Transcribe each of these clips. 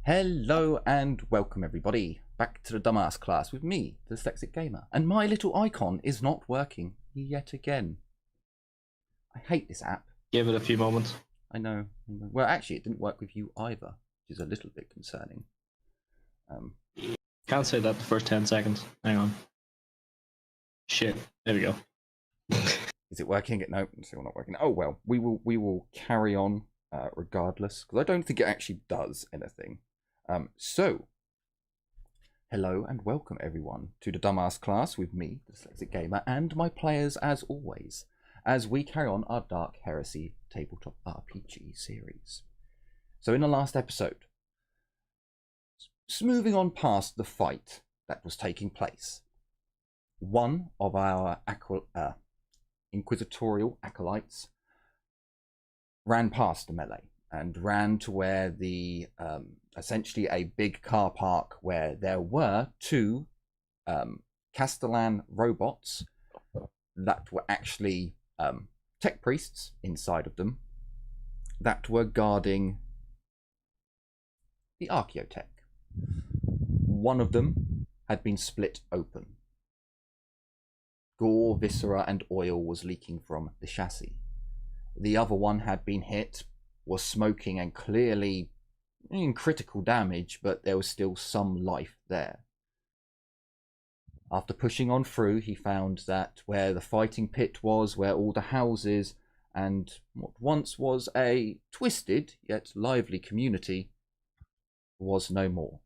Hello and welcome everybody back to the dumbass class with me, the Dyslexic Gamer, and my little icon is not working yet again. I hate this app. Give it a few moments. I know. Well, actually, it didn't work with you either, which is a little bit concerning. Can't say that the first 10 seconds. Hang on. Shit. There we go. Is it working? No, it's still not working. Oh well, we will carry on regardless, because I don't think it actually does anything. So, hello and welcome everyone to the dumbass class with me, the Dyslexic Gamer, and my players as always, as we carry on our Dark Heresy tabletop RPG series. So in the last episode, moving on past the fight that was taking place, one of our Inquisitorial acolytes ran past the melee and ran to where the essentially a big car park where there were two Castellan robots that were actually tech priests inside of them that were guarding the Archaeotech. One of them had been split open. Gore, viscera, and oil was leaking from the chassis. The other one had been hit, was smoking and clearly in critical damage, but there was still some life there. After pushing on through, he found that where the fighting pit was, where all the houses and what once was a twisted yet lively community was no more.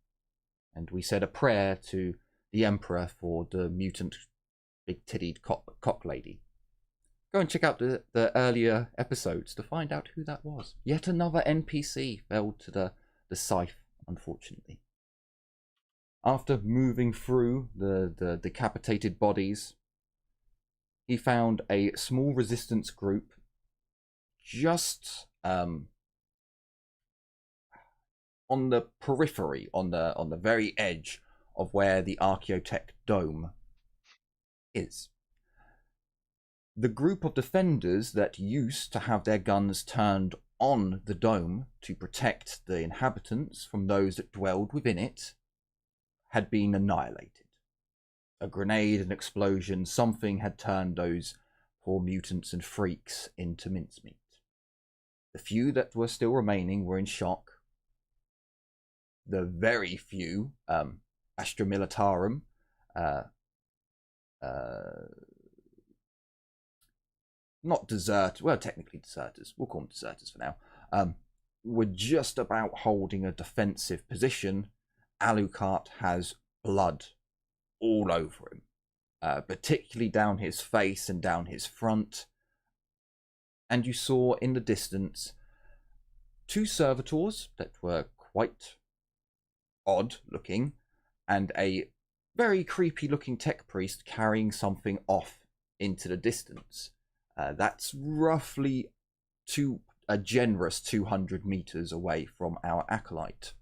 And we said a prayer to the Emperor for the mutant big-tittied cock lady. Go and check out the earlier episodes to find out who that was. Yet another NPC fell to the scythe, unfortunately. After moving through the decapitated bodies, he found a small resistance group just on the periphery, on the very edge of where the Archaeotech dome is. The group of defenders that used to have their guns turned on the dome to protect the inhabitants from those that dwelled within it had been annihilated. A grenade, an explosion, something had turned those poor mutants and freaks into mincemeat. The few that were still remaining were in shock. The very few Astra Militarum not deserters, well, technically deserters, we'll call them deserters for now, were just about holding a defensive position. Alucard has blood all over him, particularly down his face and down his front. And you saw in the distance two servitors that were quite odd looking, and a very creepy looking tech priest carrying something off into the distance. That's roughly a generous 200 meters away from our acolyte.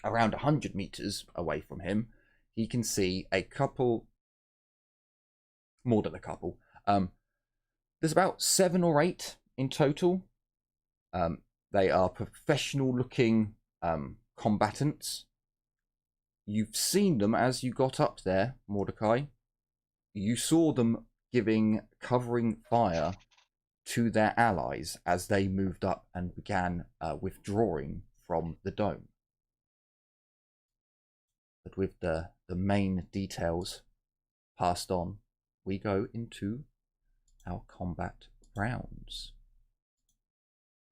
Around 100 meters away from him, he can see a couple, more than a couple. There's about 7 or 8 in total. They are professional looking combatants. You've seen them as you got up there, Mordecai. You saw them covering fire to their allies as they moved up and began withdrawing from the dome. But with the main details passed on, we go into our combat rounds,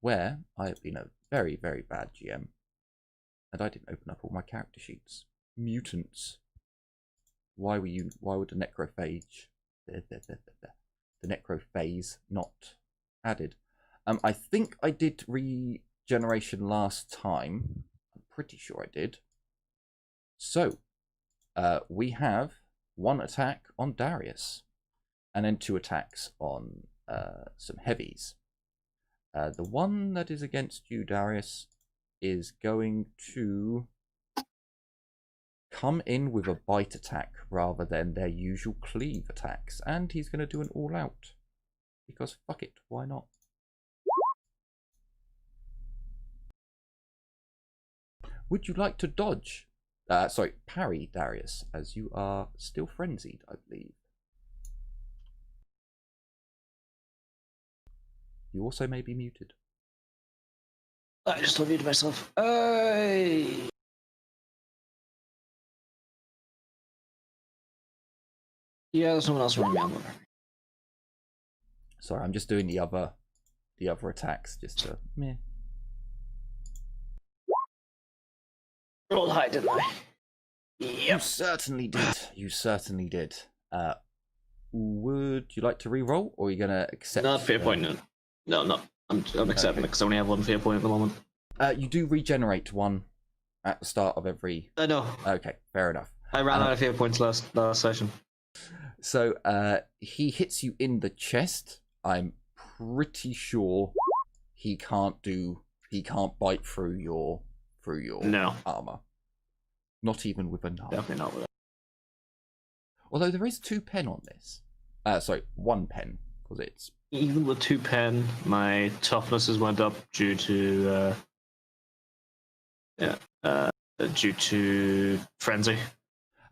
where I have been a very, very bad GM, and I didn't open up all my character sheets. Mutants. Why would the necrophage, the necrophase not added? I think I did regeneration last time. I'm pretty sure I did. So, we have 1 attack on Darius, and then 2 attacks on some heavies. The one that is against you, Darius, is going to come in with a bite attack rather than their usual cleave attacks, and he's going to do an all out, because fuck it, why not? Would you like to dodge? Sorry, parry, Darius, as you are still frenzied, I believe. You also may be muted. I just unmuted myself. Yeah, there's someone else running me on. Sorry, I'm just doing the other attacks just to meh. Rolled high, didn't I? Yep. You certainly did. You certainly did. Would you like to re-roll, or are you gonna accept? Not fear point. No. I'm accepting it because I only have one fear point at the moment. You do regenerate one at the start of every. I know. Okay, fair enough. I ran out of fear points last session. So he hits you in the chest. I'm pretty sure he can't bite through your armor. Not even with a knife. Definitely not with it. Although there is 2 pen on this. Sorry, 1 pen, because it's... Even with 2 pen, my toughness has went up due to due to frenzy.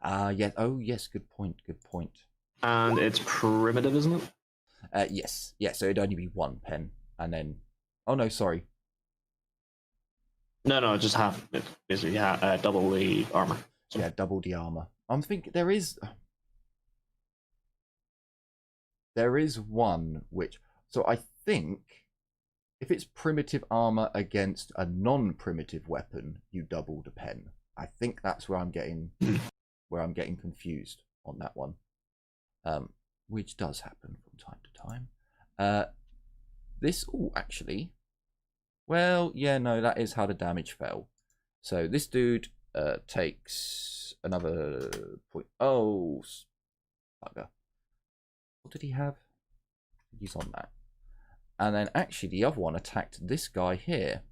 Yeah. Oh, yes. Good point. And it's primitive, isn't it? Yes. Yeah. So it'd only be 1 pen, and then. Oh no, sorry. No, just half. Basically, double the armor. So. Yeah, double the armor. I'm thinking there is one which. So I think if it's primitive armor against a non-primitive weapon, you double the pen. I think that's where I'm getting confused on that one. Which does happen from time to time. Actually, well, yeah, no, that is how the damage fell. So this dude takes another point. Oh, bugger. What did he have? He's on that. And then actually the other one attacked this guy here.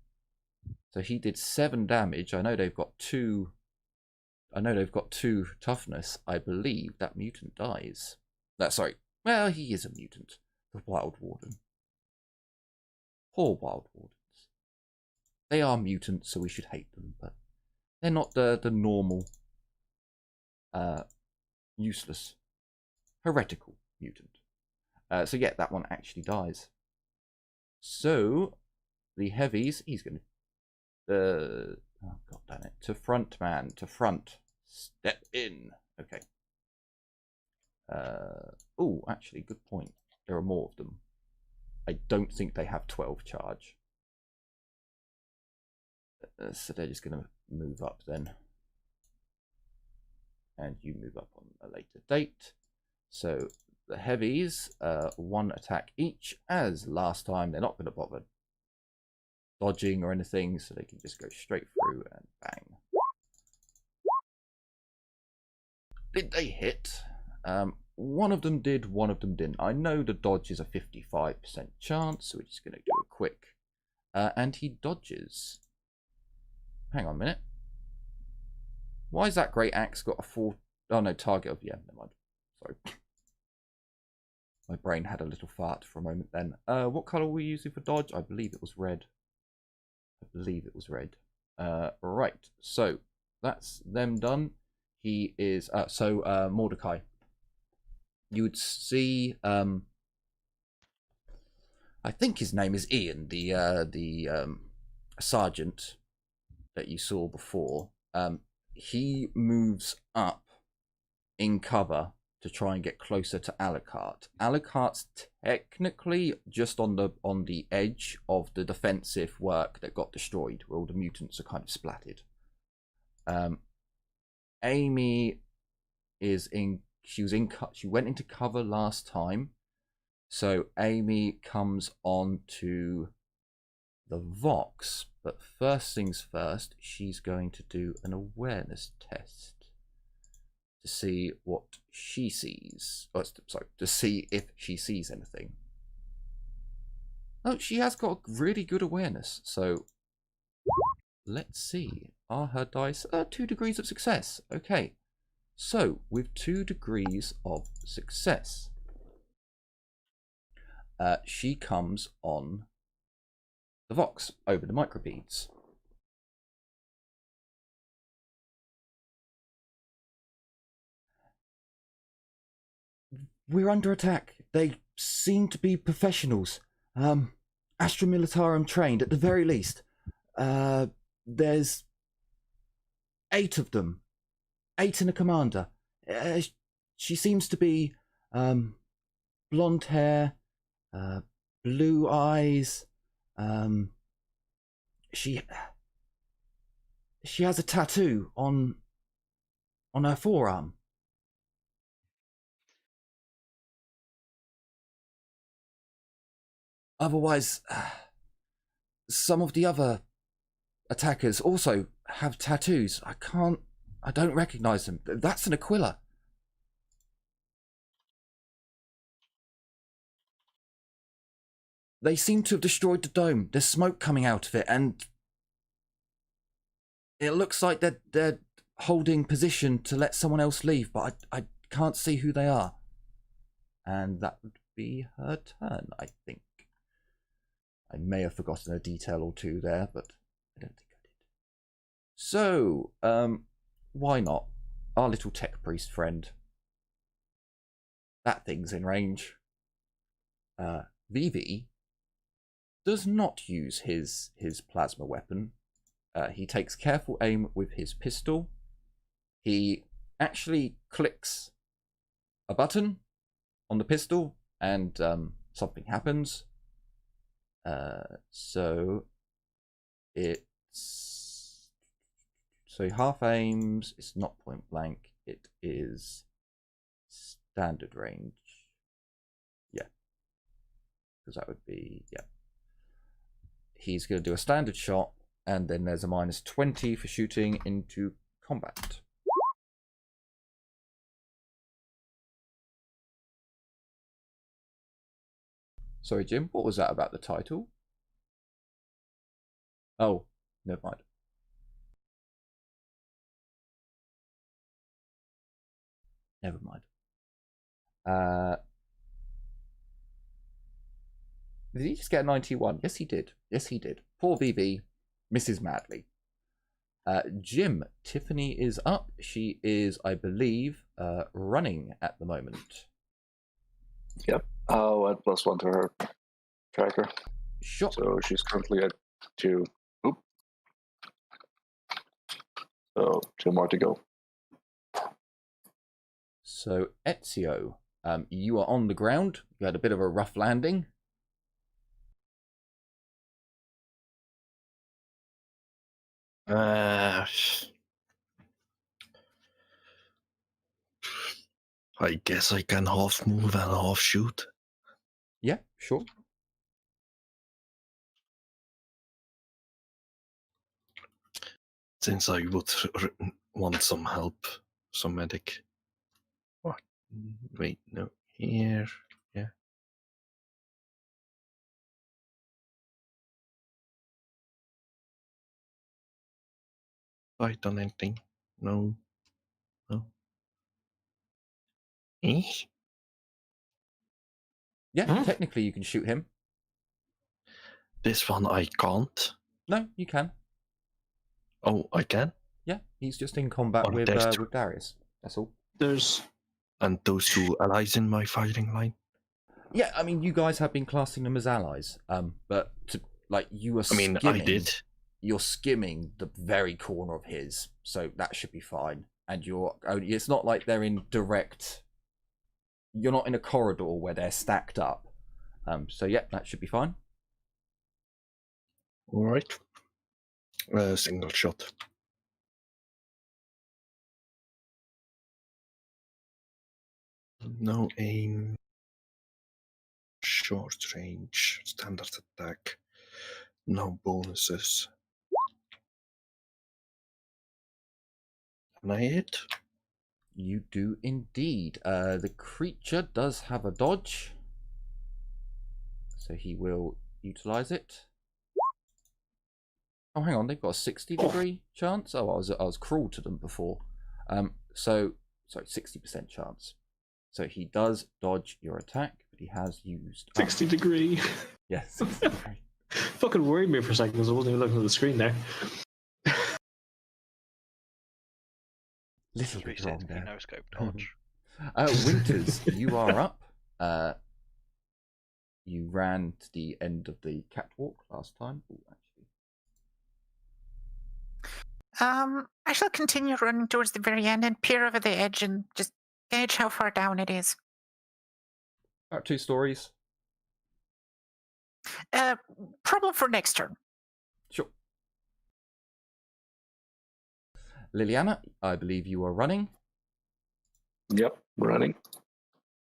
So he did 7 damage. I know they've got 2 toughness. I believe that mutant dies. Sorry. Well, he is a mutant. The Wild Warden. Poor Wild Wardens. They are mutants, so we should hate them, but they're not the normal, useless, heretical mutant. So yeah, that one actually dies. So the heavies, he's going to, oh god damn it, to front, man, to front, step in. Okay. Oh, actually, good point. There are more of them. I don't think they have 12 charge. So they're just going to move up then. And you move up on a later date. So the heavies, 1 attack each. As last time, they're not going to bother dodging or anything, so they can just go straight through and bang. Did they hit? One of them did, one of them didn't. I know the dodge is a 55% chance, so we're just going to do a quick. And he dodges. Hang on a minute. Why is that great axe got a 4... Oh no, target of... Yeah, never mind. Sorry. My brain had a little fart for a moment then. What colour were we using for dodge? I believe it was red. Right, so that's them done. He is... Mordecai. You would see... I think his name is Ian, the sergeant that you saw before. He moves up in cover to try and get closer to Alucard. Alucard's technically just on the edge of the defensive work that got destroyed, where all the mutants are kind of splattered. Amy is in. She went into cover last time, so Amy comes on to the Vox. But first things first, she's going to do an awareness test to see what she sees. Oh, sorry, to see if she sees anything. Oh, she has got really good awareness. So let's see. Are her dice 2 degrees of success? Okay. So with 2 degrees of success, she comes on the Vox over the microbeads. We're under attack. They seem to be professionals. Astra Militarum trained at the very least. There's 8 of them. 8 and a commander. She seems to be blonde hair, blue eyes. She has a tattoo on her forearm. Otherwise, some of the other attackers also have tattoos. I don't recognize them. That's an Aquila. They seem to have destroyed the dome. There's smoke coming out of it, and it looks like they're holding position to let someone else leave, but I can't see who they are. And that would be her turn, I think. I may have forgotten a detail or two there, but I don't think I did. So, why not? Our little tech priest friend. That thing's in range. VV does not use his plasma weapon. He takes careful aim with his pistol. He actually clicks a button on the pistol, and something happens. So he half aims. It's not point blank. It is standard range. Yeah, because that would be He's going to do a standard shot, and then there's a -20 for shooting into combat. Sorry, Jim, what was that about the title? Oh, never mind. Never mind. Did he just get a 91? Yes, he did. Yes, he did. Poor VV misses madly. Jim, Tiffany is up. She is, I believe, running at the moment. Yep. I'll add +1 to her tracker. Sure. So she's currently at 2. Oop. So 2 more to go. So Ezio, you are on the ground. You had a bit of a rough landing. I guess I can half move and half shoot. Yeah, sure. Since I would want some help, some medic. What? Wait, no. Here. Yeah. Fight on anything? No. No. Eh? Yeah, technically you can shoot him. This one I can't. No, you can. Oh, I can? Yeah, he's just in combat with Darius. That's all. And those 2 allies in my firing line? Yeah, I mean, you guys have been classing them as allies. But you were skimming. I did. You're skimming the very corner of his, so that should be fine. And it's not like they're in direct. You're not in a corridor where they're stacked up. So yeah, that should be fine. All right. Single shot. No aim. Short range. Standard attack. No bonuses. Can I hit? You do indeed. The creature does have a dodge, so he will utilize it. Oh, hang on, they've got a 60-degree chance. Oh, I was cruel to them before. Sorry, 60% chance. So he does dodge your attack, but he has used 60-degree. Yeah, 60-degree. Fucking worried me for a second because I wasn't even looking at the screen there. Little bit wrong there. No scope dodge. Winters, you are up. You ran to the end of the catwalk last time. Ooh, actually. I shall continue running towards the very end and peer over the edge and just gauge how far down it is. About 2 stories. Problem for next turn. Sure. Liliana, I believe you are running. Yep, running.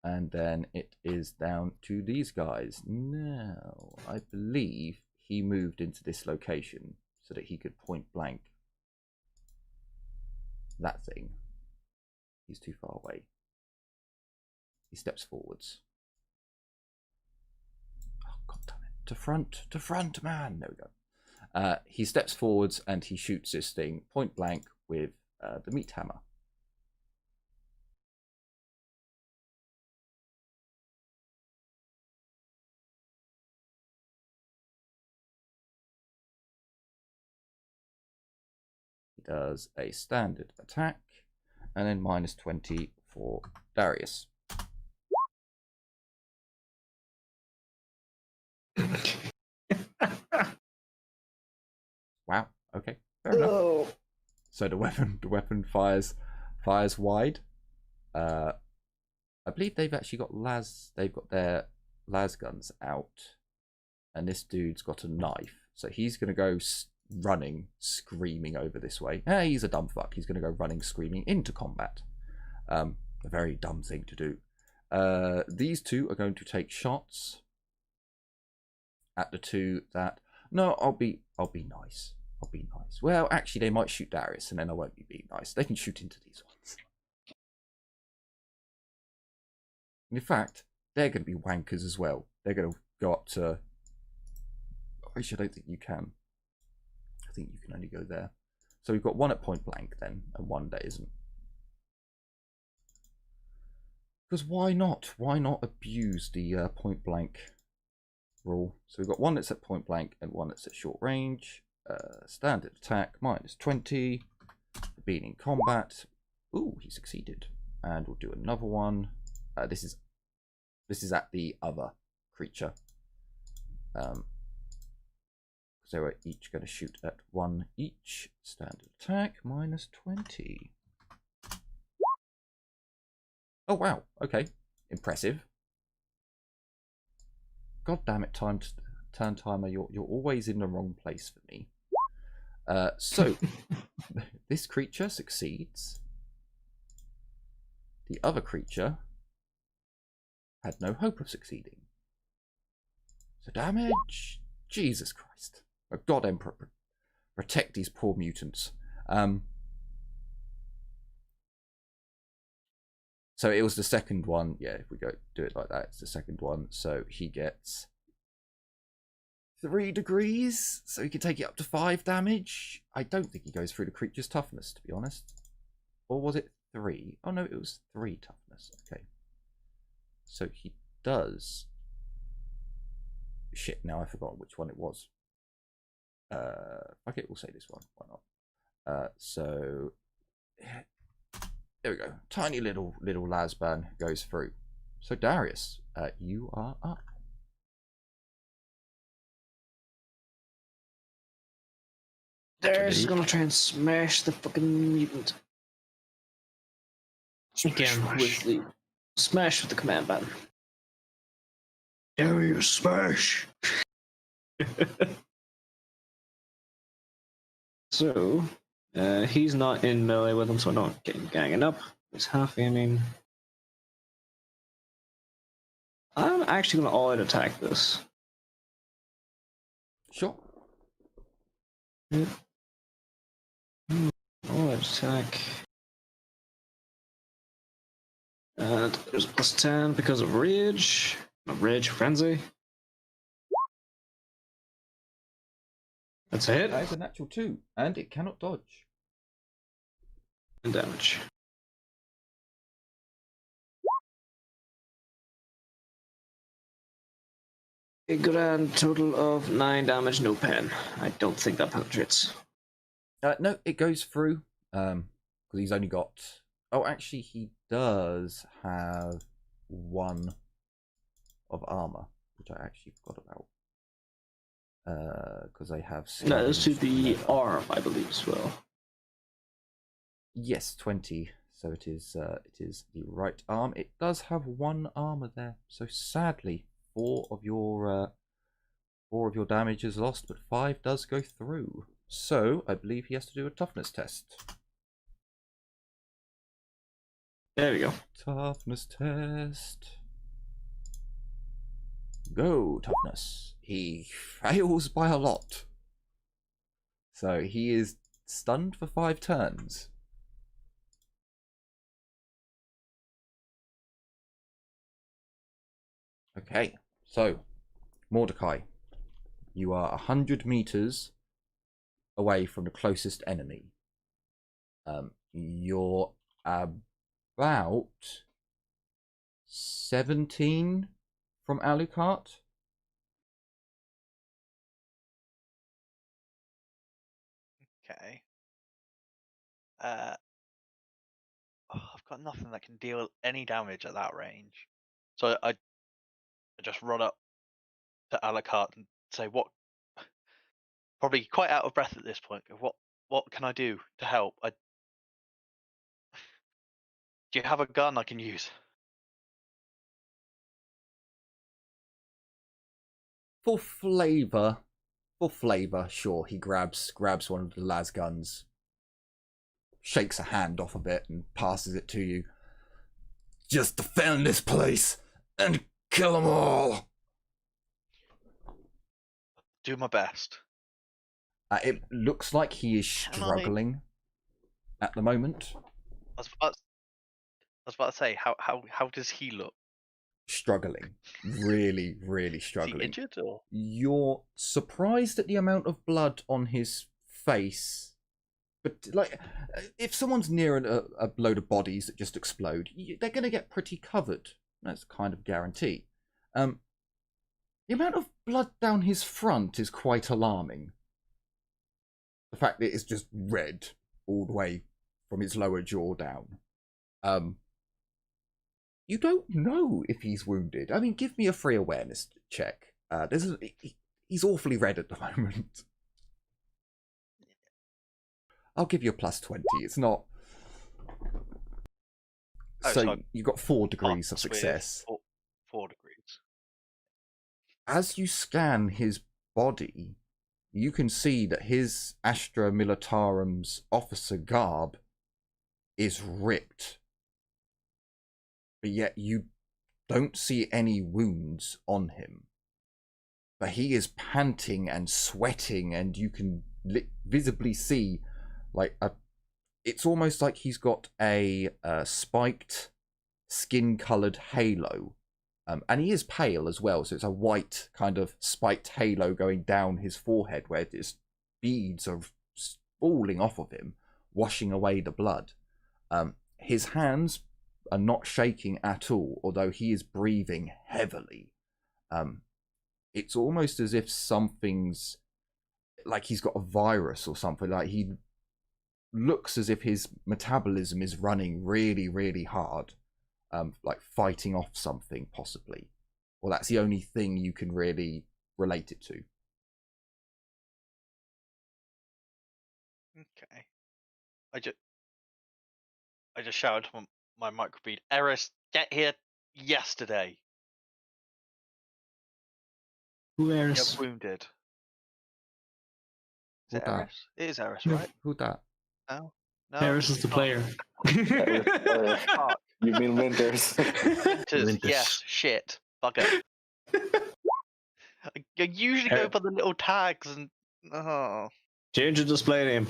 And then it is down to these guys. Now, I believe he moved into this location so that he could point blank that thing. He's too far away. He steps forwards. Oh, God damn it. To front, man. There we go. He steps forwards and he shoots this thing point blank with the meat hammer. He does a standard attack and then -20 for Darius. Wow. Okay. Fair enough. So the weapon fires wide. I believe they've actually got they've got their las guns out, and this dude's got a knife. So he's gonna go running, screaming over this way. He's a dumb fuck. He's gonna go running, screaming into combat. A very dumb thing to do. These two are going to take shots at the two that. No, I'll be nice. I'll be nice. Well, actually, they might shoot Darius, and then I won't be being nice. They can shoot into these ones. And in fact, they're going to be wankers as well. They're going to go up to. Actually, I don't think you can. I think you can only go there. So we've got one at point blank then, and one that isn't. Because why not? Why not abuse the point blank rule? So we've got one that's at point blank and one that's at short range. Standard attack -20. Being in combat. Ooh, he succeeded. And we'll do another one. This is at the other creature. So we're each going to shoot at one each. Standard attack -20. Oh wow. Okay. Impressive. God damn it, turn timer. You're always in the wrong place for me. So this creature succeeds. The other creature had no hope of succeeding. So damage. Jesus Christ. Oh, God, Emperor, protect these poor mutants. So it was the second one. Yeah, if we go do it like that, it's the second one. So he gets 3 degrees, so he can take it up to 5 damage. I don't think he goes through the creature's toughness, to be honest. Or was it 3? Oh no, it was 3 toughness. Okay. So he does. Shit, now I forgot which one it was. Okay, we'll say this one. Why not? So there we go. Tiny little lasburn goes through. So Darius, you are up. There's gonna try and smash the fucking mutant. Again, with the smash with the command button. Darius, smash! So, he's not in melee with him, so I'm not getting ganging up. He's half aiming. I'm actually gonna all-out attack this. Sure. Yep. All-out attack. And there's a +10 because of rage. Rage frenzy. That's a hit. That is a natural 2, and it cannot dodge. And damage. A grand total of 9 damage, no pen. I don't think that penetrates. No, it goes through. Because he's only got. Oh, actually, he does have 1 of armor, which I actually forgot about. Because I have... That is to the leather. arm, I believe, as well. Yes, 20. So it is the right arm. It does have 1 armor there. So sadly, 4 of your damage is lost, but 5 does go through. So I believe he has to do a toughness test. There we go. Toughness test. Go, toughness. He fails by a lot. So he is stunned for 5 turns. Okay, so Mordecai, you are 100 meters away from the closest enemy. You're about 17 from Alucard. Okay. I've got nothing that can deal any damage at that range. So I just run up to Alucard and say, "What?" Probably quite out of breath at this point. What can I do to help? Do you have a gun I can use? For flavor, sure. He grabs one of the las guns, shakes a hand off a bit, and passes it to you. Just defend this place and kill them all. Do my best. It looks like he is struggling at the moment. I was about to say, how does he look? Struggling, really Is he struggling. injured or? You're surprised at the amount of blood on his face, but like, if someone's near a load of bodies that just explode, they're going to get pretty covered. That's kind of guarantee. The amount of blood down his front is quite alarming. The fact that it's just red all the way from his lower jaw down. You don't know if he's wounded. I mean, give me a free awareness check. He's awfully red at the moment. I'll give you a +20. It's not... So you've got 4 degrees of success. 4 degrees. As you scan his body, you can see that his Astra Militarum's officer garb is ripped. But yet you don't see any wounds on him. But he is panting and sweating, and you can visibly see, like, it's almost like he's got a spiked, skin-coloured halo. And he is pale as well, so it's a white kind of spiked halo going down his forehead, where just beads are falling off of him, washing away the blood. His hands are not shaking at all, although he is breathing heavily. It's almost as if something's, like he's got a virus or something. Like, he looks as if his metabolism is running really hard, like fighting off something possibly. Well, that's the only thing you can really relate it to. Okay. I just shouted to my microbead, "Eris, get here yesterday." Who You're Eris? wounded. Is Who it that? Eris? It is Eris, No. right? Who that? No. No. Eris is the Oh, player. fuck. You mean Winters? Winters, yes. Shit. Bugger. I usually go by the little tags and. Oh. Change the display name.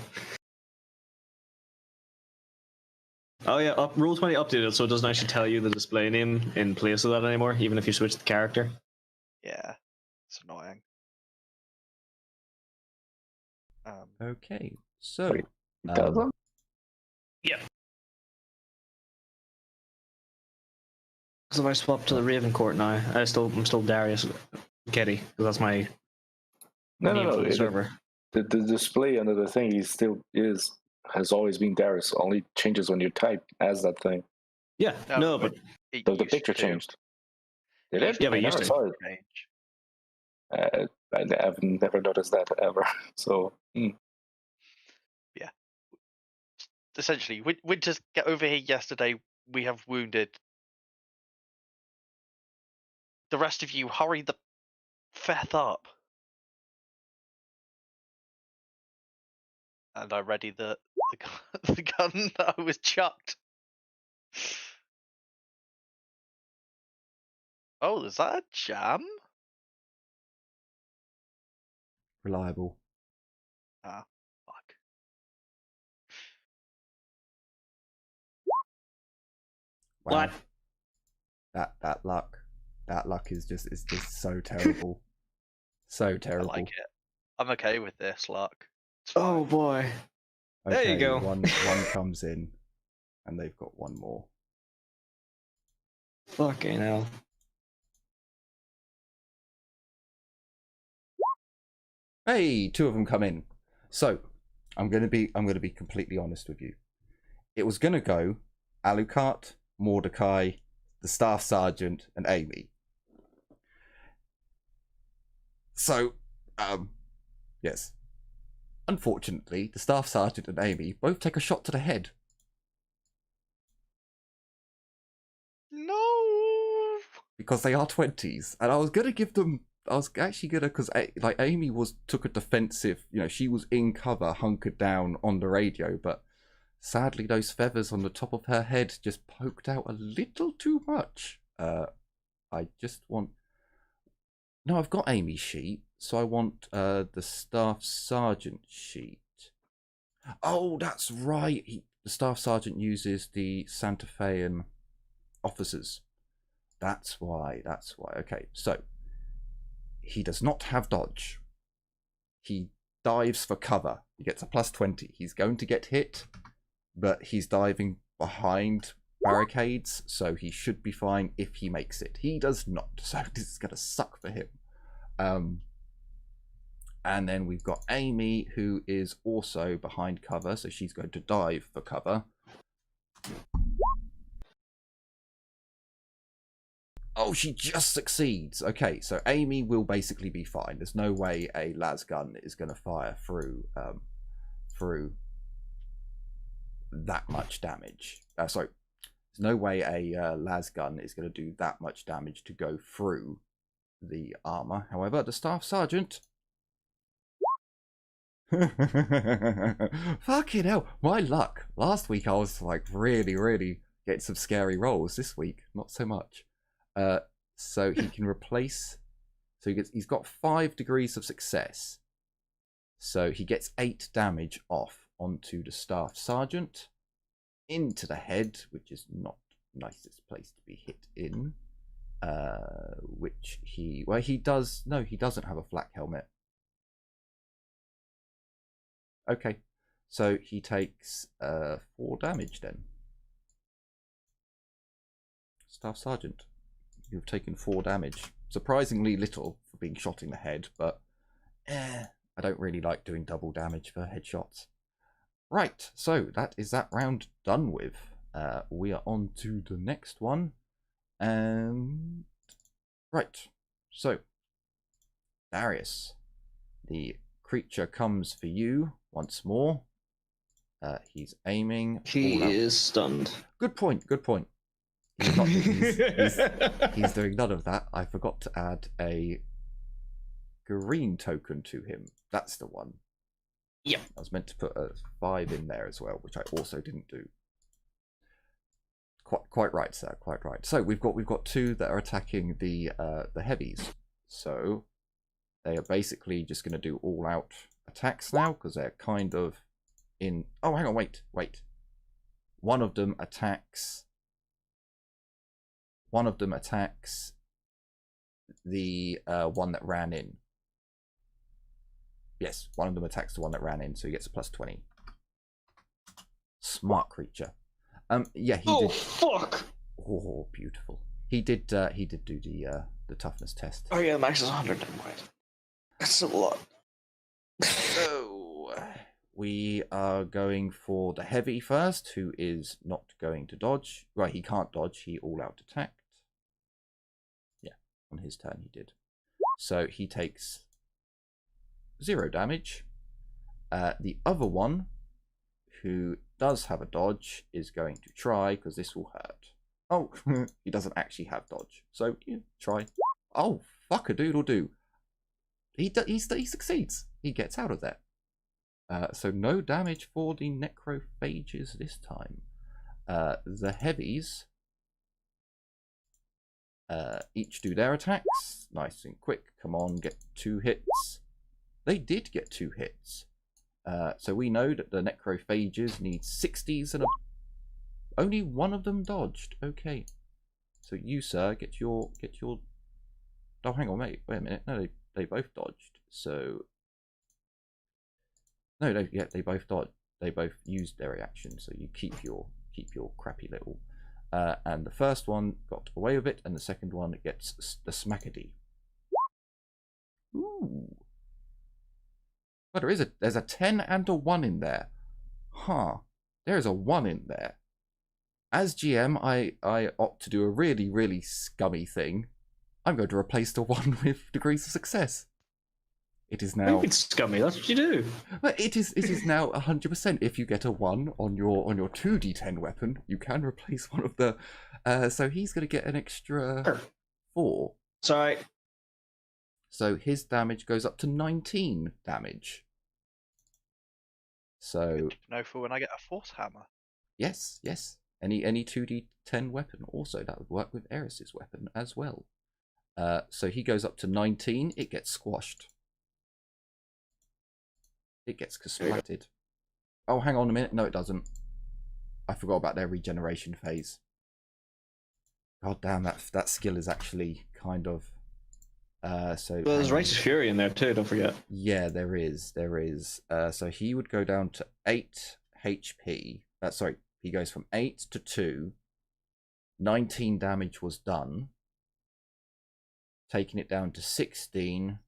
Oh yeah, Roll20 updated, so it doesn't actually tell you the display name in place of that anymore, even if you switch the character. Yeah. It's annoying. Okay, so... Wait, doesn't? Yeah. Because if I swap to the Raven Court now, I'm still Darius Getty, because that's my name for the server. The display under the thing has always been Darius. Only changes when you type as that thing. Yeah, no, but it The used picture to. changed. Did It it? used to Yeah, but I it used never to. saw it. change. I've never noticed that ever. So, Yeah. Essentially, we just get over here yesterday. We have wounded. The rest of you, hurry the feth up. And I ready the the gun that I was chucked. Oh, is that a jam? Reliable. Ah, fuck. Wow. What? That luck. That luck is just so terrible. So I terrible. like it. I'm okay with this luck. It's Oh fine. boy. There you Okay, go. one comes in, and they've got one more. Fucking hell. Hey, two of them come in. So, I'm gonna be completely honest with you. It was gonna go Alucard, Mordecai, the staff sergeant, and Amy. So, yes. Unfortunately, the staff sergeant and Amy both take a shot to the head. No. Because they are 20s, and I was actually gonna, because like Amy took a defensive, she was in cover, hunkered down on the radio, but sadly those feathers on the top of her head just poked out a little too much. I just want, no, I've got Amy's sheet, so I want the staff sergeant sheet. Oh, that's right, the staff sergeant uses the Santa Fean officers. That's why. Okay, so he does not have dodge. He dives for cover. He gets a +20. He's going to get hit, but he's diving behind barricades, so he should be fine if he makes it. He does not, so this is going to suck for him. And then we've got Amy, who is also behind cover, so she's going to dive for cover. Oh, she just succeeds. Okay, so Amy will basically be fine. There's no way a las gun is going to fire through that much damage. Sorry, there's no way a las gun is going to do that much damage to go through the armor. However, the staff sergeant. Fucking hell, my luck. Last week I was like really getting some scary rolls. This week, not so much. So he can replace. So he's got 5 degrees of success. So he gets 8 damage off onto the staff sergeant, into the head, which is not the nicest place to be hit in. Which he does. No, he doesn't have a flak helmet. Okay, so he takes 4 damage then. Staff sergeant. You've taken 4 damage. Surprisingly little for being shot in the head, but I don't really like doing double damage for headshots. Right, so that is that round done with. We are on to the next one. Right, so Darius, the creature comes for you once more. He's aiming. He is stunned. Good point. He's doing none of that. I forgot to add a green token to him. That's the one. Yep. I was meant to put a 5 in there as well, which I also didn't do. Quite right, sir. Quite right. So we've got 2 that are attacking the heavies. So they are basically just going to do all-out attacks now because they're kind of in. Oh, hang on, wait. One of them attacks the one that ran in. Yes, one of them attacks the one that ran in, so he gets a +20. Smart creature. Yeah, he did. Fuck! Oh, beautiful. He did do the toughness test. Oh yeah, max is 100. Never mind. That's a lot. So we are going for the heavy first, who is not going to dodge. Right, he can't dodge. He all-out attacked. Yeah, on his turn he did. So he takes 0 damage. The other one, who does have a dodge, is going to try, because this will hurt. Oh, he doesn't actually have dodge. So, yeah, try. Oh, fuck-a-doodle-doo. He succeeds. He gets out of there. So no damage for the necrophages this time. The heavies each do their attacks. Nice and quick. Come on, get 2 hits. They did get 2 hits. So we know that the necrophages need 60s and only one of them dodged. Okay. So you, sir, get your. Oh, hang on, mate. Wait a minute. No, they both dodged. So. No, yeah, they both dodged. They both used their reaction. So you keep your crappy little. And the first one got away with it, and the second one gets the smackady. Ooh. But there's a 10 and a 1 in there. Huh. There is a 1 in there. As GM, I opt to do a really, really scummy thing. I'm going to replace the 1 with degrees of success. It is now. It's scummy. That's what you do. But it is now 100%. If you get a 1 on your 2d10 weapon, you can replace one of the. So he's going to get an extra 4. Sorry. So his damage goes up to 19 damage. So No, for when I get a force hammer. yes. Any 2d10 weapon also that would work with Heresy's weapon as well. So he goes up to 19. It gets squashed. It gets splatted. Oh, hang on a minute. No, it doesn't. I forgot about their regeneration phase. God damn, that skill is actually kind of. So Well, there's Righteous Fury in there too. Don't forget. yeah, there is. So he would go down to 8 HP. Sorry, he goes from 8 to 2. 19 damage was done. Taking it down to 16.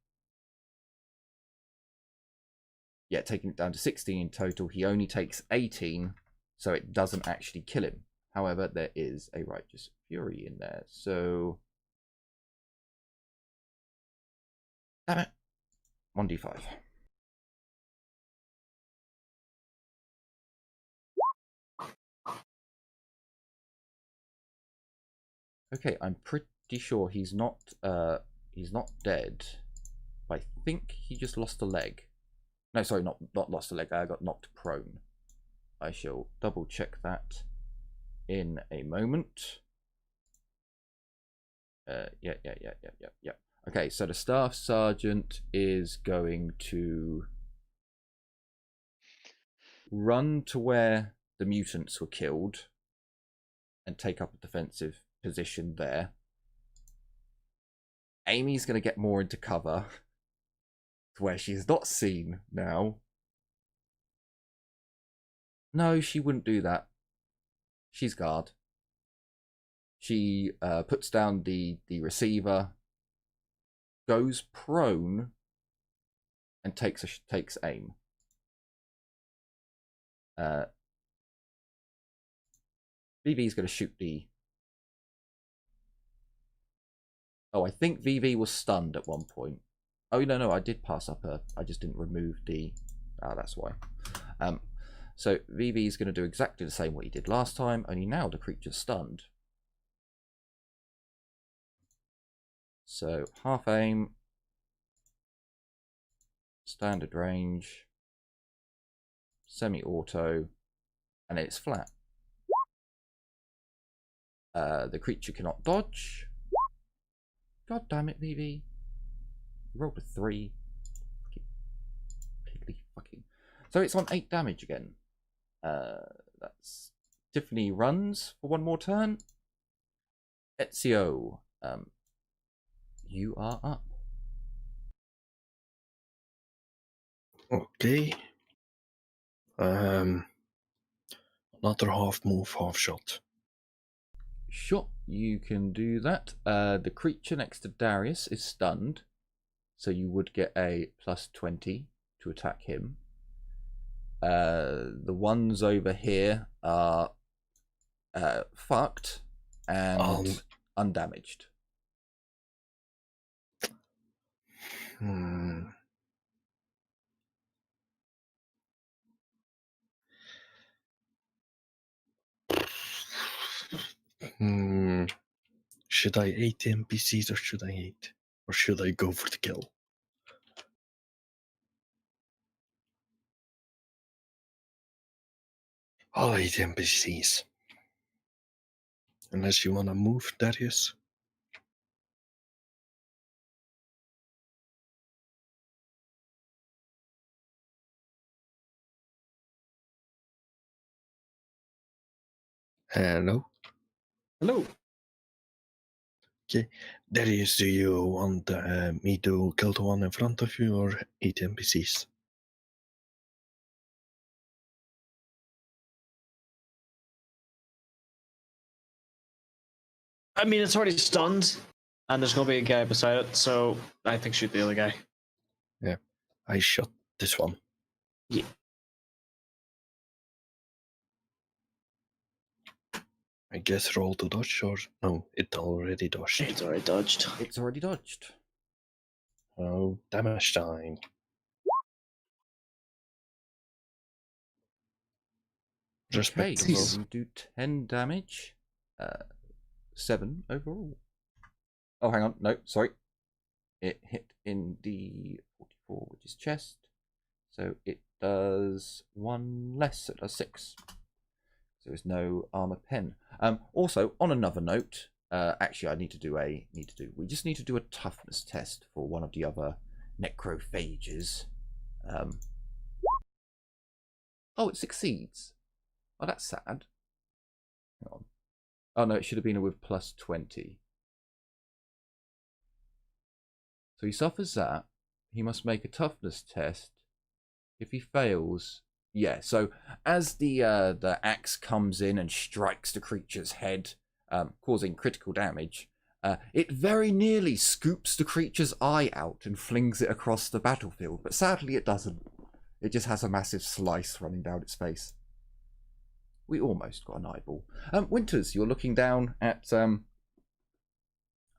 Yeah, taking it down to 16 in total. He only takes 18, so it doesn't actually kill him. However, there is a Righteous Fury in there, so. Damn it. 1d5. Okay, I'm pretty sure he's not dead. But I think he just lost a leg. No, sorry, not lost a leg. I got knocked prone. I shall double check that in a moment. Yeah. Okay, so the staff sergeant is going to run to where the mutants were killed and take up a defensive position there. Amy's going to get more into cover to where she's not seen now. No, she wouldn't do that. She's guard. She puts down the receiver, goes prone, and takes aim. VV's going to shoot the. Oh, I think VV was stunned at one point. Oh no, I did pass up her. I just didn't remove the. That's why. So VV is going to do exactly the same what he did last time, only now the creature's stunned. So half aim, standard range, semi-auto, and it's flat. The creature cannot dodge. God damn it, VV. You rolled a 3. Piddly fucking. So it's on 8 damage again. That's Tiffany runs for one more turn. Ezio, you are up. Okay. Another half move, half shot. Sure, you can do that. The creature next to Darius is stunned, so you would get a +20 to attack him. The ones over here are fucked and undamaged. Should I hate the NPCs or should I go for the kill? I'll hate NPCs. Unless you wanna move, Darius. Hello? Hello. Okay. Darius, do you want me to kill the one in front of you or hate NPCs? I mean, it's already stunned, and there's gonna be a guy beside it, so I think shoot the other guy. Yeah. I shot this one. Yeah. I guess roll to dodge or no, it already dodged. It's already dodged. It's already dodged. Oh, damage time. Okay, Respect. well, you do 10 damage. 7 overall. Oh, hang on. No, sorry. It hit in D44, which is chest. So it does 1 less. So it does 6. So there's no armor pen. Also, on another note, actually, we just need to do a toughness test for one of the other necrophages. Oh, it succeeds. Oh, that's sad. Hang on. Oh no, it should have been with plus 20. So he suffers that. He must make a toughness test. If he fails, yeah. So as the axe comes in and strikes the creature's head, causing critical damage, it very nearly scoops the creature's eye out and flings it across the battlefield. But sadly, it doesn't. It just has a massive slice running down its face. We almost got an eyeball. Winters, you're looking down at a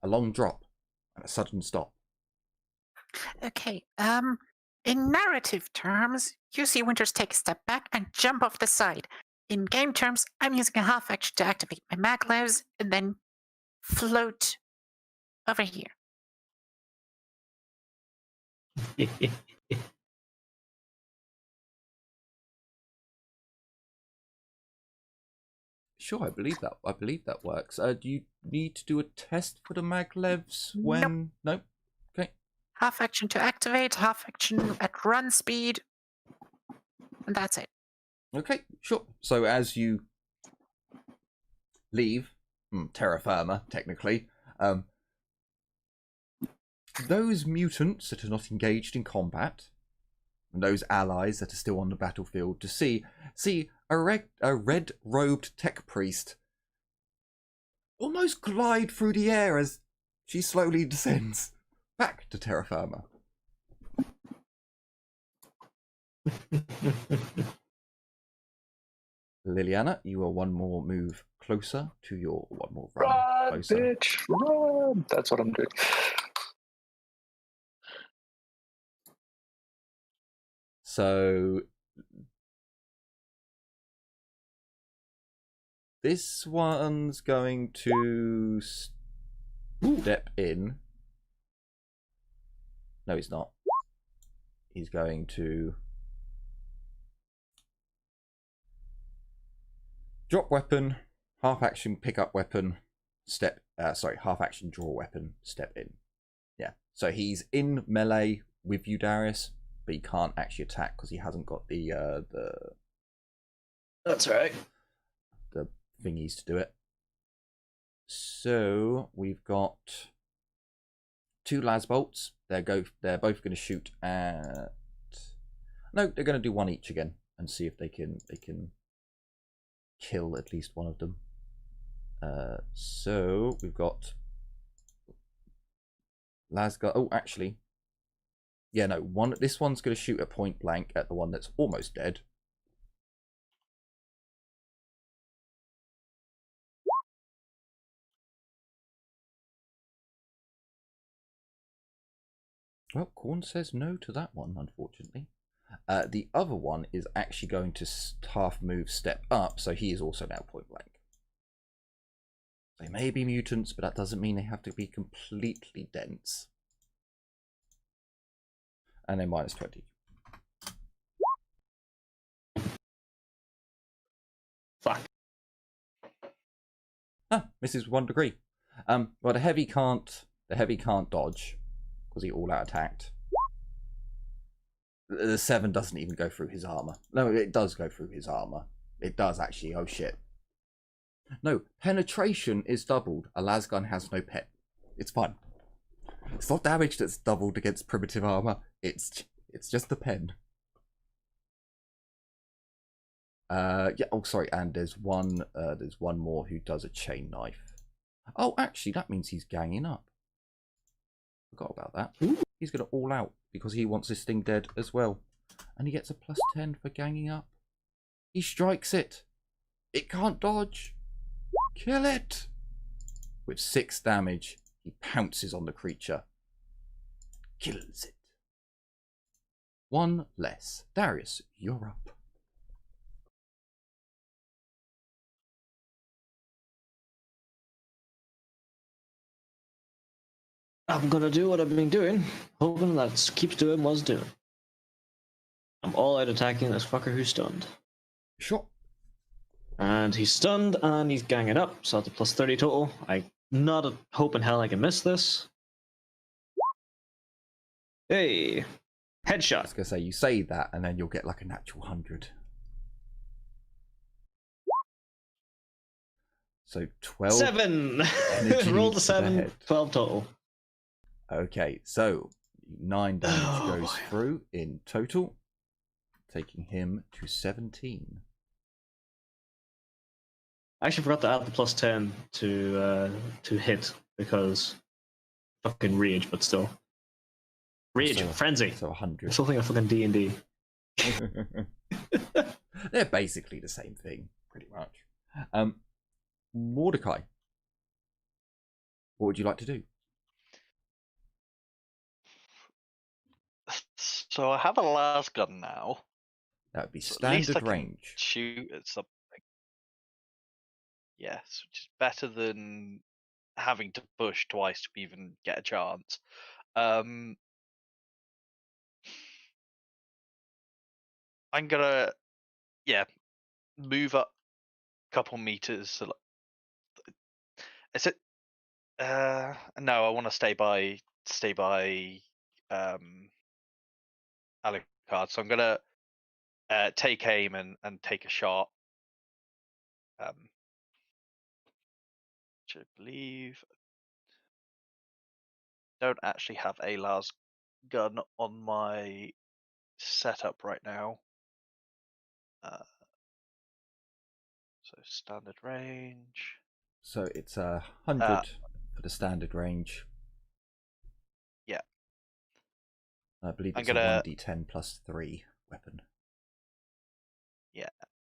long drop and a sudden stop. Okay, in narrative terms, you see Winters take a step back and jump off the side. In game terms, I'm using a half action to activate my maglevs and then float over here. Sure, I believe that works. Do you need to do a test for the maglevs when? Nope. Okay. Half action to activate, half action at run speed, and that's it. Okay, sure. So as you leave terra firma, technically, those mutants that are not engaged in combat, and those allies that are still on the battlefield, to see a red-robed tech priest almost glide through the air as she slowly descends back to terra firma. Liliana, you are one more move closer to your one more run. Run, Closer. bitch, run! That's what I'm doing. So this one's going to step in. No, he's not. He's going to drop weapon, half action pick up weapon, half action draw weapon, step in. Yeah. So he's in melee with you, Darius, but he can't actually attack because he hasn't got the That's right. the thingies to do it. So we've got 2 las bolts. They're both going to shoot at. No, they're going to do one each again and see if they can kill at least one of them. So we've got Lasgar. Oh, actually, yeah, no. This one's going to shoot at point blank at the one that's almost dead, Well, Corn says no to that one, unfortunately. The other one is actually going to half move step up, so he is also now point blank. They may be mutants, but that doesn't mean they have to be completely dense. And then minus 20. Fuck. Ah, misses 1 degree. Well, the heavy can't dodge because he all out attacked. The 7 doesn't even go through his armor. No, it does go through his armor. It does actually. Oh shit. No, penetration is doubled. A lasgun has no pen. It's fine. It's not damage that's doubled against primitive armor. It's just the pen. Yeah. Oh, sorry. And there's one more who does a chain knife. Oh, actually, that means he's ganging up. Forgot about that. Ooh. He's gonna all out because he wants this thing dead as well, and he gets a +10 for ganging up. He strikes it. It can't dodge. Kill it. With 6 damage, he pounces on the creature. Kills it. 1 less. Darius, you're up. I'm gonna do what I've been doing, hoping that keeps doing what's doing. I'm all out attacking this fucker who's stunned. Sure. And he's stunned and he's ganging up, so that's a +30 total. I'm not a hope in hell I can miss this. Hey! I was Headshot. gonna say, you say that and then you'll get like a natural 100. So 12. 7! energy Roll to the the 7, head. 12 total. Okay, so 9 damage Oh, goes boy. through in total, taking him to 17. I actually forgot to add the +10 to hit because fucking rage, but still. Rage, So- frenzy. So I'm 100. still thinking of fucking D&D. They're basically the same thing, pretty much. Mordecai, what would you like to do? So I have a lasgun now. That would be So at least I standard can range. shoot at something. Yes, which is better than having to push twice to even get a chance. I'm gonna, move up a couple meters. So is it? No, I want to stay by Alucard. So I'm gonna take aim and take a shot. Which I believe don't actually have a las gun on my setup right now. So standard range. So it's 100 for the standard range. Yeah. I believe I'm it's gonna- a 1d10 +3 weapon.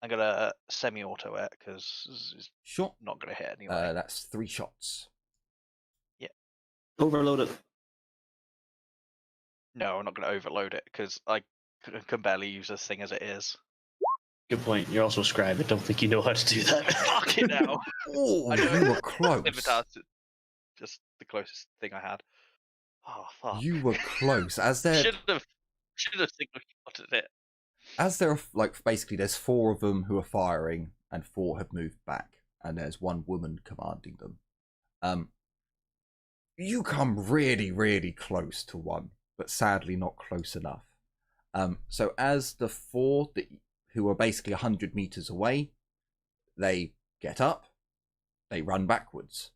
I'm gonna semi-auto it because it's Sure. not gonna hit anyway. That's 3 shots. Overload it. No, I'm not gonna overload it because I can barely use this thing as it is. Good point. You're also a scribe. I don't think you know how to do that. Fucking hell. Oh, I know you were close. Scimitar's just the closest thing I had. Oh fuck. You were close. As there, should have single shotted it. as there are like basically there's 4 of them who are firing and 4 have moved back, and there's 1 woman commanding them. You come really, really close to 1, but sadly not close enough. So as the 4 who are basically 100 meters away, they get up, they run backwards.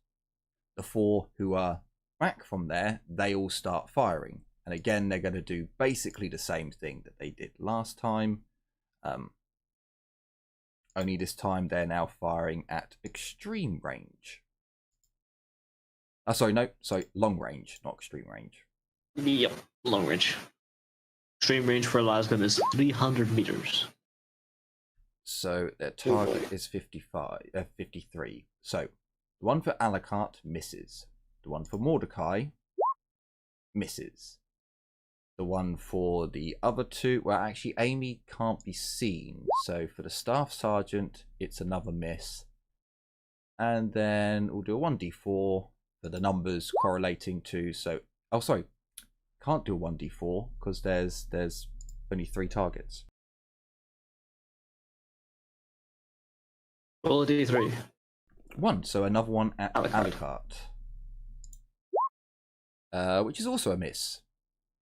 The 4 who are back from there, they all start firing. And again, they're going to do basically the same thing that they did last time. Only this time they're now firing at extreme range. Long range, not extreme range. Yep, long range. Extreme range for a lasgun is 300 meters. So their target is 53. So the one for Alucard misses. The one for Mordecai misses. the one for the other two. Well, actually, Amy can't be seen. So for the Staff Sergeant, it's another miss. And then we'll do a 1d4 for the numbers correlating to. So, oh, sorry, can't do a 1d4 because there's only 3 targets. Roll a d3. 1, so another one at Alucard. Alucard. Which is also a miss.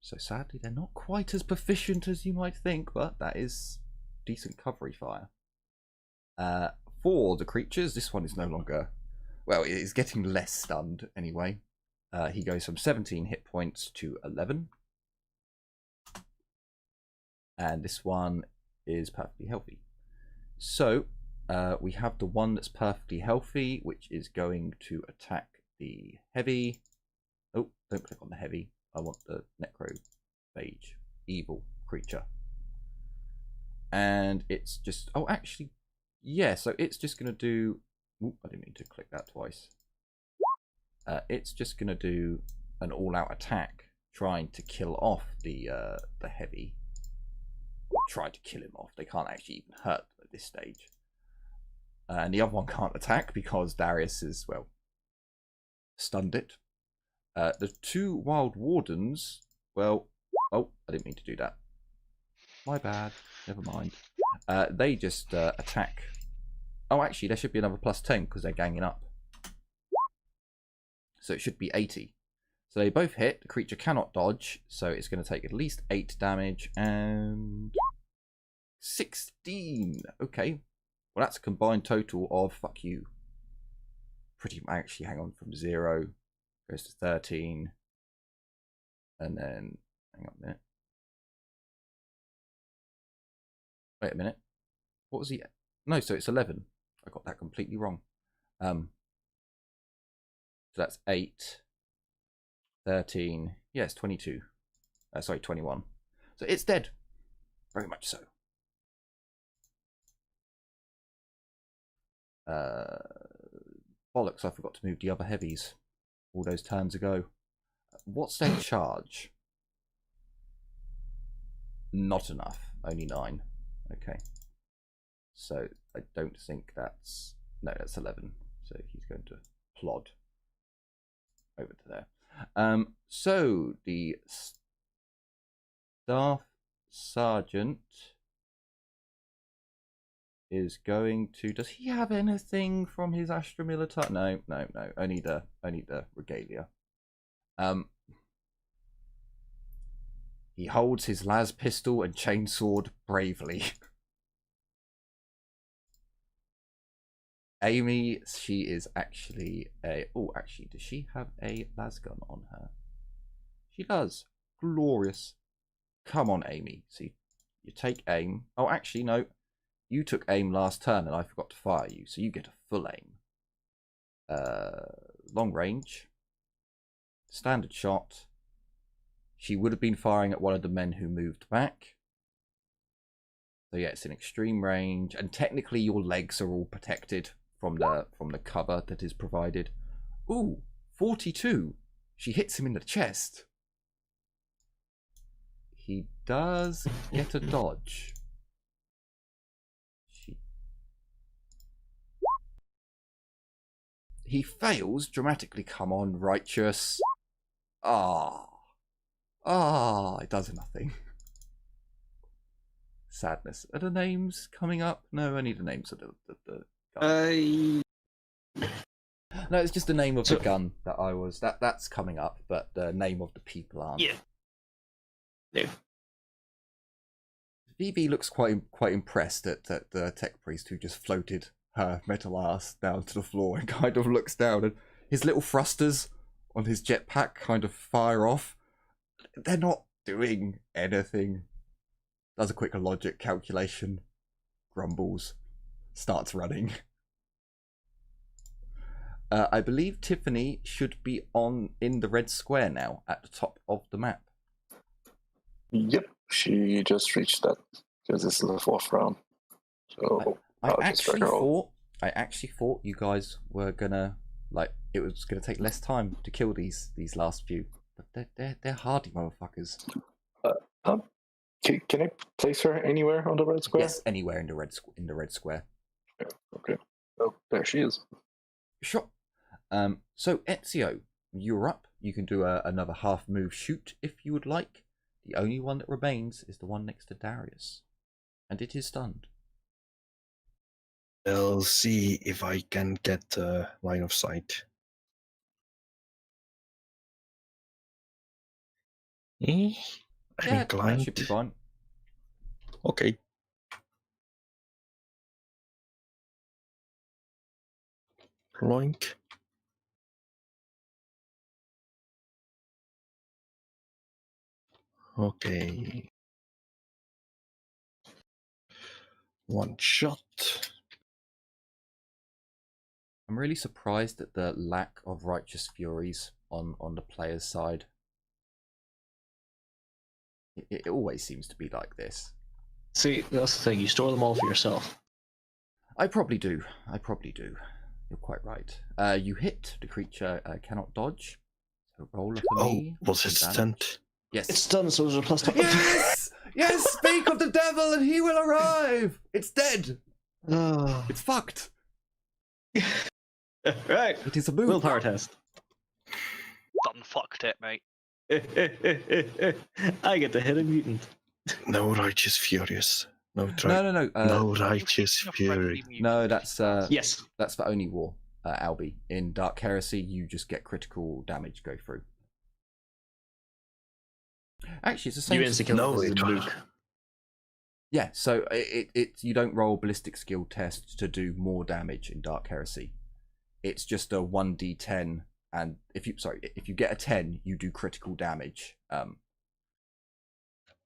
So sadly, they're not quite as proficient as you might think, but that is decent covery fire. For the creatures, this one is no longer... Well, it is getting less stunned anyway. He goes from 17 hit points to 11. And this one is perfectly healthy. So, we have the one that's perfectly healthy, which is going to attack the heavy. Oh, don't click on the heavy. I want the necrophage, evil creature. And it's just... Oh, actually, yeah, so it's just going to do... Ooh, I didn't mean to click that twice. It's just going to do an all-out attack, trying to kill off the heavy. Or try to kill him off. They can't actually even hurt them at this stage. And the other one can't attack because Darius is, well, stunned it. The 2 Wild Wardens, well... Oh, I didn't mean to do that. My bad. Never mind. They just attack... Oh, actually, there should be another +10 because they're ganging up. So it should be 80. So they both hit. The creature cannot dodge, so it's going to take at least 8 damage and 16. Okay. Well, that's a combined total of, fuck you. Pretty much, actually, hang on, from 0 goes to 13. And then, hang on a minute. Wait a minute. What was he? No, so it's 11. I got that completely wrong. So that's 8, 13. Yeah, it's 22. Sorry, 21. So it's dead. Very much so. Bollocks, I forgot to move the other heavies all those turns ago. What's their charge? Not enough. Only 9. Okay. So I don't think that's... No, that's 11. So he's going to plod over to there. So the Staff Sergeant is going to... Does he have anything from his Astra Militar? No. Only the regalia. He holds his las pistol and chainsword bravely. Amy, she is actually a... Oh, actually, does she have a lasgun on her? She does. Glorious. Come on, Amy. See, you take aim. Oh, actually, no. You took aim last turn and I forgot to fire you, so you get a full aim. Long range. Standard shot. She would have been firing at one of the men who moved back. So yeah, it's an extreme range, and technically your legs are all protected from the cover that is provided. Ooh, 42. She hits him in the chest. He does get a dodge. He fails dramatically. Come on, righteous. It does nothing. Sadness. Are the names coming up? No, only the names of the gun. No, it's just the name of the gun that I was... That's coming up, but the name of the people aren't. Yeah. No. Vivi looks quite impressed at the tech priest who just floated her metal ass down to the floor and kind of looks down, and his little thrusters on his jetpack kind of fire off. They're not doing anything. Does a quick logic calculation, grumbles, starts running. I believe Tiffany should be in the red square now at the top of the map. Yep, she just reached that because this is the 4th round. So I actually thought you guys were gonna it was gonna take less time to kill these last few, but they're hardy motherfuckers. Can I place her anywhere on the red square? Yes, anywhere in the red square. Okay. Oh, there she is. Sure. So Ezio, you're up. You can do another half move shoot if you would like. The only one that remains is the one next to Darius, and it is stunned. I'll see if I can get line of sight. I'm Yeah, inclined. that should be fine. Okay. Ploink. Okay. One shot. I'm really surprised at the lack of righteous furies on the player's side. It always seems to be like this. See, that's the thing. You store them all for yourself. I probably do. You're quite right. You hit. The creature cannot dodge. So roll for me. Was it stunned? Yes. It's done, so there's a plus. Yes! Yes! Speak of the devil and he will arrive! It's dead! Oh. It's fucked! Right. It is a move. Willpower test. Done fucked it, mate. I get to hit a mutant. No righteous furious. No righteous fury. No, that's Yes. that's for only war, Albie. In Dark Heresy, you just get critical damage go through. Actually, it's the same. You insta-kill No, it it- Luke. Yeah, so it you don't roll ballistic skill test to do more damage in Dark Heresy. It's just a 1d10, and if you get a 10, you do critical damage.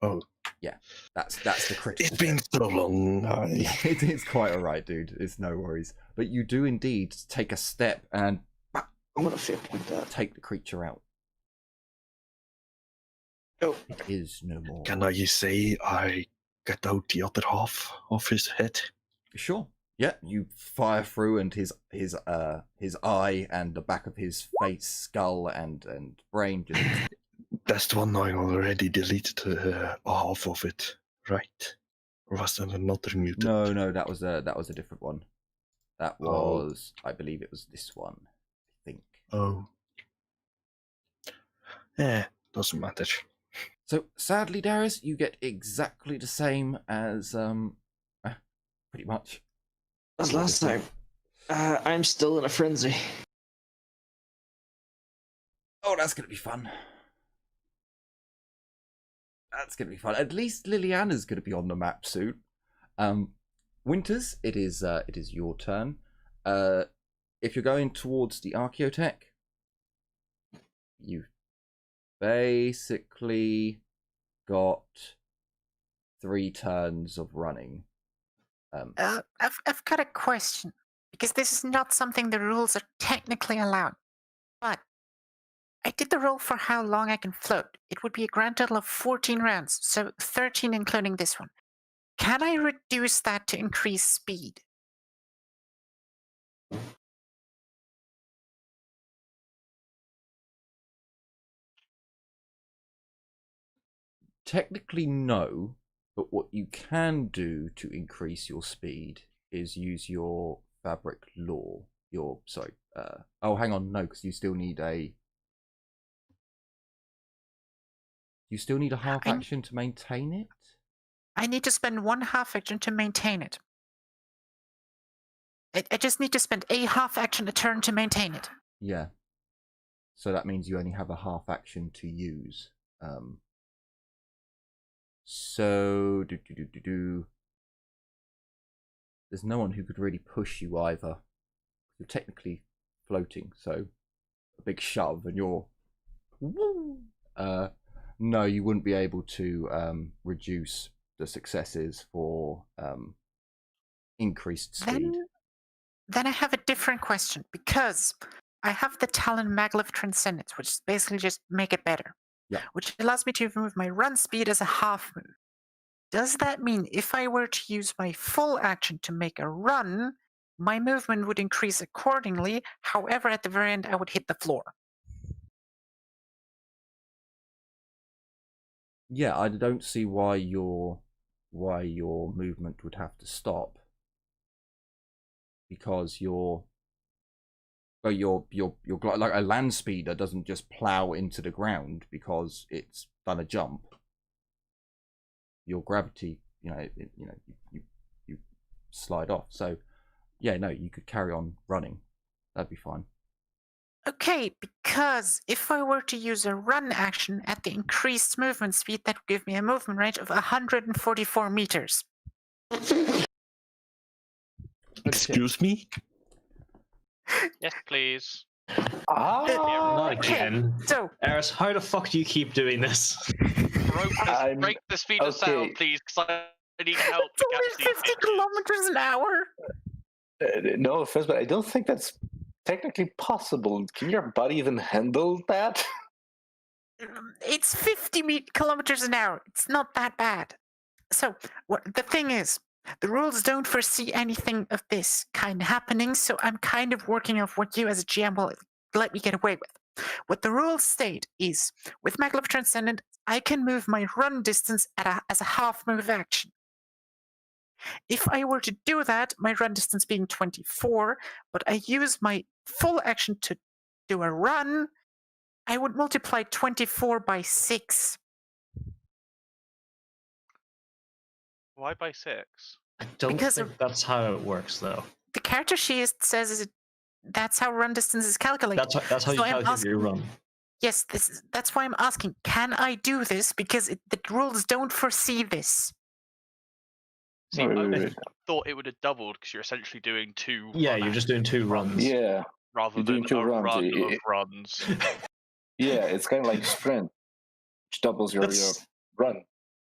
Oh. Yeah, that's the critical. It's been so long. It's quite alright, dude. It's no worries. But you do indeed take a step and I'm gonna feel point that. take the creature out. Oh. It is no more. Can I say I get out the other half of his head? Sure. Yeah, you fire through, and his eye and the back of his face, skull, and brain just. That's the one I already deleted half of it, right? Or was that another mutant? No, that was a different one. That was, I believe, it was this one. I think. Oh. Yeah, doesn't matter. So sadly, Darius, you get exactly the same as pretty much. As last time. I'm still in a frenzy. Oh, that's gonna be fun. That's gonna be fun. At least Liliana's gonna be on the map soon. Winters, it is your turn. If you're going towards the Archaeotech, you basically got 3 turns of running. I've got a question, because this is not something the rules are technically allowed. But I did the roll for how long I can float. It would be a grand total of 14 rounds, so 13 including this one. Can I reduce that to increase speed? Technically, no. But what you can do to increase your speed is use your fabric law. Oh, hang on, no, because you still need a. You still need a half action to maintain it. I need to spend 1 half action to maintain it. I just need to spend a half action a turn to maintain it. Yeah. So that means you only have a half action to use. So there's no one who could really push you either. You're technically floating, so a big shove and you're no, you wouldn't be able to reduce the successes for increased speed. Then I have a different question, because I have the Talon Maglev Transcendence, which is basically just make it better. Yeah. Which allows me to move my run speed as a half move. Does that mean if I were to use my full action to make a run, my movement would increase accordingly? However, at the very end, I would hit the floor. yeah, I don't see why your movement would have to stop, because your like a land speeder doesn't just plow into the ground because it's done a jump. Your gravity, you slide off. So yeah, no, you could carry on running. That'd be fine. Okay, because if I were to use a run action at the increased movement speed, that would give me a movement range of 144 meters. Excuse me? Yes, please. Ah, Not again. So, Eris, how the fuck do you keep doing this? Break the speed of sound, okay. please, because I need help it's to catch only these 50 bitches. kilometers an hour. no offense, but I don't think that's technically possible. Can your body even handle that? It's 50 kilometers an hour. It's not that bad. So, the thing is, the rules don't foresee anything of this kind of happening, so I'm kind of working off what you as a GM will let me get away with. What the rules state is, with Maglev Transcendent, I can move my run distance as a half move action. If I were to do that, my run distance being 24, but I use my full action to do a run, I would multiply 24 by 6. Why by 6? I don't Because think that's how it works, though. The character sheet says that's how run distance is calculated. That's how you So I'm calculate your run. Yes, that's why I'm asking, can I do this? Because the rules don't foresee this. See, Wait, I wait, wait. thought it would have doubled because you're essentially doing 2 Yeah, run you're just doing 2 runs. Yeah, rather you're than doing 2 a runs. run of runs. Yeah, it's kind of like sprint, which doubles your run.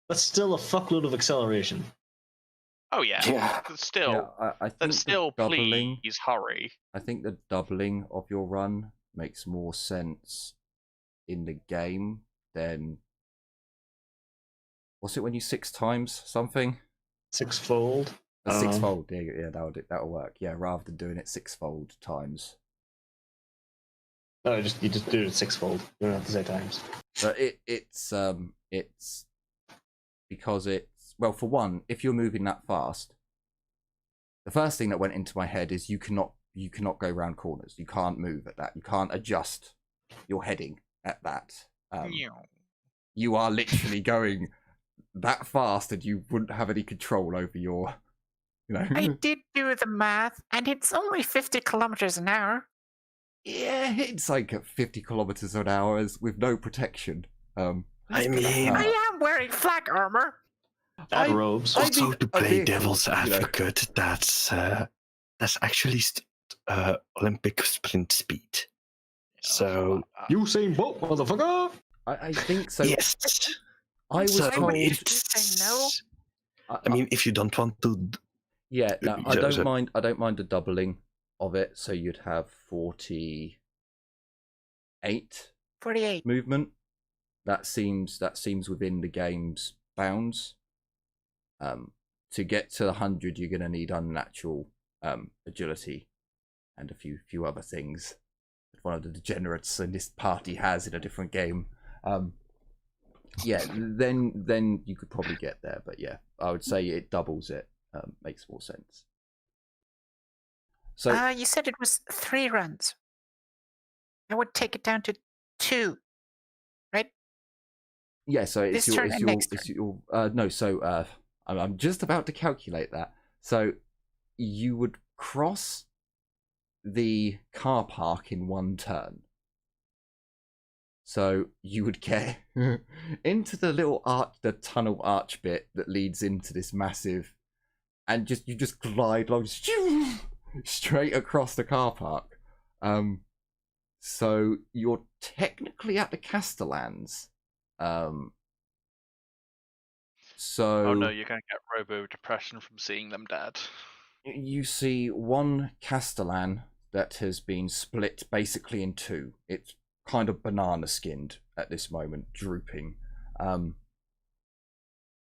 That's still a fuckload of acceleration. Oh yeah, Yeah. but still, Yeah, I think then the still, doubling. please hurry. I think the doubling of your run makes more sense in the game than, what's it when you 6 times something? 6-fold. A 6-fold. Yeah, that'll work. Yeah, rather than doing it 6-fold times. No, you just do it 6-fold. You don't have to say times. But it's because it's, well, for one, if you're moving that fast, the first thing that went into my head is you cannot go around corners. You can't move at that. You can't adjust your heading at that. You are literally going that fast, and you wouldn't have any control over your, I did do the math, and it's only 50 kilometers an hour. Yeah, it's like 50 kilometers an hour with no protection. I mean, I am wearing flak armor. And robes. also to play vehicle, devil's advocate, that's actually Olympic sprint speed. So Usain Bolt, motherfucker! I think so. yes, I was so told. it's. I mean, if you don't want to, Yeah, no, I So- don't so- mind. I don't mind the doubling of it. So you'd have 48 48. movement. That seems within the game's bounds. To get to 100, you're going to need unnatural agility and a few other things that one of the degenerates in this party has in a different game. Yeah, then you could probably get there. But yeah, I would say it doubles it. Makes more sense. So You said it was 3 runs. I would take it down to 2. Right? yeah, so it's This turn and next your no. So I'm just about to calculate that. So you would cross the car park in 1 turn. So you would get into the little the tunnel arch bit that leads into this massive, and you just glide along straight across the car park. So you're technically at the Castellans. So Oh no, you're going to get robo depression from seeing them dead. you see one Castellan that has been split basically in 2. It's kind of banana skinned at this moment, drooping.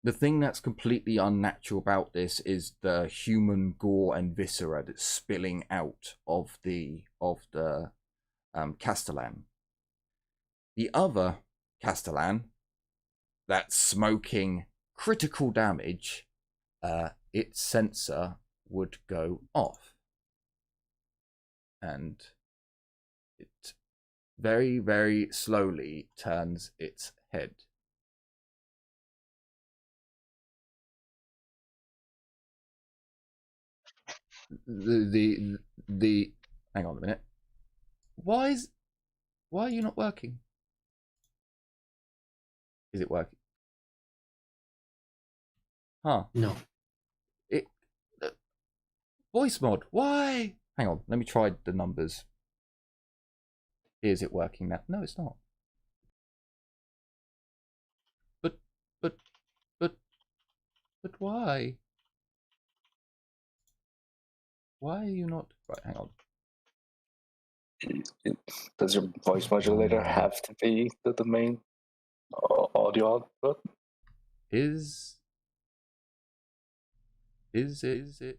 The thing that's completely unnatural about this is the human gore and viscera that's spilling out of the Castellan. The other Castellan that smoking critical damage, its sensor would go off. And it very, very slowly turns its head. The hang on a minute. Why are you not working? Is it working? Huh. No. It voice mod. Why? Hang on, let me try the numbers. Is it working now? No, it's not. But why? Why are you not? Right, hang on. Does your voice modulator have to be the main audio output? Is it?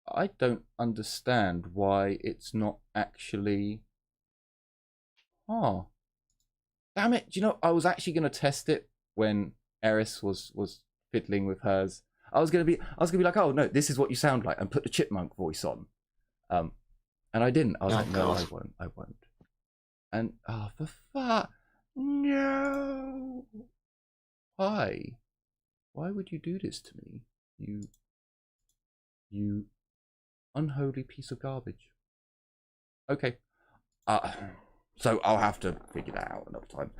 I don't understand why it's not actually. Oh, damn it! Do you know, I was actually going to test it when Eris was fiddling with hers. I was gonna be like, oh no, this is what you sound like, and put the chipmunk voice on. And I didn't. I was like, no, I won't. And for fuck, no. Why? Why would you do this to me? You unholy piece of garbage. Okay. So I'll have to figure that out another time.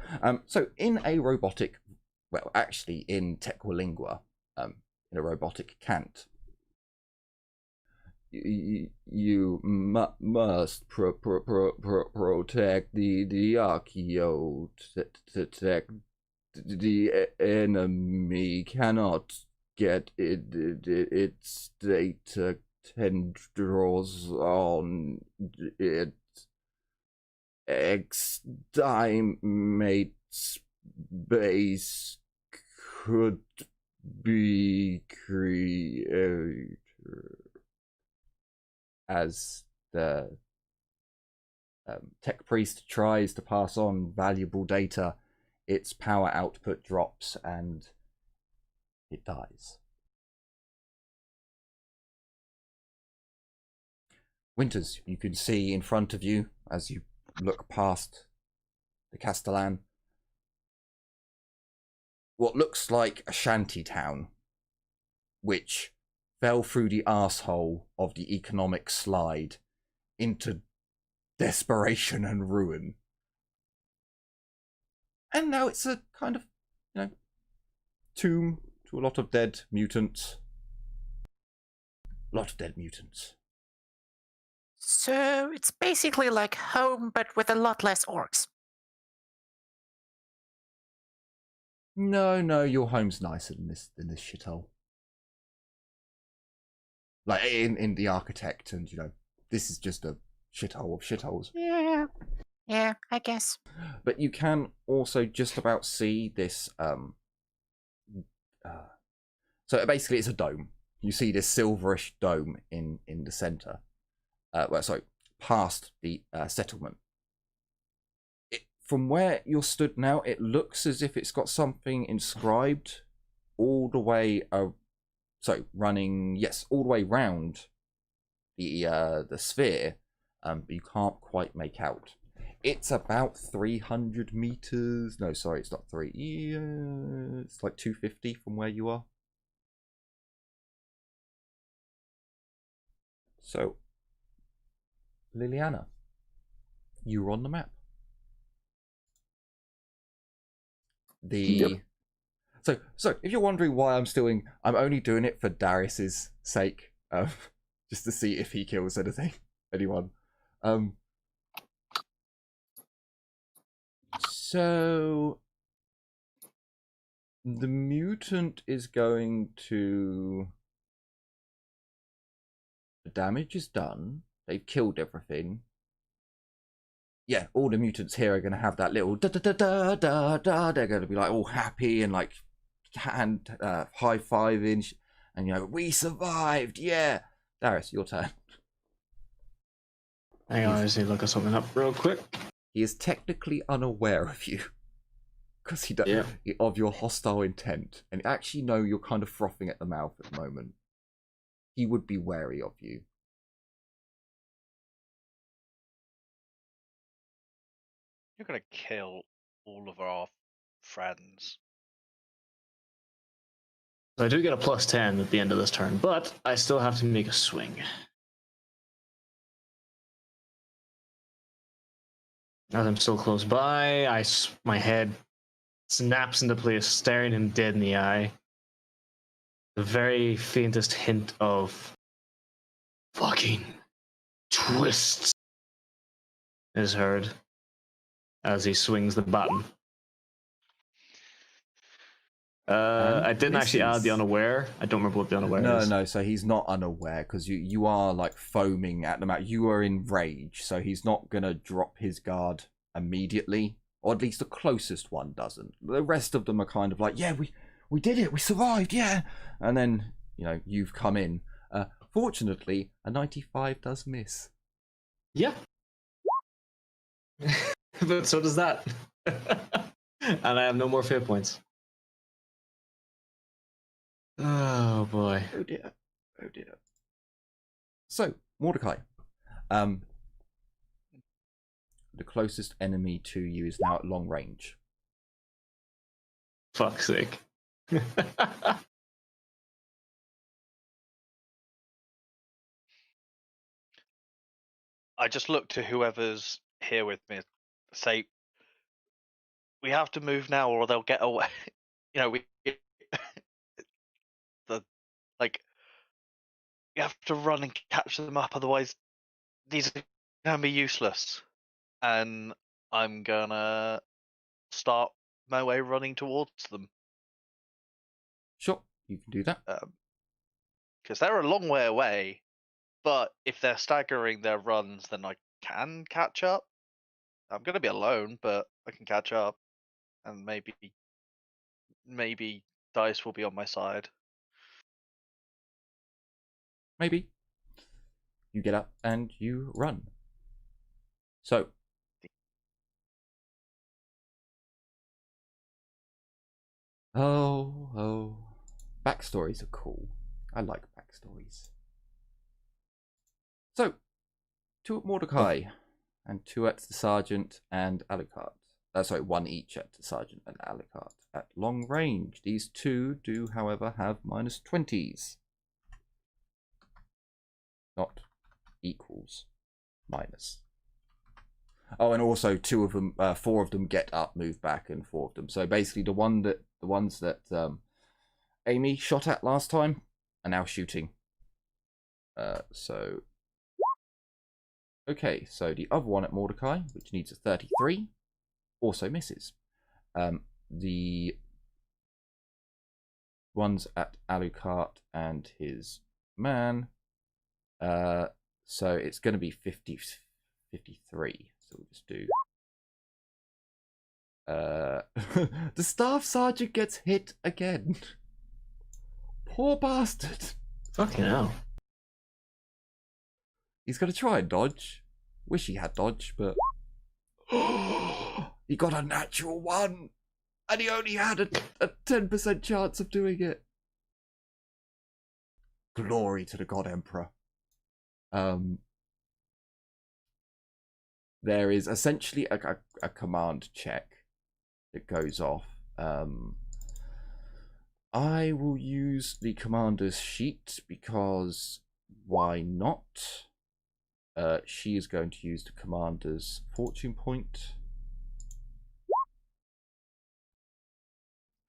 So in a robotic, well, actually in Tequilingua, in a robotic cant, you must protect the archeo. The enemy cannot get its data tendrils on it. Exterminate space could be created. As the tech priest tries to pass on valuable data, its power output drops and it dies. Winters, you can see in front of you as you look past the Castellan what looks like a shanty town, which fell through the arsehole of the economic slide into desperation and ruin. And now it's a kind of, tomb to a lot of dead mutants. So it's basically like home, but with a lot less orcs. No, your home's nicer than this shithole. Like in the Architect, and this is just a shithole of shitholes. Yeah, I guess. But you can also just about see this. So basically, it's a dome. You see this silverish dome in the center. Past the settlement. From where you're stood now, it looks as if it's got something inscribed all the way. Running, yes, all the way round the sphere, but you can't quite make out. It's about 300 meters. No, sorry, it's not 3. Yeah, it's like 250 from where you are. So, Liliana, you're on the map. Yep. So if you're wondering why I'm only doing it for Darius's sake, just to see if he kills anyone. So the mutant is going to. The damage is done. They've killed everything. Yeah, all the mutants here are going to have that little da da da da da da. They're going to be like all happy and like hand high fiving, and we survived. Yeah, Darius, your turn. Hang on, I just need to look something up real quick. He is technically unaware of you. because of your hostile intent, and actually know you're kind of frothing at the mouth at the moment, he would be wary of you. You're gonna kill all of our friends. So I do get a +10 at the end of this turn, but I still have to make a swing. As I'm still close by, my head snaps into place, staring him dead in the eye. The very faintest hint of fucking twists is heard as he swings the baton. I didn't actually add the unaware. I don't remember what the unaware is. No, so he's not unaware, because you are like foaming at the mouth. You are in rage, so he's not going to drop his guard immediately, or at least the closest one doesn't. The rest of them are kind of like, yeah, we did it, we survived, yeah. And then, you've come in. Fortunately, a 95 does miss. Yeah. But so does that. And I have no more fate points. Oh boy. Oh dear. So, Mordecai. The closest enemy to you is now at long range. Fuck's sake. I just look to whoever's here with me, say, we have to move now or they'll get away. We have to run and catch them up, otherwise these are gonna be useless. And I'm gonna start my way running towards them. Sure, you can do that. Because they're a long way away, but if they're staggering their runs, then I can catch up. I'm gonna be alone, but I can catch up, and maybe dice will be on my side. Maybe. You get up and you run. So. Oh. Backstories are cool. I like backstories. So, 2 at Mordecai, and 2 at the Sergeant and Alucard. Sorry, 1 each at the Sergeant and Alucard. At long range, these 2 do, however, have -20s. Not equals, minus. Oh, and also 2 of them, 4 of them get up, move back, and 4 of them. So basically, the ones that Amy shot at last time are now shooting. Okay, so the other one at Mordecai, which needs a 33, also misses. The ones at Alucard and his man, so it's going to be 53. So we'll just do. The staff sergeant gets hit again. Poor bastard. Fucking hell. He's going to try and dodge. Wish he had dodge, but he got a natural 1, and he only had a 10% chance of doing it. Glory to the God Emperor. There is essentially a command check that goes off. I will use the commander's sheet because why not? She is going to use the commander's fortune point.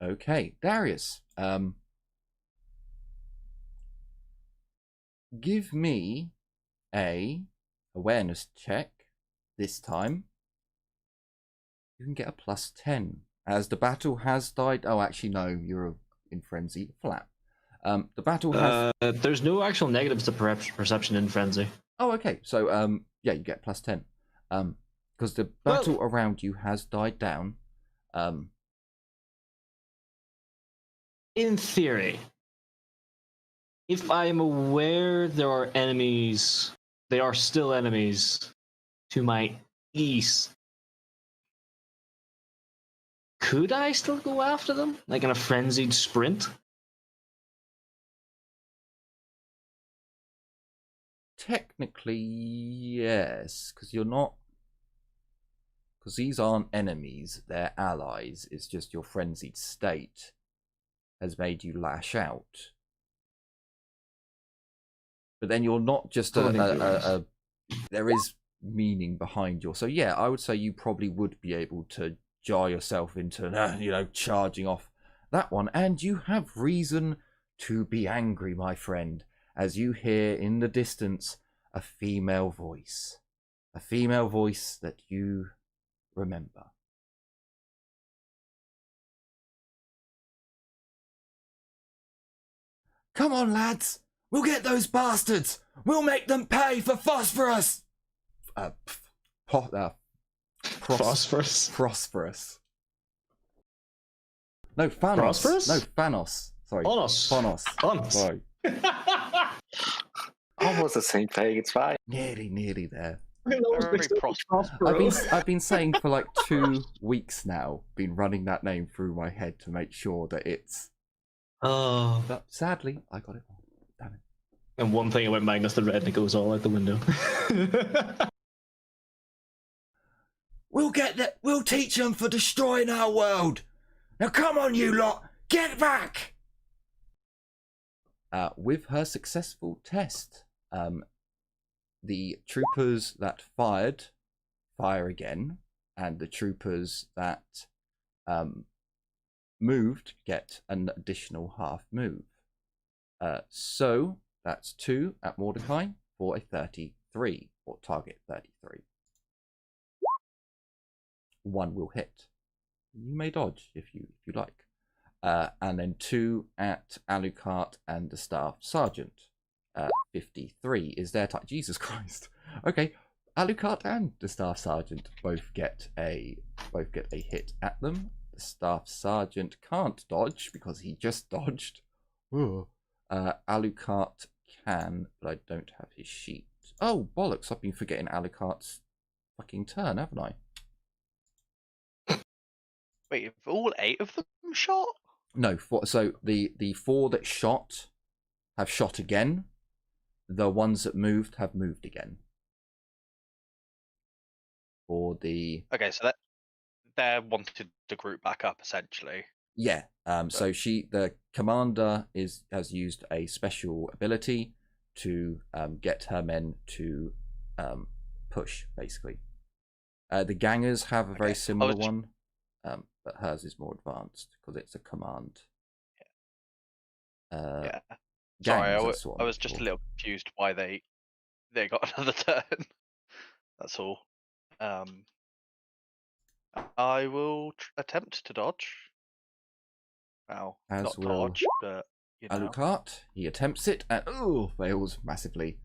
Okay, Darius. Give me a awareness check this time. You can get a +10. As the battle has died. Oh, actually, no, you're in frenzy. Flat. The battle has. There's no actual negatives to perception in frenzy. Oh, okay. So, yeah, you get +10. Because the battle around you has died down. In theory, if I am aware there are enemies, they are still enemies to my east. Could I still go after them, like in a frenzied sprint? Technically, yes, because you're not. Because these aren't enemies, they're allies. It's just your frenzied state has made you lash out. But then you're not just there is meaning behind your. So yeah, I would say you probably would be able to jar yourself into, charging off that one. And you have reason to be angry, my friend, as you hear in the distance a female voice. A female voice that you remember. Come on, lads! We'll get those bastards! We'll make them pay for phosphorus! Phosphorus? Prosperous. No, Thanos. Prosperous? No, Thanos. Sorry. Thanos. Sorry. Almost the same thing. It's fine. Nearly there. Very prosperous. I've been saying for like 2 weeks now, been running that name through my head to make sure that it's. Oh. But sadly, I got it wrong. Damn it. And one thing about Magnus the Red, and it goes all out the window. We'll teach them for destroying our world. Now come on, you lot, get back. With her successful test, the troopers that fired fire again, and the troopers that moved get an additional half move. So that's 2 at Mordecai for a 33, or target 33. 1 will hit. You may dodge if you like. And then 2 at Alucard and the Staff Sergeant. 53 is their type. Jesus Christ. Okay, Alucard and the Staff Sergeant both get a hit at them. The Staff Sergeant can't dodge because he just dodged. Alucard can, but I don't have his sheet. Oh bollocks! I've been forgetting Alucard's fucking turn, haven't I? Wait, have all 8 of them shot? No, so the 4 that shot have shot again. The ones that moved have moved again. For the Okay, so they're wanted to group back up essentially. yeah. So the commander has used a special ability to get her men to push basically. The gangers have a very similar one. But hers is more advanced because it's a command. Yeah. Sorry, I was just a little confused why they got another turn. That's all. I will attempt to dodge. Well, not dodge, but Alucard, he attempts it and fails massively.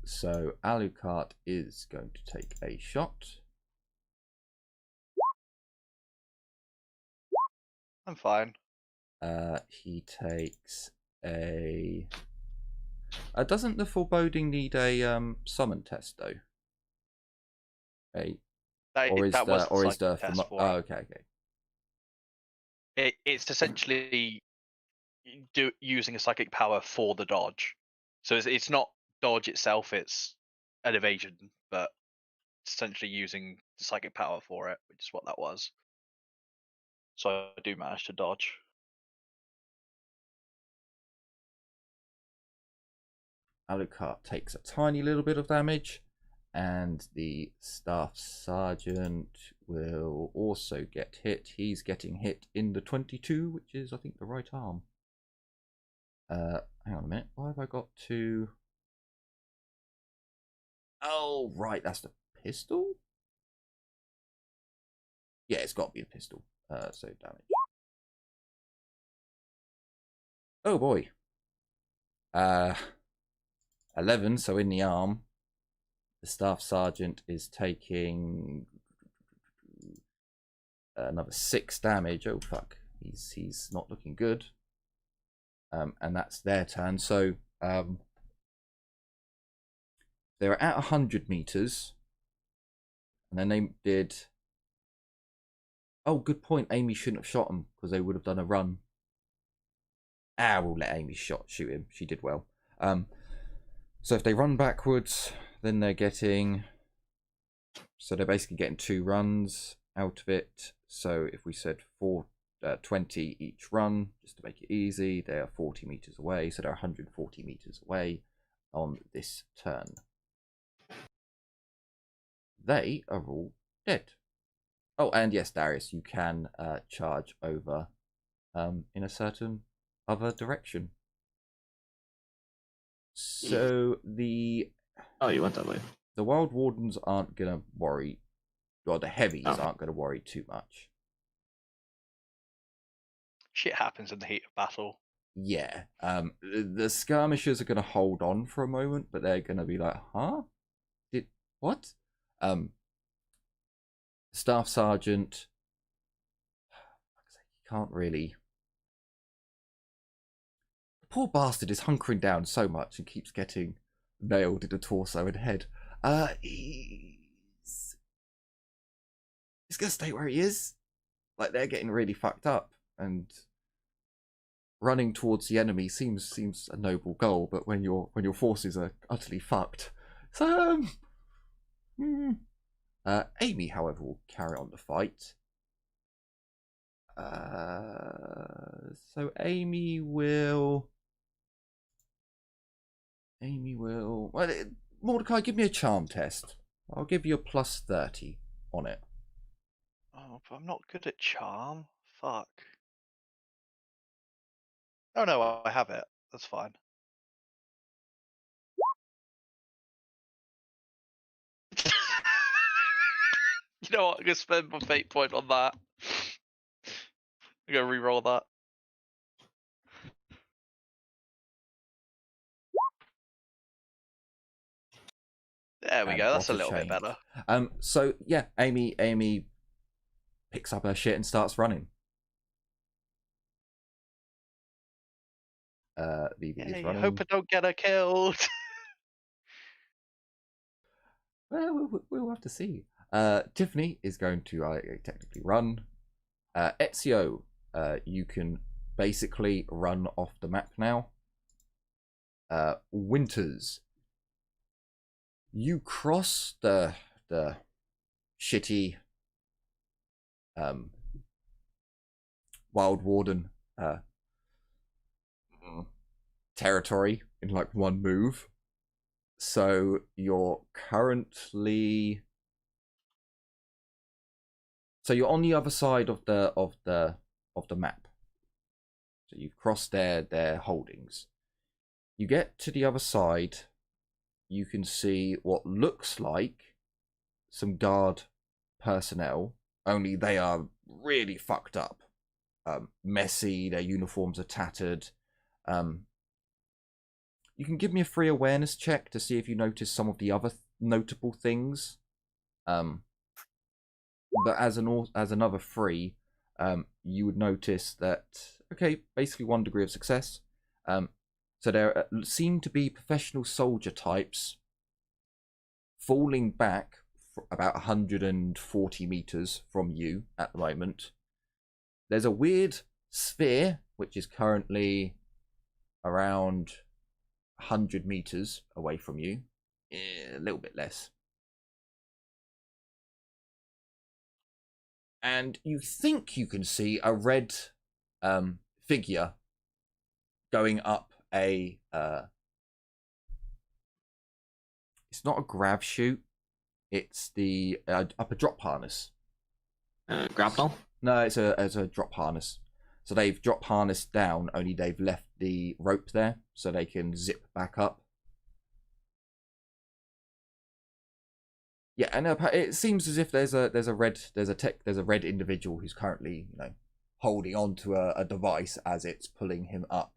So Alucard is going to take a shot. I'm fine. He takes a. Doesn't the foreboding need a summon test though? Okay. It's essentially using a psychic power for the dodge. So it's not dodge itself; it's an evasion, but it's essentially using the psychic power for it, which is what that was. So I do manage to dodge. Alucard takes a tiny little bit of damage, and the Staff Sergeant will also get hit. He's getting hit in the 22, which is, I think, the right arm. Hang on a minute. Why have I got to... Oh, right, that's the pistol? Yeah, it's got to be a pistol. So damage. Oh, boy. 11, so in the arm. The Staff Sergeant is taking another 6 damage. Oh, fuck. He's not looking good. And that's their turn. So they're at 100 meters. And then they did Oh, good point. Amy shouldn't have shot him because they would have done a run. We'll let Amy shoot him. She did well. So if they run backwards, then they're getting... So they're basically getting 2 runs out of it. So if we said 20 each run, just to make it easy, they are 40 meters away. So they're 140 meters away on this turn. They are all dead. Oh, and yes, Darius, you can charge over in a certain other direction. So Oh, you went that way. The Wild Wardens aren't going to worry, or the heavies aren't going to worry too much. Shit happens in the heat of battle. Yeah. The skirmishers are going to hold on for a moment, but they're going to be like, huh? What? Staff Sergeant, you can't really... The poor bastard is hunkering down so much and keeps getting nailed in the torso and head. He's gonna stay where he is. Like, they're getting really fucked up, and running towards the enemy seems a noble goal, but when your forces are utterly fucked. So Amy, however, will carry on the fight. So Amy will. Well, Mordecai, give me a charm test. I'll give you a +30 on it. Oh, but I'm not good at charm. Fuck. Oh no, I have it. That's fine. You know what? I'm gonna spend my fate point on that. I'm gonna re-roll that. There we go. That's a little bit better. So yeah, Amy picks up her shit and starts running. Vivi is running. Hope I don't get her killed. Well, we'll have to see. Tiffany is going to technically run. Ezio, you can basically run off the map now. Winters, you cross the shitty Wild Warden territory in like one move. So you're currently... So you're on the other side of the map. So you've crossed their holdings. You get to the other side, you can see what looks like some guard personnel, only they are really fucked up. Messy, their uniforms are tattered. You can give me a free awareness check to see if you notice some of the other notable things. But as another free, you would notice that, okay, basically 1 degree of success. So there seem to be professional soldier types falling back about 140 meters from you at the moment. There's a weird sphere, which is currently around 100 meters away from you. A little bit less. And you think you can see a red figure going up a... it's not a grab chute. It's the up a drop harness. Grapnel? No, it's a drop harness. So they've drop harnessed down, only they've left the rope there so they can zip back up. Yeah, and it seems as if there's a red individual who's currently, holding on to a device as it's pulling him up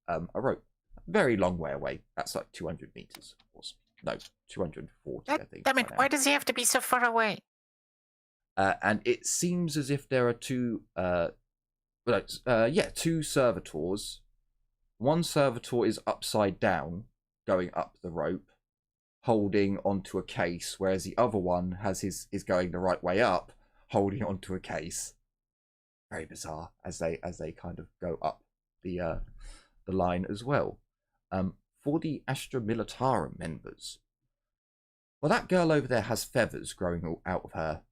a rope. Very long way away. That's like 200 meters, of course. No, 240, I think. Damn it, why does he have to be so far away? And it seems as if there are two servitors. One servitor is upside down, going up the rope, holding onto a case, whereas the other one is going the right way up, holding onto a case. very bizarre as they kind of go up the line as well. For the Astra Militarum members, well, that girl over there has feathers growing out of her,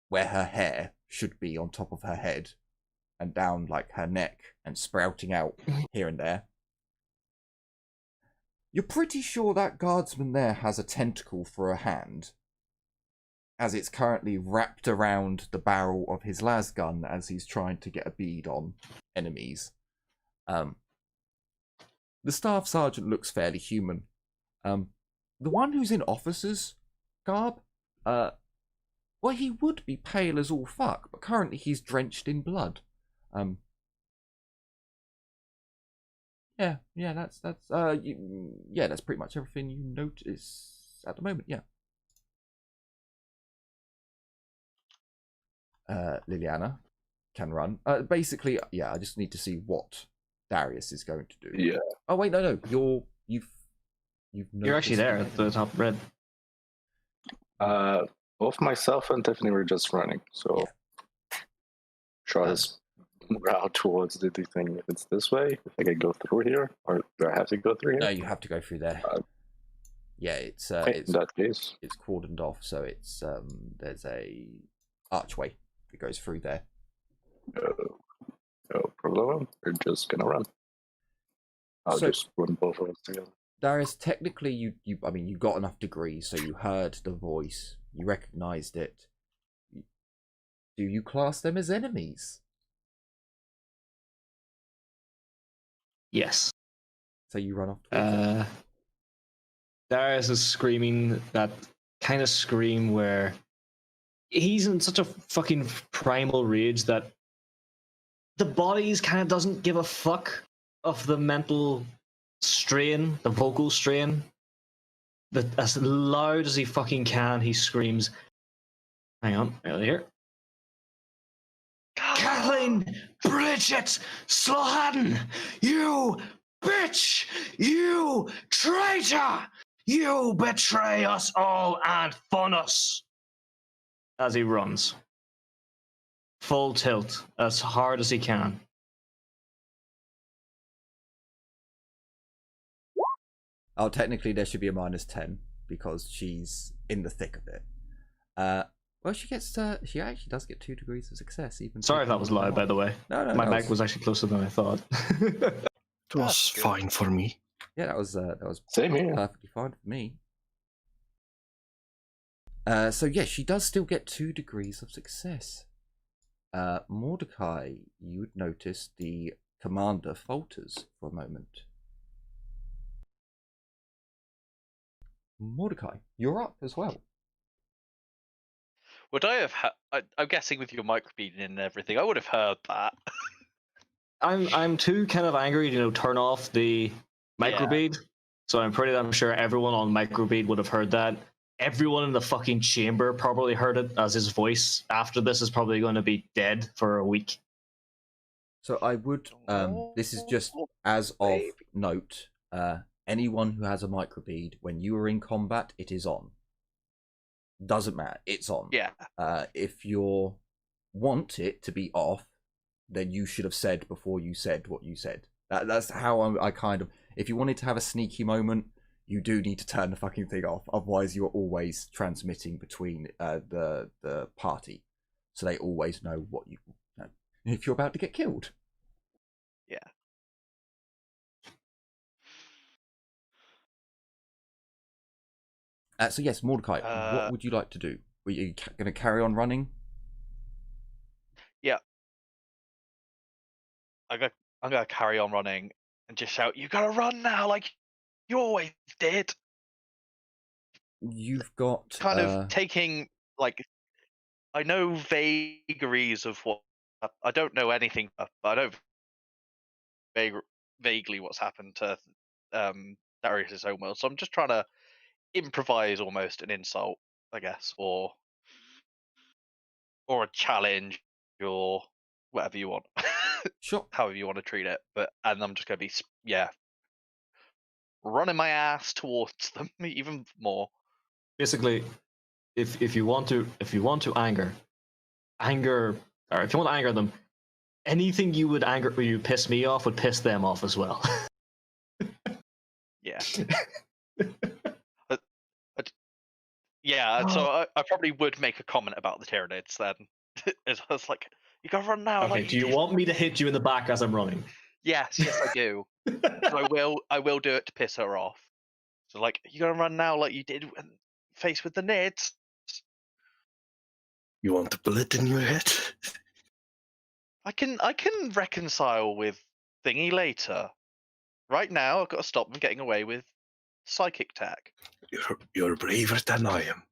where her hair should be on top of her head, and down like her neck, and sprouting out here and there. You're pretty sure that guardsman there has a tentacle for a hand, as it's currently wrapped around the barrel of his las gun as he's trying to get a bead on enemies. The staff sergeant looks fairly human. The one who's in officer's garb, well, he would be pale as all fuck, but currently he's drenched in blood. Yeah, that's pretty much everything you notice at the moment. Yeah. Liliana can run. Basically, yeah, I just need to see what Darius is going to do. Yeah. Oh wait, no, you're actually there at the top red. Both myself and Tiffany were just running, so try this route towards the thing. If it's this way, if I can go through here, or do I have to go through here? No, you have to go through there. Yeah, it's in that case, it's cordoned off, so it's there's a archway that goes through there. No problem. We're just gonna run. I'll just run both of us together. Darius, technically, you got enough degrees, so you heard the voice, you recognized it. Do you class them as enemies? Yes. So you run off towards them. Darius is screaming that kind of scream where he's in such a fucking primal rage that the body kind of doesn't give a fuck of the mental strain, the vocal strain. That as loud as he fucking can, he screams. Hang on, right here. Kathleen, Bridget, Slohan, you bitch, you traitor, you betray us all and fun us. As he runs, full tilt, as hard as he can. Oh, technically there should be a -10 because she's in the thick of it. Well, she actually does get 2 degrees of success. Even sorry if that was loud, by the way. No, my mic was actually closer than I thought. It was fine for me. Yeah, that was Same here. Perfectly fine for me. So yeah, she does still get 2 degrees of success. Mordecai, you would notice the commander falters for a moment. Mordecai, you're up as well. Would I have? I'm guessing with your microbeading and everything, I would have heard that. I'm too kind of angry to turn off the microbead, so I'm sure everyone on microbead would have heard that. Everyone in the fucking chamber probably heard it, as his voice after this is probably going to be dead for a week. So I would. This is just as of note. Anyone who has a microbead, when you are in combat, it is on. Doesn't matter, it's on. Yeah. If you want it to be off, then you should have said before you said what you said. That's how I kind of. If you wanted to have a sneaky moment, you do need to turn the fucking thing off. Otherwise, you're always transmitting between the party, so they always know what you know if you're about to get killed. Yeah. So yes, Mordecai, what would you like to do? Were you going to carry on running? Yeah. I'm gonna carry on running and just shout, "You gotta run now, like you always did." You've got kind of taking like I know vagaries of what I don't know anything, but I know vaguely what's happened to Darius's homeworld. So I'm just trying to improvise almost an insult, I guess, or a challenge, or whatever you want. Sure. However you want to treat it. And I'm just gonna be running my ass towards them even more. Basically, if you want to anger, or if you want to anger them, anything you piss me off would piss them off as well. Yeah. Yeah, so I probably would make a comment about the Tyranids then. I was like, you gotta run now. Okay, like, do you want me to hit you in the back as I'm running? Yes, I do. So I will do it to piss her off. So like, you gotta run now like you did when faced with the Nids. You want a bullet in your head? I can reconcile with Thingy later. Right now, I've got to stop them getting away with psychic tech. You're braver than I am.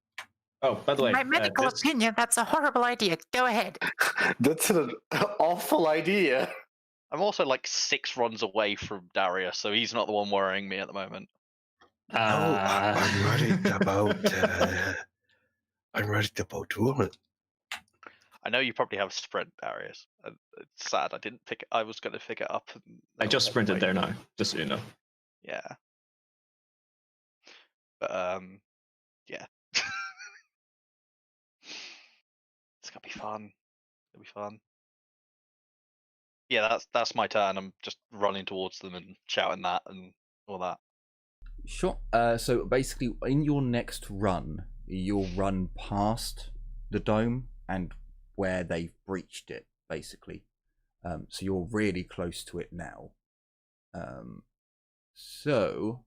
Oh, by the way, My medical this- opinion, that's a horrible idea. Go ahead. That's an awful idea. I'm also like 6 runs away from Darius, so he's not the one worrying me at the moment. No, I'm worried about. I'm worried about women. I know you probably have sprint, Darius. It's sad I didn't pick it. I was going to pick it up. I just sprinted there now, just so you know. Yeah. But yeah. It's gonna be fun. It'll be fun. Yeah, that's my turn. I'm just running towards them and shouting that and all that. Sure. So basically, in your next run, you'll run past the dome and where they've breached it, basically. So you're really close to it now. So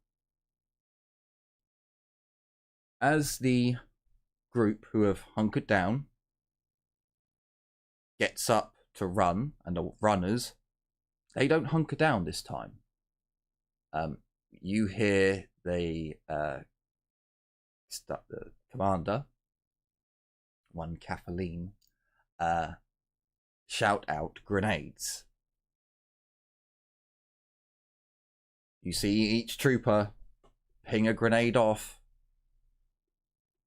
as the group who have hunkered down gets up to run, and the runners, they don't hunker down this time. You hear the commander, one Kathleen, shout out grenades. You see each trooper ping a grenade off,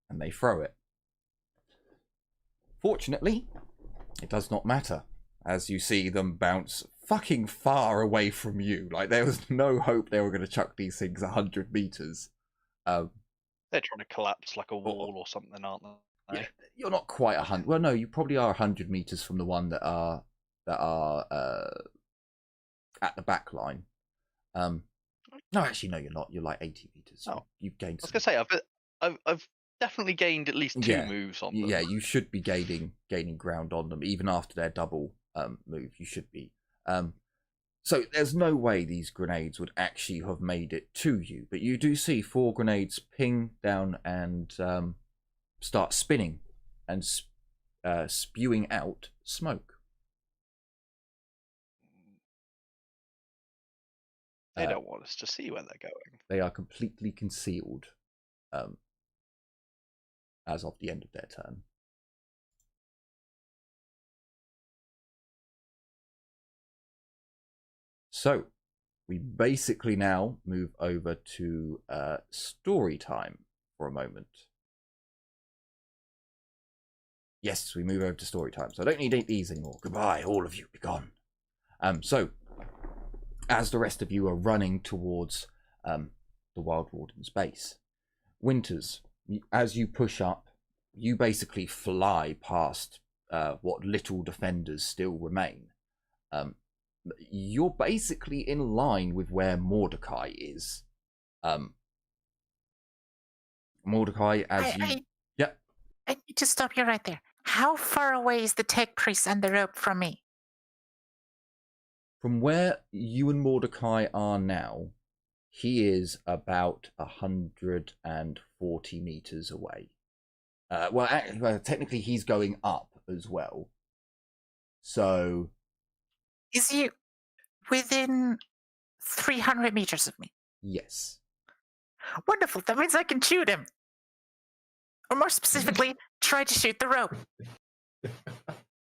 and they throw it. Fortunately, it does not matter, as you see them bounce fucking far away from you. Like, there was no hope they were going to chuck these things 100 meters. They're trying to collapse like a wall or something, aren't they? Yeah, you're not quite 100. Well, no, you probably are 100 meters from the one that are at the back line. No, actually, no, you're not. You're like 80 meters. Oh. You've gained. I was gonna say I've definitely gained at least 2 moves on them. Yeah, you should be gaining ground on them even after their double move. You should be. So there's no way these grenades would actually have made it to you, but you do see 4 grenades ping down and start spinning and spewing out smoke. They don't want us to see where they're going. They are completely concealed as of the end of their turn. So we basically now move over to story time for a moment. Yes, we move over to story time. So I don't need these anymore. Goodbye, all of you, be gone. So as the rest of you are running towards the Wild Warden's base, Winters, as you push up, you basically fly past what little defenders still remain. You're basically in line with where Mordecai is. Mordecai, I need to stop you right there. How far away is the tech priest and the rope from me? From where you and Mordecai are now, he is about 140 meters away. Well, technically he's going up as well. So... Is he within 300 meters of me? Yes. Wonderful. That means I can shoot him. Or more specifically, try to shoot the rope.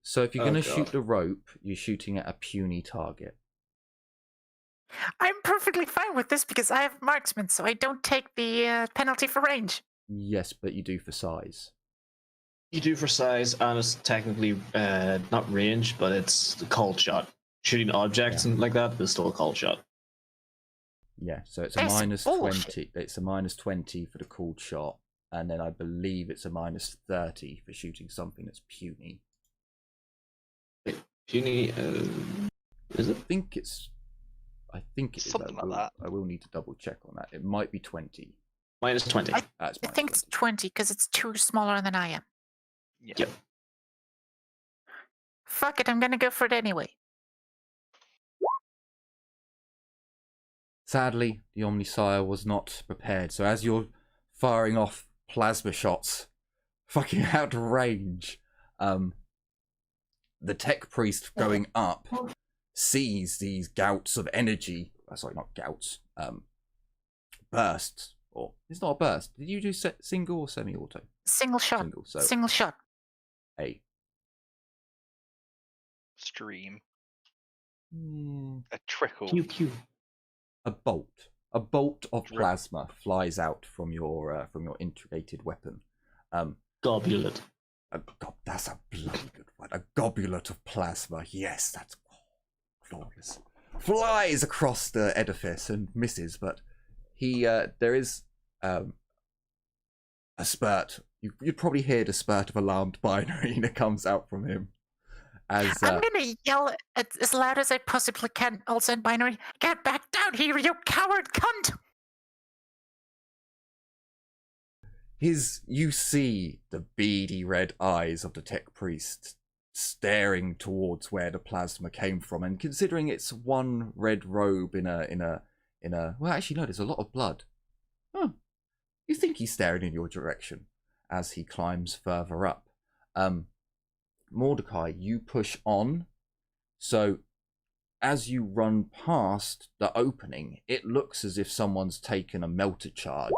So if you're going to shoot the rope, you're shooting at a puny target. I'm perfectly fine with this because I have marksman, so I don't take the penalty for range. Yes, but you do for size. You do for size, and it's technically not range, but it's a cold shot. Shooting objects and like that, but it's still a cold shot. Yeah, so it's a That's minus bullshit. 20. It's a minus 20 for the cooled shot, and then I believe it's a minus 30 for shooting something that's puny. Puny, is it? I think it is. Something like that. I will need to double check on that. It might be 20. Minus 20. I It's I minus think it's 20 because it's 2 smaller than I am. Yeah. Yep. Fuck it, I'm gonna go for it anyway. Sadly, the Omnisire was not prepared. So as you're firing off plasma shots, fucking out of range, the tech priest going up sees these gouts of energy. Sorry, not gouts. Bursts. Or it's not a burst. Did you do single or semi-auto? Single shot. Single. So Single shot. a Stream. mm, A trickle. Pew pew. a bolt of Drip. plasma flies out from your integrated weapon. Gobulate. God, that's a bloody good one. A gobulate of plasma. Yes, that's glorious. Flies across the edifice and misses, but there is a spurt. You'd probably hear the spurt of alarmed binary that comes out from him. As I'm gonna yell as loud as I possibly can, also in binary. Get back down here, you coward cunt! you see the beady red eyes of the tech priest staring towards where the plasma came from, and considering it's one red robe in a well, actually no, there's a lot of blood. Huh. You think he's staring in your direction as he climbs further up. Mordecai, you push on. So as you run past the opening, it looks as if someone's taken a melter charge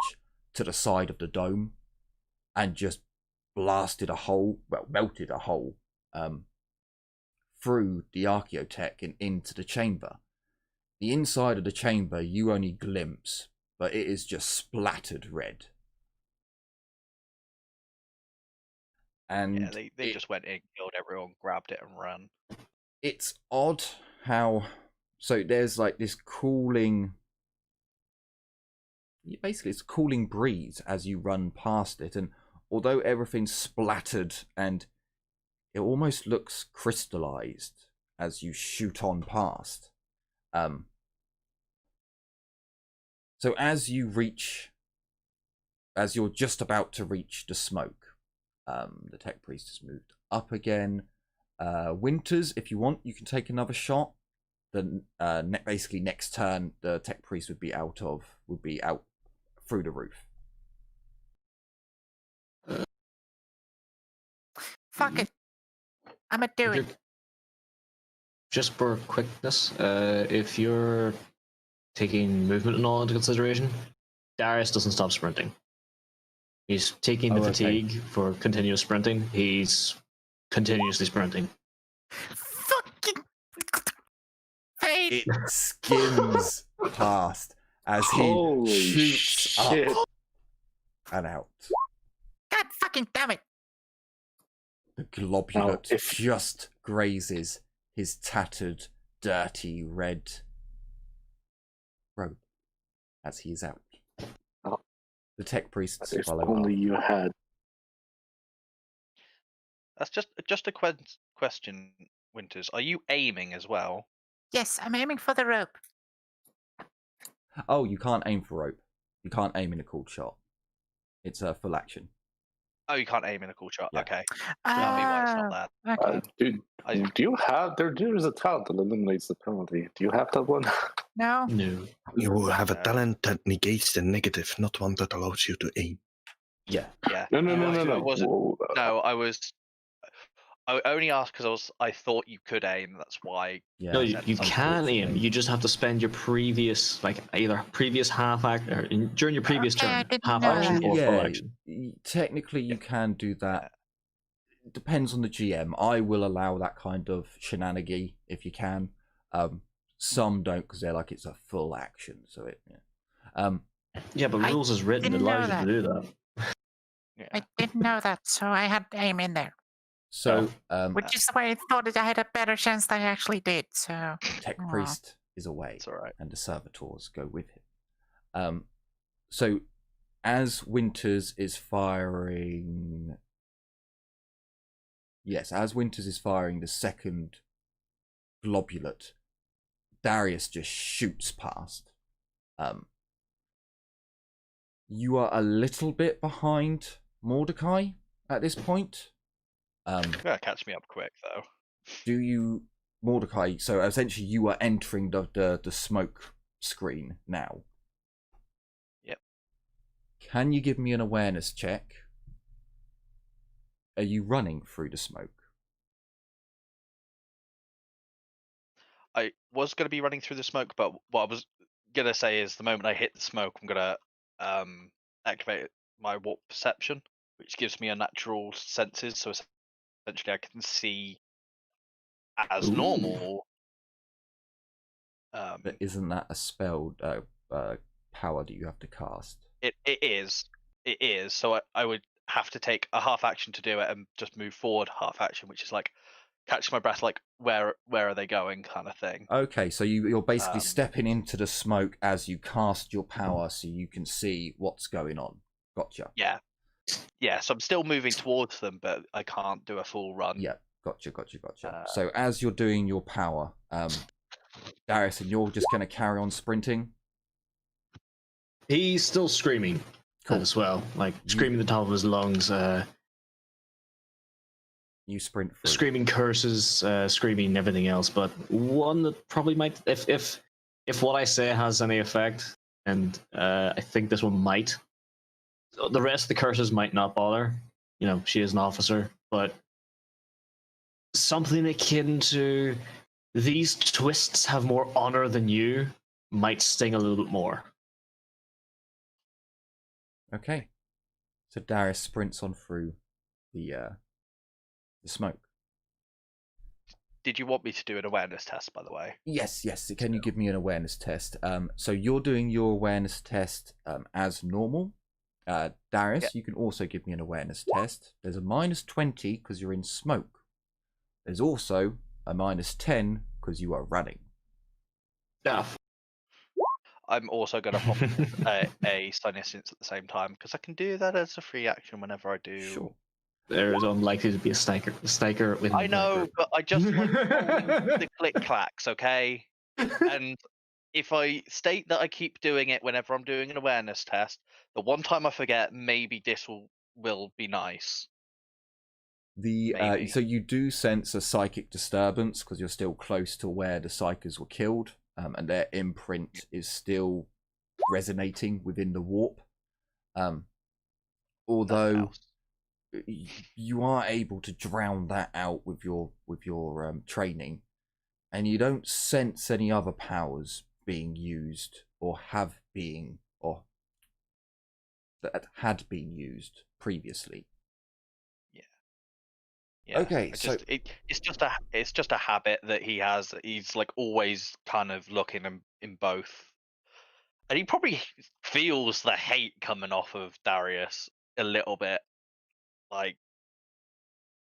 to the side of the dome and just melted a hole through the archaeotech and into the chamber. The inside of the chamber you only glimpse, but it is just splattered red. And Yeah, they just went in, killed everyone, grabbed it, and ran. It's odd how... So there's like this cooling... Basically, it's a cooling breeze as you run past it. And although everything's splattered and it almost looks crystallized as you shoot on past. So as you're just about to reach the smoke, the tech priest has moved up again. Winters, if you want, you can take another shot. Then basically next turn, the tech priest would be out through the roof. Fuck it. I'ma do it. Just for quickness, if you're taking movement and all into consideration, Darius doesn't stop sprinting. He's taking the fatigue for continuous sprinting. He's continuously sprinting. Fucking fade. It skims past as he Holy shoots shit. up and out. God fucking damn it. The globulate if- just grazes his tattered, dirty red robe as he is out. Oh. The tech priests If follow only up. you had. That's just a question, Winters. Are you aiming as well? Yes, I'm aiming for the rope. Oh, you can't aim for rope. You can't aim in a cooled shot. It's a full action. Oh, you can't aim in a cool shot. Yeah. Okay. Tell me why it's not that. Okay. Dude, do you have there's a talent that eliminates the penalty. Do you have that one? No. No. You have a No. talent that negates the negative, not one that allows you to aim. Yeah. Yeah. No. I wasn't. Whoa. No, I only asked because I thought you could aim. That's why. Yeah. No, you can aim. unfortunately. You just have to spend your previous, either previous half act or during your previous Okay, I turn, didn't half know action that. or full Yeah, action. technically you can do that. Depends on the GM. I will allow that kind of shenanigan if you can. Some don't because they're like it's a full action. So it. Yeah. Yeah, but I rules is written. It didn't know allows you that. to do that. Yeah. I didn't know that, so I had to aim in there. So Which is why I thought that I had a better chance than I actually did, so... tech Aw. priest is away. It's all right. And the servitors go with him. So as Winters is firing... Yes, as Winters is firing the second globulate. Darius just shoots past. You are a little bit behind Mordecai at this point. Gonna catch me up quick though. Do you, Mordecai? So essentially, you are entering the smoke screen now. Yep. Can you give me an awareness check? Are you running through the smoke? I was gonna be running through the smoke, but what I was gonna say is the moment I hit the smoke, I'm gonna activate my warp perception, which gives me a natural senses. So essentially, I can see as Ooh. normal. But isn't that a spell power that you have to cast? It is. So I would have to take a half action to do it and just move forward half action, which is like catch my breath, like where are they going kind of thing. Okay, so you're basically stepping into the smoke as you cast your power, so you can see what's going on. Gotcha. Yeah. So I'm still moving towards them, but I can't do a full run. Yeah, gotcha. So as you're doing your power, Darius, and you're just going to carry on sprinting? He's still screaming as well, like screaming at the top of his lungs. You sprint through. Screaming curses, screaming everything else. But one that probably might, if what I say has any effect, and I think this one might. The rest of the curses might not bother. You know, she is an officer, but something akin to these twists have more honor than you might sting a little bit more. Okay. So Darius sprints on through the smoke. Did you want me to do an awareness test, by the way? Yes. Can you give me an awareness test? So you're doing your awareness test as normal. Darius, you can also give me an awareness test. There's a -20 because you're in smoke. There's also a -10 because you are running. Yeah. I'm also going to pop a Sinistance at the same time, because I can do that as a free action whenever I do. Sure. There is unlikely to be a stiker with. I know, but I just like the click clacks, okay? And if I state that I keep doing it whenever I'm doing an awareness test, the one time I forget, maybe this will be nice. So you do sense a psychic disturbance because you're still close to where the psychers were killed, and their imprint is still resonating within the warp. Although you are able to drown that out with your training, and you don't sense any other powers being used or that had been used previously. Yeah. Okay, it's just a habit that he has. He's like always kind of looking in both, and he probably feels the hate coming off of Darius a little bit, like,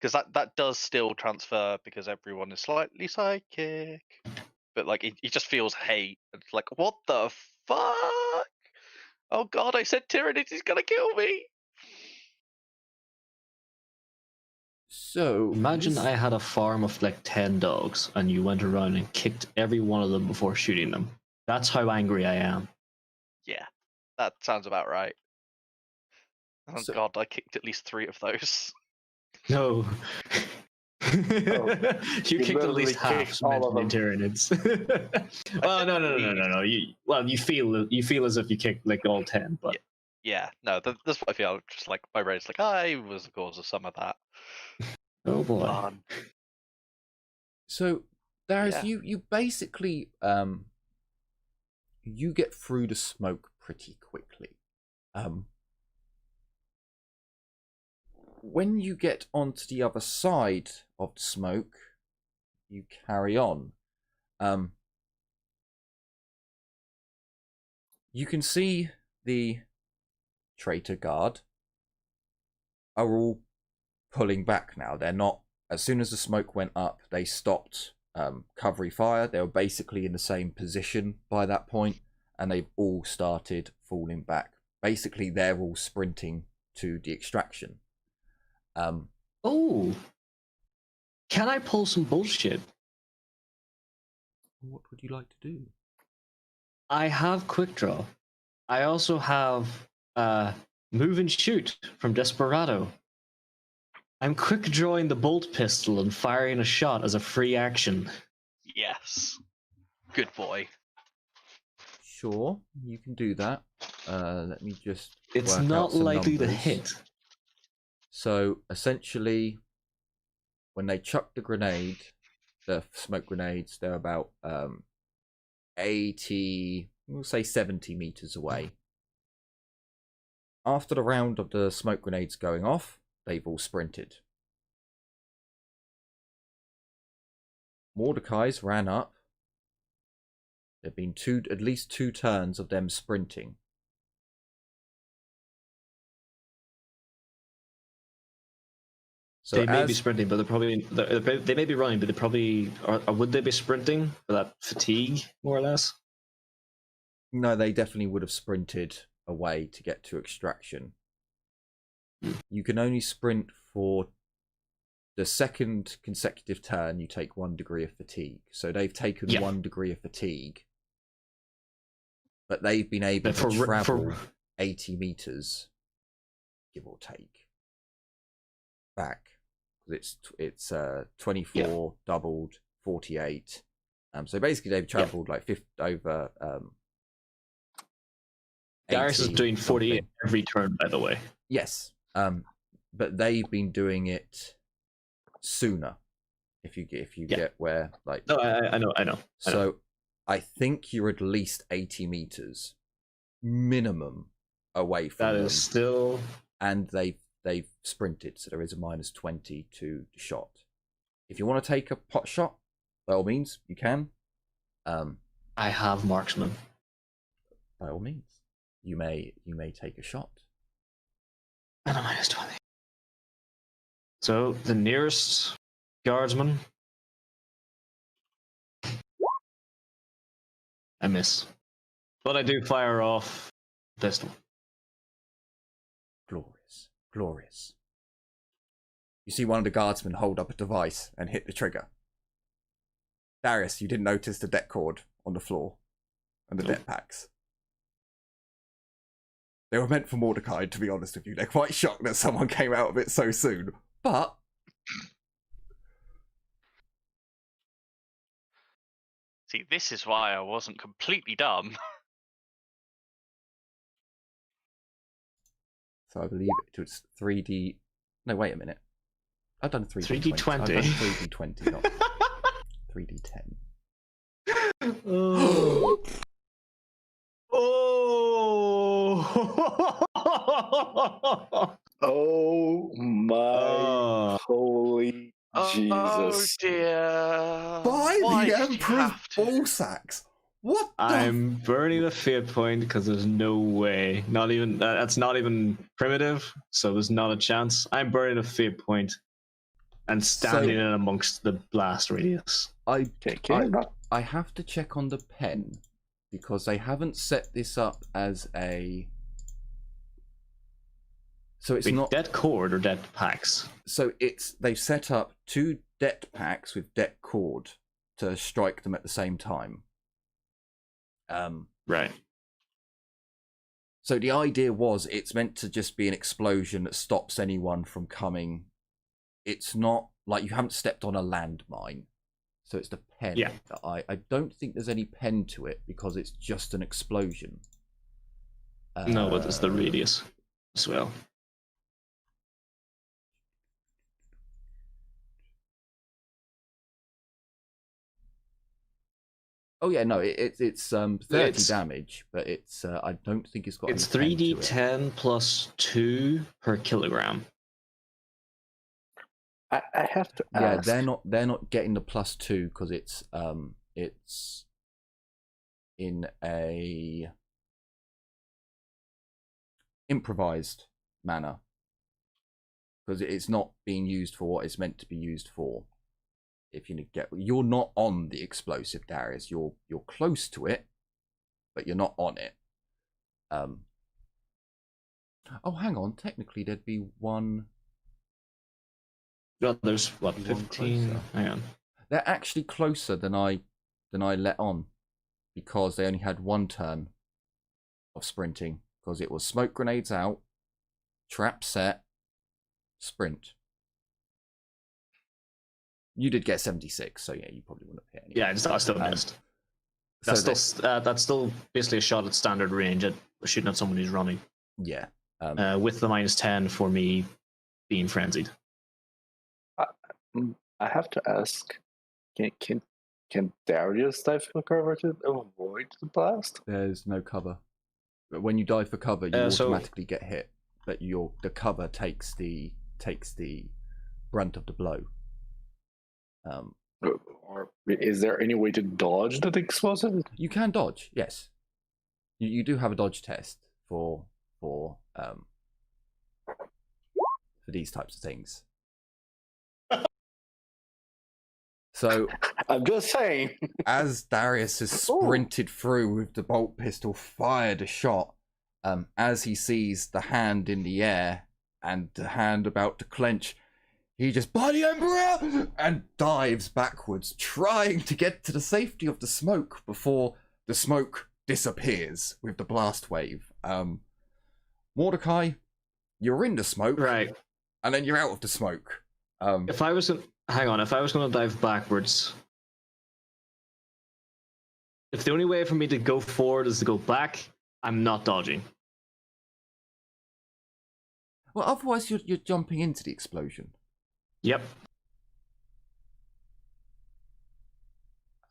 because that does still transfer because everyone is slightly psychic, but like he just feels hate. It's like, what the fuck? Oh god, I said Tyrannid is gonna kill me. So imagine I had a farm of like 10 dogs and you went around and kicked every one of them before shooting them. That's how angry I am. Yeah, that sounds about right. Oh god, I kicked at least 3 of those. No. You kicked at least half mentioning Tyranids. Well, no. You feel as if you kicked like all 10, but yeah, no, that's what I feel. Just like my brain's like, I was the cause of some of that. Oh boy. So Darius, you basically you get through the smoke pretty quickly. When you get onto the other side of the smoke, you carry on. You can see the traitor guard are all pulling back now. They're not, as soon as the smoke went up, they stopped covering fire. They were basically in the same position by that point, and they've all started falling back. Basically, they're all sprinting to the extraction. Oh, can I pull some bullshit? What would you like to do? I have quick draw. I also have move and shoot from Desperado. I'm quick drawing the bolt pistol and firing a shot as a free action. Yes. Good boy. Sure, you can do that. Let me just. It's work not out some likely to numbers. hit. So essentially, when they chuck the grenade, the smoke grenades, they're about 80, we'll say 70 meters away. After the round of the smoke grenades going off, they've all sprinted. Mordecai's ran up. There've been at least two turns of them sprinting. So They may be sprinting, but they may be running, but they probably would they be sprinting for that fatigue, more or less? No, they definitely would have sprinted away to get to extraction. You can only sprint for the second consecutive turn. You take 1 degree of fatigue. So they've taken 1 degree of fatigue, but they've been able to travel 80 meters, give or take, back. It's 24 doubled 48. So basically they've traveled like 50 over. Darius is doing 48 every turn, by the way. Yes, but they've been doing it sooner. If you get where, like, no, I know. So I think you're at least 80 meters minimum away from them. That is still, and they've sprinted, so there is a -20 to the shot. If you want to take a pot shot, by all means, you can. I have marksman. By all means, you may take a shot. And a -20. So the nearest guardsman, I miss, but I do fire off pistol. Glorious, glorious. You see one of the guardsmen hold up a device and hit the trigger. Darius, you didn't notice the deck cord on the floor and the deck packs. They were meant for Mordecai, to be honest with you. They're quite shocked that someone came out of it so soon. But see, this is why I wasn't completely dumb. So I believe it's 3D. No, wait a minute. I've done 3D20. I've done 3D20, not 3D10. Oh. Oh my holy Jesus. Oh dear. By Why the did you Emperor's have to? ball sacks. What the I'm burning a fate point because there's no way. Not even that's not even primitive, so there's not a chance. I'm burning a fate point and standing in amongst the blast radius. I have to check on the pen because they haven't set this up as a. So it's not dead cord or dead packs. So they've set up 2 det packs with det cord to strike them at the same time. Right. So the idea was it's meant to just be an explosion that stops anyone from coming. It's not like you haven't stepped on a landmine. So it's the pen. Yeah. That I don't think there's any pen to it because it's just an explosion. No, but it's the radius as well. Oh yeah, no, it's 30 damage, but it's I don't think it's got. It's any pen to it. 3d10 plus 2 per kilogram. I have to ask. Yeah, they're not getting the +2 because it's in a improvised manner because it's not being used for what it's meant to be used for. If you're not on the explosive, Darius. You're close to it, but you're not on it. Oh, hang on. Technically, there'd be one. Well, there's what, 15? Hang on. They're actually closer than I than I let on, because they only had 1 turn of sprinting, because it was smoke grenades out, trap set, sprint. You did get 76, so yeah, you probably wouldn't have hit anyway. Yeah, I still missed. That's still basically a shot at standard range at shooting at someone who's running. Yeah. With the -10 for me being frenzied. I have to ask, can Darius dive for cover to avoid the blast? There's no cover. But when you dive for cover, you automatically get hit. But the cover takes the brunt of the blow. Or is there any way to dodge that explosive? You can dodge, yes. You do have a dodge test for these types of things. So I'm just saying. As Darius has sprinted through with the bolt pistol, fired a shot, as he sees the hand in the air and the hand about to clench, he just, by the Emperor, and dives backwards, trying to get to the safety of the smoke before the smoke disappears with the blast wave. Mordecai, you're in the smoke, right, and then you're out of the smoke. If I was going to dive backwards, if the only way for me to go forward is to go back, I'm not dodging. Well, otherwise you're jumping into the explosion. Yep.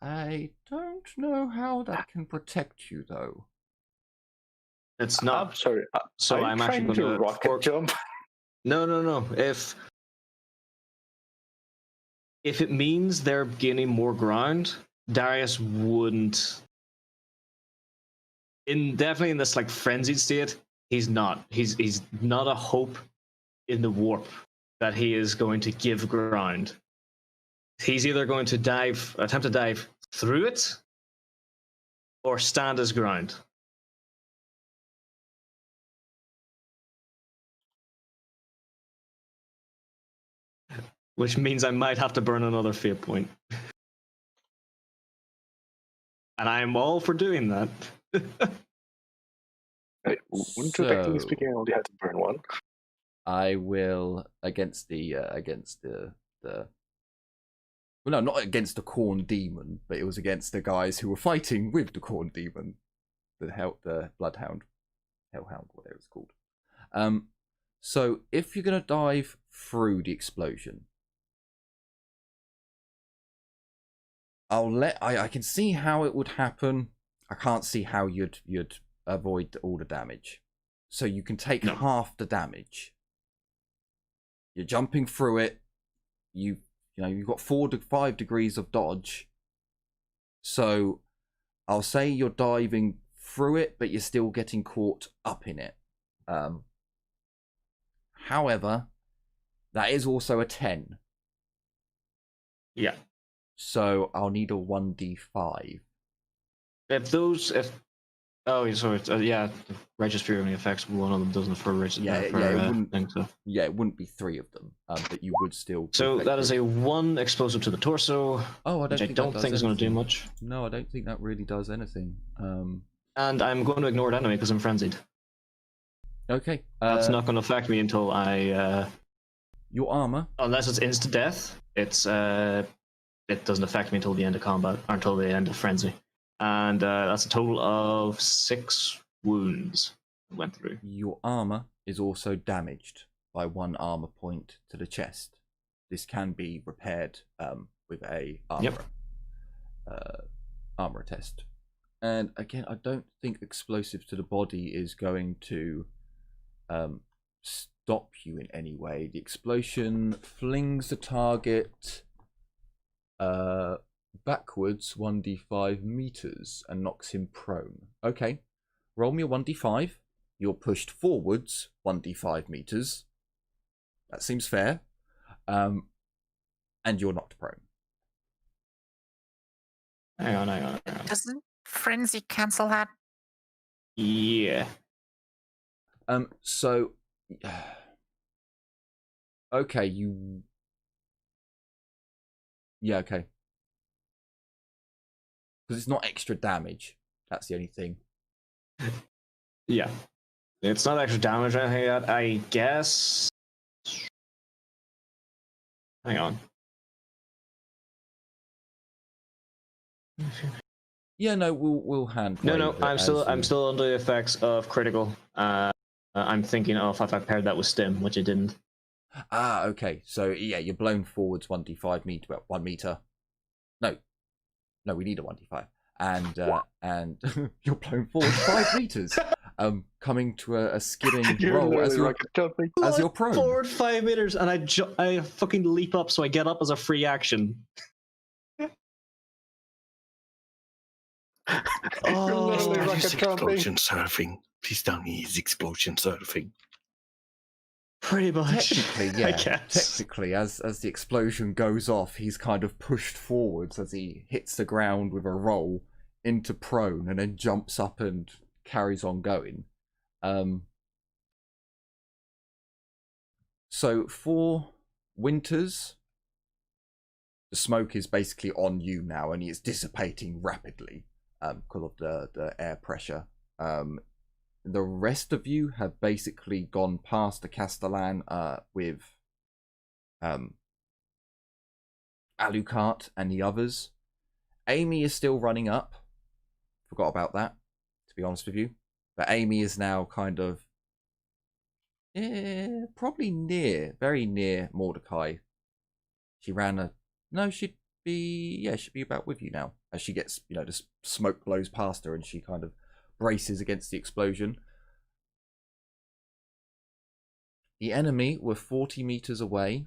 I don't know how that can protect you, though. It's not. I'm sorry. So I'm actually trying going to rocket jump. No. If it means they're gaining more ground, Darius wouldn't. Definitely in this like frenzied state, he's not. He's not a hope in the warp that he is going to give ground. He's either going to attempt to dive through it, or stand his ground. Which means I might have to burn another fate point. And I'm all for doing that. Wouldn't technically speaking, I only had to burn 1. I will against the well, no, not against the corn demon, but it was against the guys who were fighting with the corn demon, the bloodhound, hellhound, whatever it's called. So if you're gonna dive through the explosion, I can see how it would happen. I can't see how you'd avoid all the damage. So you can take half the damage. You're jumping through it. You've got 4 to 5 degrees of dodge. So I'll say you're diving through it, but you're still getting caught up in it. However, that is also a 10. Yeah. So I'll need a 1d5. Oh, sorry. Yeah, registry only affects one of them, doesn't it? For it wouldn't be 3 of them, but you would still. So that is a 1 explosive to the torso. Oh, I don't think it's going to do much. No, I don't think that really does anything. And I'm going to ignore it anyway because I'm frenzied. Okay. That's not going to affect me until I. Your armor. Unless it's instant death, it doesn't affect me until the end of combat or until the end of frenzy. And that's a total of 6 wounds went through. Your armor is also damaged by 1 armor point to the chest. This can be repaired with a armor test. And again, I don't think explosives to the body is going to stop you in any way. The explosion flings the target backwards 1d5 meters and knocks him prone. Okay, roll me a 1d5. You're pushed forwards 1d5 meters. That seems fair. And you're knocked prone. Hang on. Doesn't frenzy cancel that? Yeah. So okay, okay. Because it's not extra damage. That's the only thing. Yeah. It's not extra damage or anything like that. I guess. Hang on. Yeah, no, we'll hand. No, wave it I'm as still I'm you- still under the effects of critical. I'm thinking of if I paired that with stim, which I didn't. Ah, okay. So yeah, you're blown forwards 1d5 meter, well, 1 meter. No, we need a 1d5, and you're blown forward 5 meters. Coming to a skidding You're roll as literally you're rocket jumping. prone. Forward 5 meters, and I fucking leap up, so I get up as a free action. You're literally Oh, rocket He's jumping. explosion surfing. Please tell me he's explosion surfing. pretty much. Technically, I yeah. guess. Technically, as the explosion goes off, he's kind of pushed forwards as he hits the ground with a roll into prone, and then jumps up and carries on going. So for Winters, the smoke is basically on you now, and it's dissipating rapidly because of the air pressure. The rest of you have basically gone past the Castellan with Alucard and the others. Amy is still running up. Forgot about that, to be honest with you. But Amy is now kind of probably very near Mordecai. She ran a... No, she'd be about with you now. As she gets, the smoke blows past her and she kind of braces against the explosion. The enemy were 40 meters away.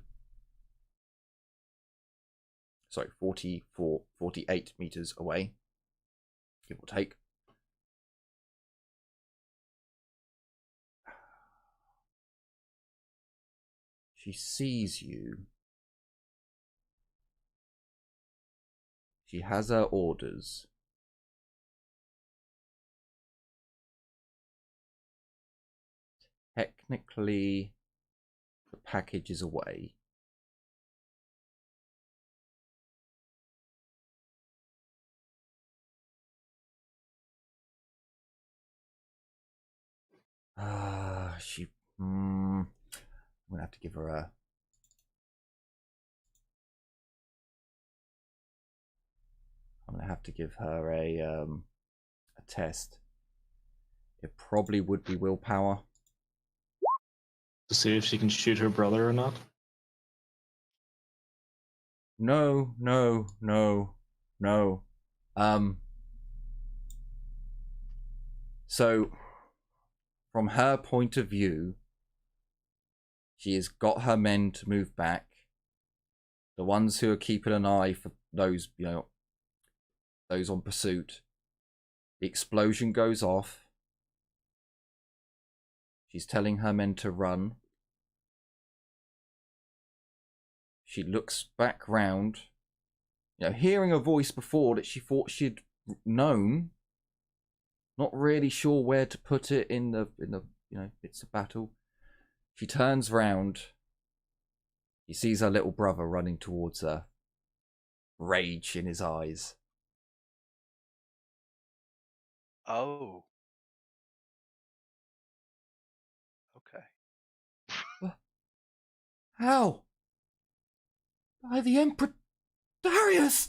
Sorry, 48 meters away, give or take. She sees you. She has her orders. Technically, the package is away. I'm gonna have to give her a... I'm gonna have to give her a test. It probably would be willpower. To see if she can shoot her brother or not. No. So, from her point of view, she has got her men to move back. The ones who are keeping an eye for those, those on pursuit. The explosion goes off. She's telling her men to run. She looks back round, hearing a voice before that she thought she'd known. Not really sure where to put it in the bits of battle. She turns round. She sees her little brother running towards her. Rage in his eyes. Oh. Okay. How? By the Emperor Darius!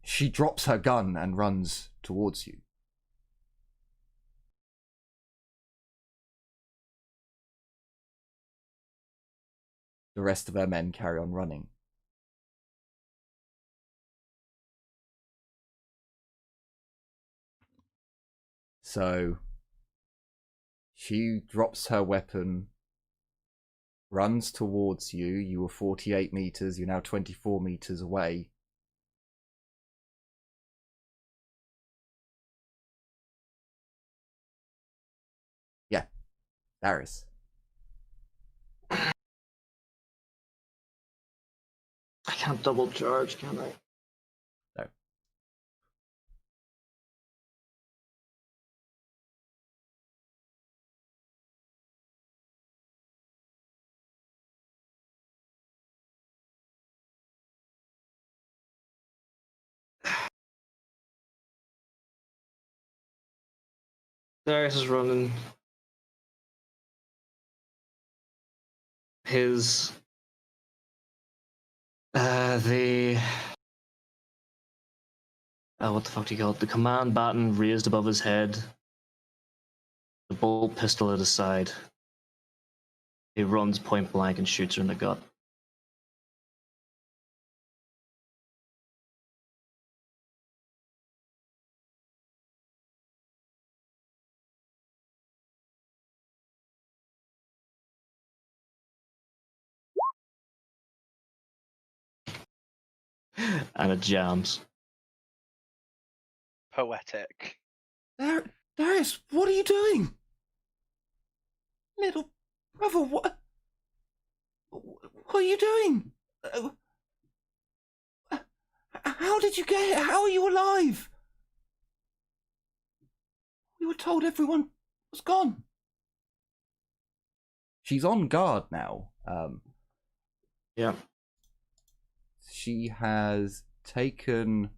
She drops her gun and runs towards you. The rest of her men carry on running. So she drops her weapon, runs towards you. You were 48 meters, you're now 24 meters away. Yeah, Darius. I can't double charge, can I? No. Darius is running his what the fuck do you call it? The command baton raised above his head, the bolt pistol at his side. He runs point blank and shoots her in the gut. And it jams. Poetic. Darius, what are you doing? Little brother, what are you doing? How did you get here? How are you alive? We were told everyone was gone. She's on guard now. Yeah. She has taken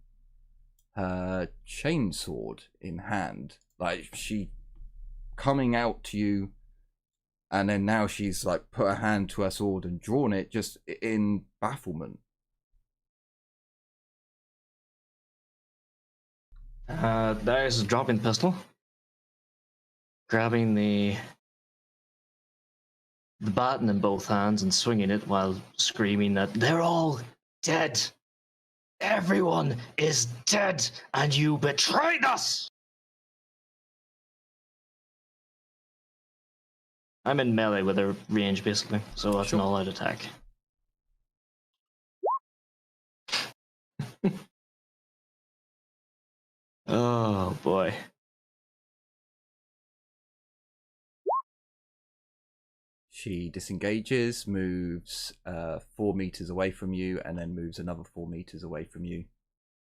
her chainsword in hand, like she coming out to you, and then now she's like put her hand to her sword and drawn it just in bafflement. Darius is dropping the pistol, grabbing the baton in both hands and swinging it while screaming that they're all dead. Everyone is dead, and you betrayed us! I'm in melee with her range, basically, so that's an all-out attack. Oh, boy. She disengages, moves 4 meters away from you, and then moves another 4 meters away from you.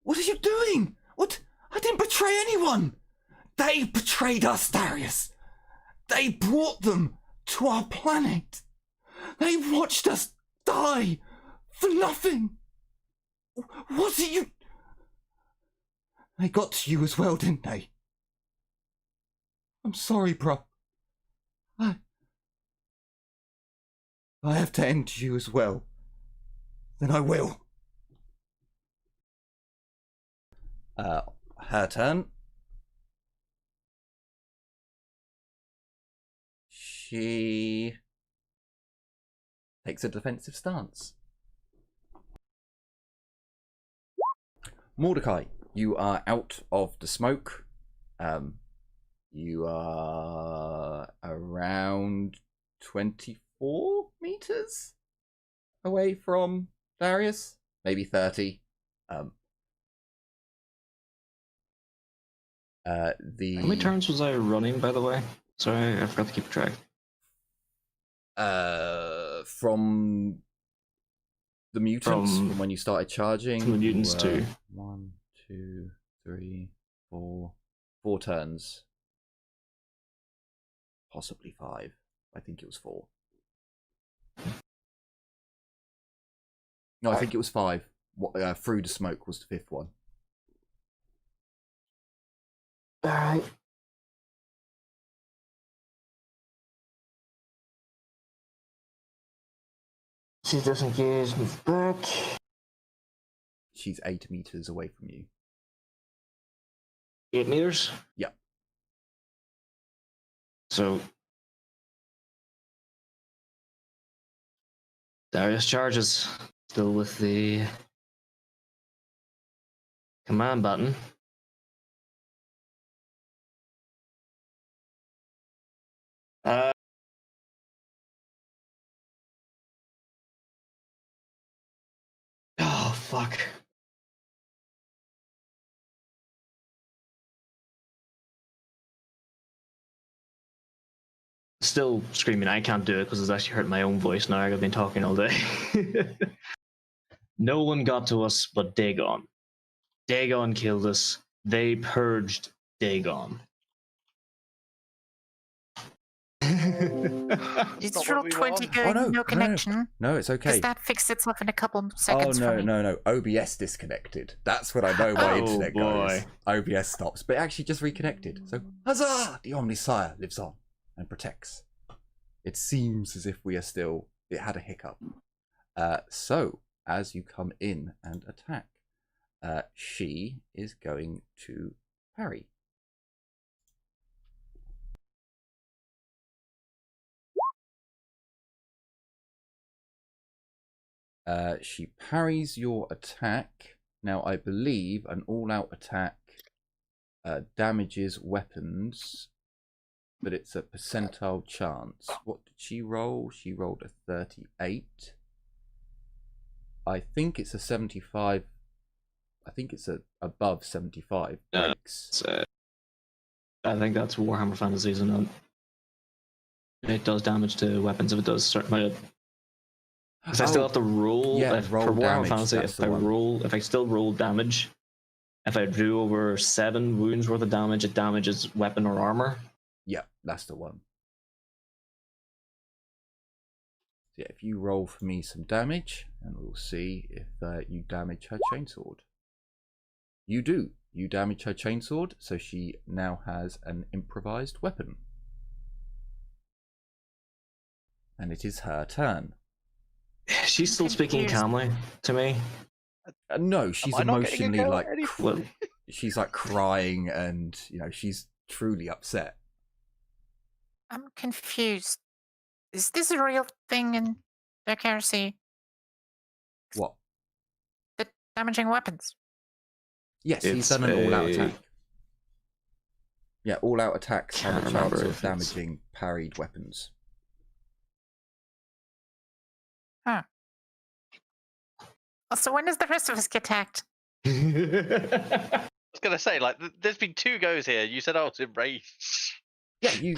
What are you doing? What? I didn't betray anyone! They betrayed us, Darius! They brought them to our planet! They watched us die for nothing! Was it you? They got to you as well, didn't they? I'm sorry, bro. I have to end you as well. Then I will. Her turn. She takes a defensive stance. Mordecai, you are out of the smoke. You are around 24 meters away from Darius, maybe 30. How many turns was I running, by the way? Sorry, I forgot to keep track. From the mutants, from when you started charging. From the mutants too. 1, 2, 3, 4. 4 turns. Possibly 5. I think it was 4. No, I think it was 5. Through the smoke was the 5th one. Alright. She's disengaged, move back. She's 8 meters away from you. 8 meters? Yeah. So Darius charges, still with the command button. Oh, fuck. Still screaming, I can't do it because it's actually hurt my own voice now. I've been talking all day. No one got to us but Dagon. Dagon killed us. They purged Dagon. Is not roll what we 20 want. going no connection? No, it's okay. Because that fixed itself in a couple Oh seconds for me. no! OBS disconnected. That's when I know my Oh, internet goes. boy. OBS stops, but it actually just reconnected. So huzzah! The Omnisire lives on and protects. It seems as if we are still. It had a hiccup. So as you come in and attack, she is going to parry. She parries your attack. Now, I believe an all-out attack damages weapons, but it's a percentile chance. What did she roll? She rolled a 38. I think it's a 75. I think it's above 75 breaks. I think that's Warhammer Fantasy, isn't it? It does damage to weapons if it does start. Because I still have to roll. Yeah, for roll Warhammer damage, Fantasy, that's if the one. if I still roll damage, if I do over 7 wounds worth of damage, it damages weapon or armor. Yeah, that's the one. So yeah, if you roll for me some damage, and we'll see if you damage her chainsword. You do. You damage her chainsword, so she now has an improvised weapon. And it is her turn. She's still speaking confused. calmly to me. No, she's Am I not getting a emotionally go like at any Well, she's like crying, and she's truly upset. I'm confused. Is this a real thing in Dark Heresy? What? The damaging weapons? Yes, he's It's done an all-out a- attack. Yeah, all-out attacks have Can't a chance remember of if it's- damaging parried weapons. Huh. Also, when does the rest of us get attacked? I was gonna say, like, there's been 2 goes here. You said I was in rage. Yeah, you.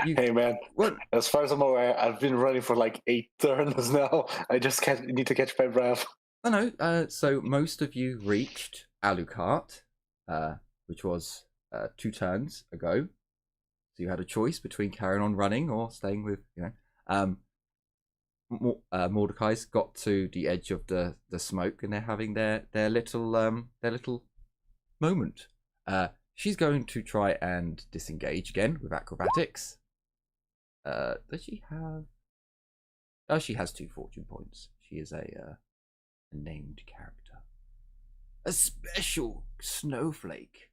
Hey man, Well, as far as I'm aware, I've been running for like 8 turns now. I just need to catch my breath. no. So most of you reached Alucard, which was 2 turns ago. So you had a choice between carrying on running or staying with, Mordecai's got to the edge of the smoke, and they're having their little moment. She's going to try and disengage again with acrobatics. Does she have? Oh, she has 2 fortune points. She is a named character, a special snowflake.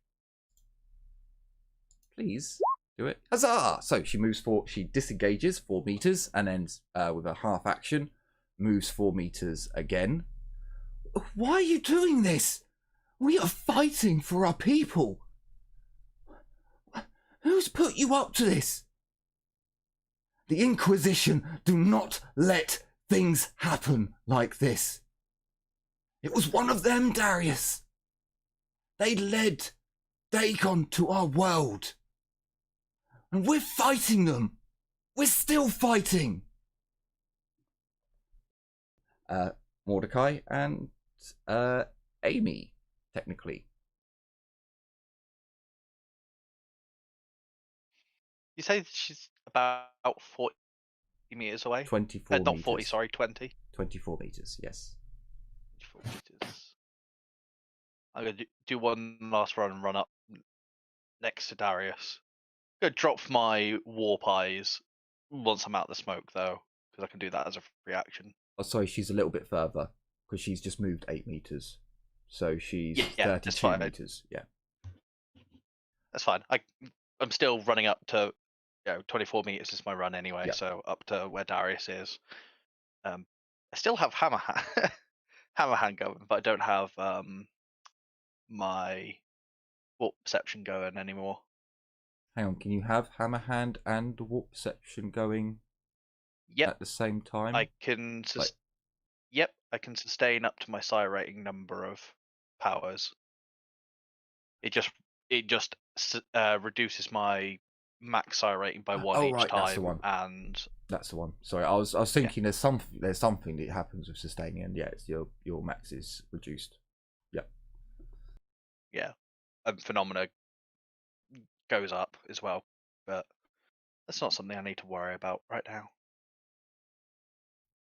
Please do it. Huzzah! So she she disengages 4 meters, and then with a half action, moves 4 meters again. Why are you doing this? We are fighting for our people. Who's put you up to this? The Inquisition do not let things happen like this. It was one of them, Darius. They led Dagon to our world. And we're fighting them. We're still fighting. Mordecai and Amy, technically. You say she's about 40 meters away? 24 Not meters. 40, sorry, 20. 24 meters, yes. 24 meters. I'm going to do one last run and run up next to Darius. I'm going to drop my warp eyes once I'm out of the smoke, though, because I can do that as a reaction. Oh, sorry, she's a little bit further, because she's just moved 8 meters. So she's Yeah, that's 32 fine. meters, yeah. That's fine. I'm still running up to 24 meters is my run anyway, Yeah. so up to where Darius is. I still have hammer hand going, but I don't have my warp perception going anymore. Hang on, can you have Hammer Hand and the Warp Perception going Yep, at the same time? I can. I can sustain up to my psi rating number of powers. It just reduces my max psi rating by 1 each right, time, that's the one. and That's the one. Sorry, I was thinking there's something that happens with sustaining, and yeah, it's your max is reduced. Yep. yeah, and phenomena goes up as well. But That's not something I need to worry about right now.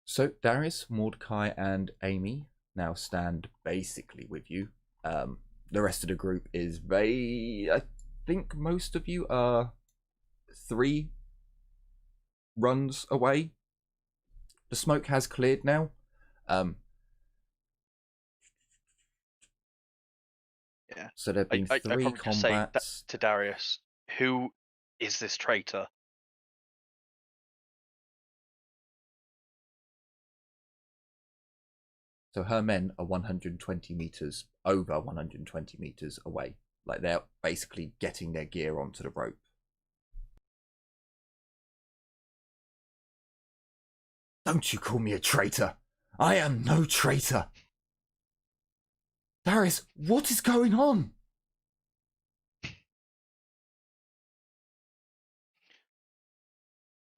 So Darius, Mordecai, and Amy now stand basically with you. The rest of the group is I think most of you are 3 runs away. The smoke has cleared now. Yeah. So there have been I 3 probably just say combats. to Darius, who is this traitor? So her men are 120 meters, over 120 meters away. Like they're basically getting their gear onto the rope. Don't you call me a traitor. I am no traitor. Darius, what is going on?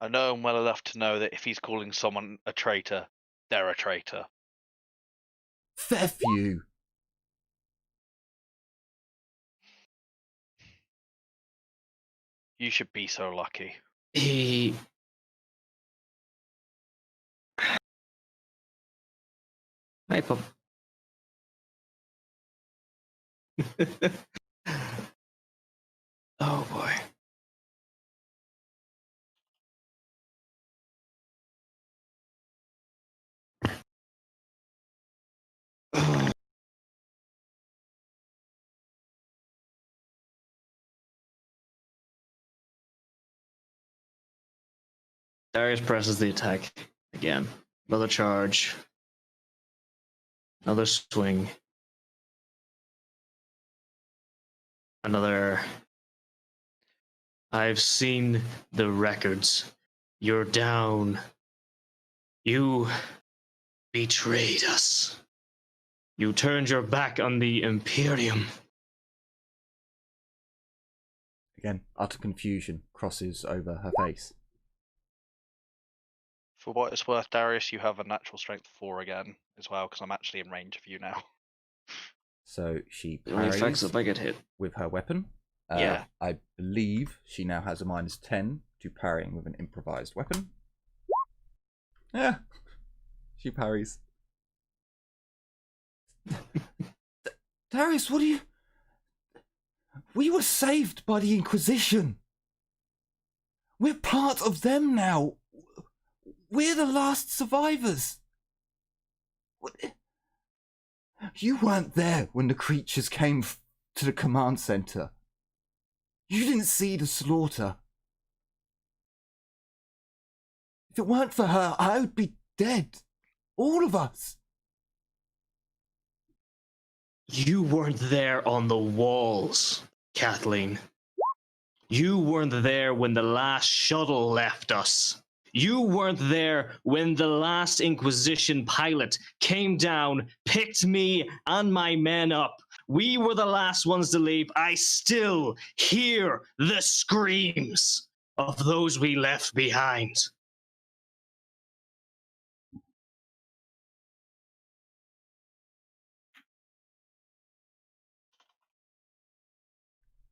I know him well enough to know that if he's calling someone a traitor, they're a traitor. Fair for you. You should be so lucky. He. Hi, Pop. Oh boy. Darius presses the attack again. Another charge. Another swing. Another. I've seen the records. You're down. You betrayed us. You turned your back on the Imperium. Again, utter confusion crosses over her face. For what it's worth, Darius, you have a natural strength 4 again as well, because I'm actually in range of you now. So she It only affects parries if I get hit. with her weapon. Yeah. I believe she now has a -10 to parrying with an improvised weapon. Yeah. She parries. Darius, what are you... We were saved by the Inquisition. We're part of them now. We're the last survivors. You weren't there when the creatures came to the command center. You didn't see the slaughter. If it weren't for her, I would be dead. All of us. You weren't there on the walls, Kathleen. You weren't there when the last shuttle left us. You weren't there when the last Inquisition pilot came down, picked me and my men up. We were the last ones to leave. I still hear the screams of those we left behind.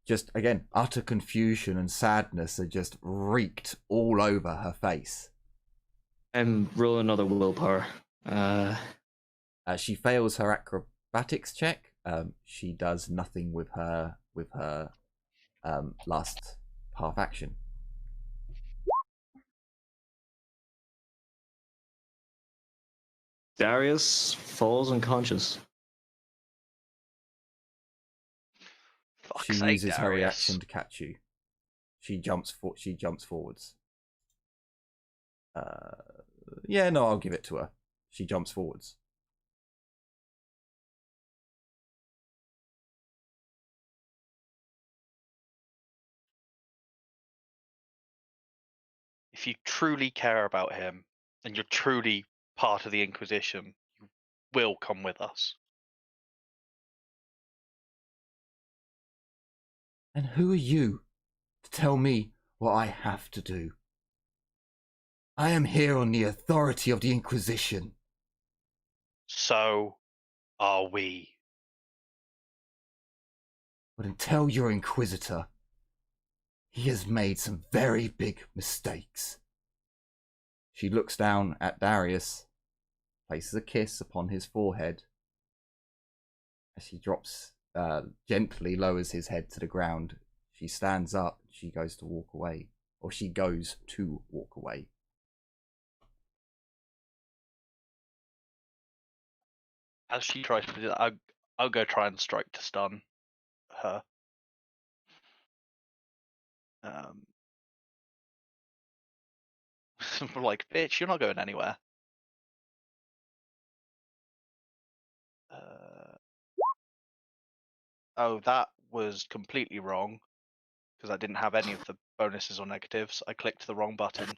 Just, again, utter confusion and sadness are just reeked all over her face. And roll another willpower. She fails her acrobatics check. She does nothing with her last half action. Darius falls unconscious. Fuck's She sake, uses her Darius. reaction to catch you. She jumps forwards. Yeah, no, I'll give it to her. She jumps forwards. If you truly care about him, and you're truly part of the Inquisition, you will come with us. And who are you to tell me what I have to do? I am here on the authority of the Inquisition. So are we. But until your Inquisitor, He has made some very big mistakes. She looks down at Darius, places a kiss upon his forehead. As she drops, gently lowers his head to the ground, she stands up, she goes to walk away. Or she goes to walk away. As she tries to do that, I'll go try and strike to stun her. Like, bitch, you're not going anywhere. Oh, that was completely wrong because I didn't have any of the bonuses or negatives. I clicked the wrong button.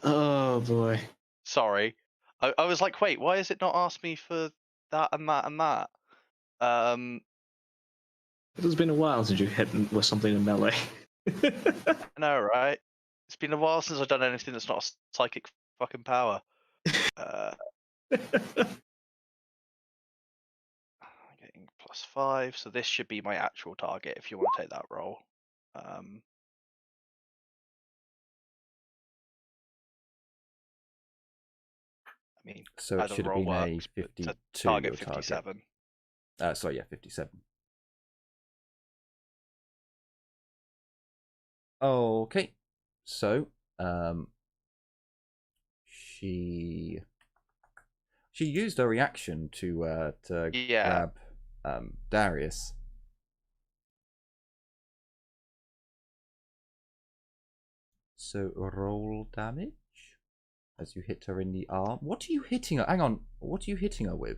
Oh boy. Sorry. I was like, wait, why has it not asked me for that and that and that? It has been a while since you hit with something in melee. I know, right? It's been a while since I've done anything that's not a psychic fucking power. Getting +5, so this should be my actual target if you want to take that roll. I mean, So it either should have roll been a works, but 52. to target your 57. Sorry, yeah, 57. Okay, so she used her reaction to Yeah. grab Darius. So roll damage as you hit her in the arm. What are you hitting her? Hang on, what are you hitting her with?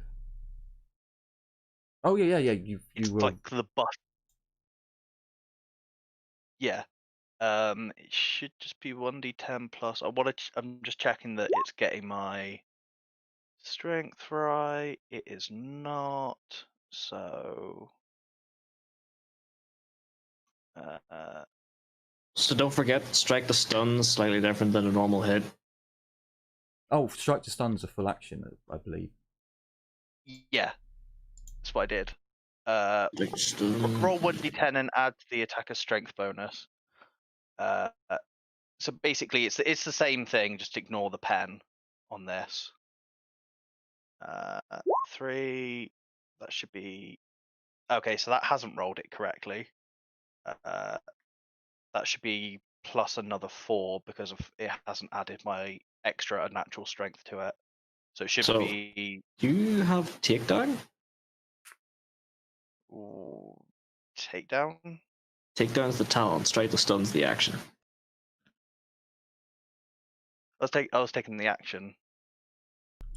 Oh yeah. It's you were like the butt. Yeah. It should just be 1d10 plus. I'm just checking that it's getting my strength right. It is not. So. So don't forget, strike the stun is slightly different than a normal hit. Oh, strike to stun's a full action, I believe. Yeah, that's what I did. Like stun. Roll 1d10 and add the attacker's strength bonus. So basically, it's the same thing. Just ignore the pen on this. 3. That should be okay. So that hasn't rolled it correctly. That should be plus another 4 because of it hasn't added my extra unnatural strength to it. So it should be. Do you have takedown? Ooh, takedown. Takedown's the talent. Strike the stun's the action. I was taking the action.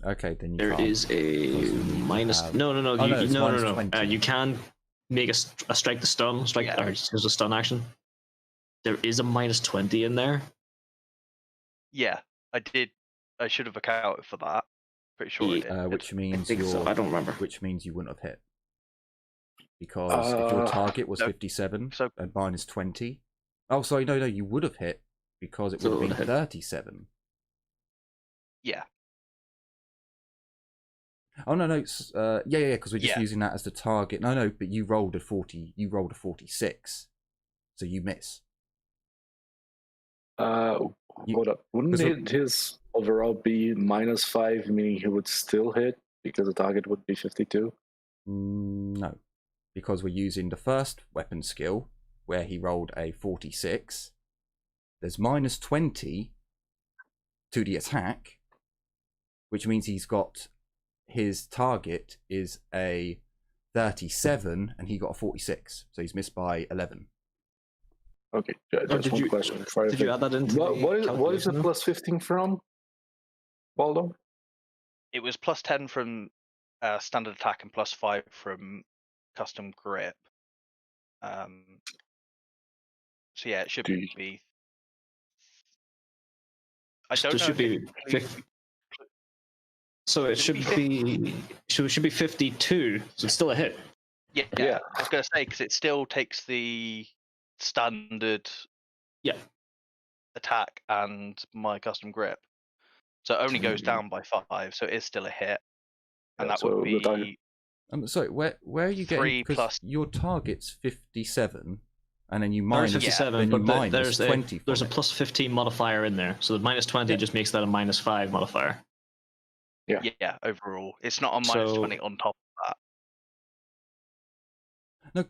Okay, then you There can't. is a minus. No. no. You can make a strike the stun. Or there's a stun action. There is a -20 in there. Yeah, I did. I should have accounted for that. Pretty sure I did. Which means I don't remember. Which means you wouldn't have hit. Because if your target was no. 57 So- and -20. Oh, sorry, no, you would have hit because it would have been 37. Yeah. Oh no, yeah, because we're just using that as the target. No, but you rolled a 40. You rolled a 46, so you miss. Hold up. Wouldn't his overall be -5, meaning he would still hit because the target would be 52? No, because we're using the first weapon skill where he rolled a 46. There's -20 to the attack, which means he's got his target is a 37 and he got a 46, so he's missed by 11. Okay, just one question. Did you add that into what is the +15 from, Waldo? It was +10 from standard attack and +5 from custom grip. So yeah, it should be. I don't know. Should be 50. So it should be 52. So it's still a hit. Yeah. I was going to say because it still takes the standard attack and my custom grip, so it only goes down by 5. So it is still a hit, and that would be I'm sorry. Where are you getting? 3 Because plus- your target's 57, and then you There's minus 57, then you but minus 20. there's a from it. plus 15 modifier in there, so the minus 20 Yeah. just makes that a minus 5 modifier. Yeah, overall. It's not a minus So- 20 on top of that. No.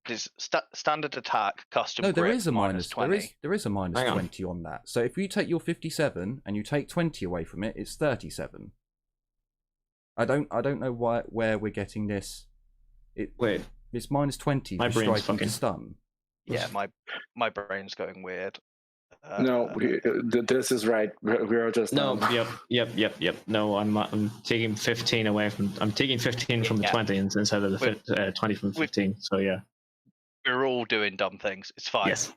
It's standard attack, custom No, there grip, is a minus. 20. There is a minus Hang on. 20 on that. So if you take your 57 and you take 20 away from it, it's 37. I don't know where we're getting this. Wait, It's minus 20 My for brain's striking to fucking- stun. Yeah, my brain's going weird. No, this is right. We're just no, yep. No, I'm taking 15 away from. I'm taking 15 from the Yeah. 20 instead of the 20 from 15. So yeah. We're all doing dumb things. It's fine. Yes.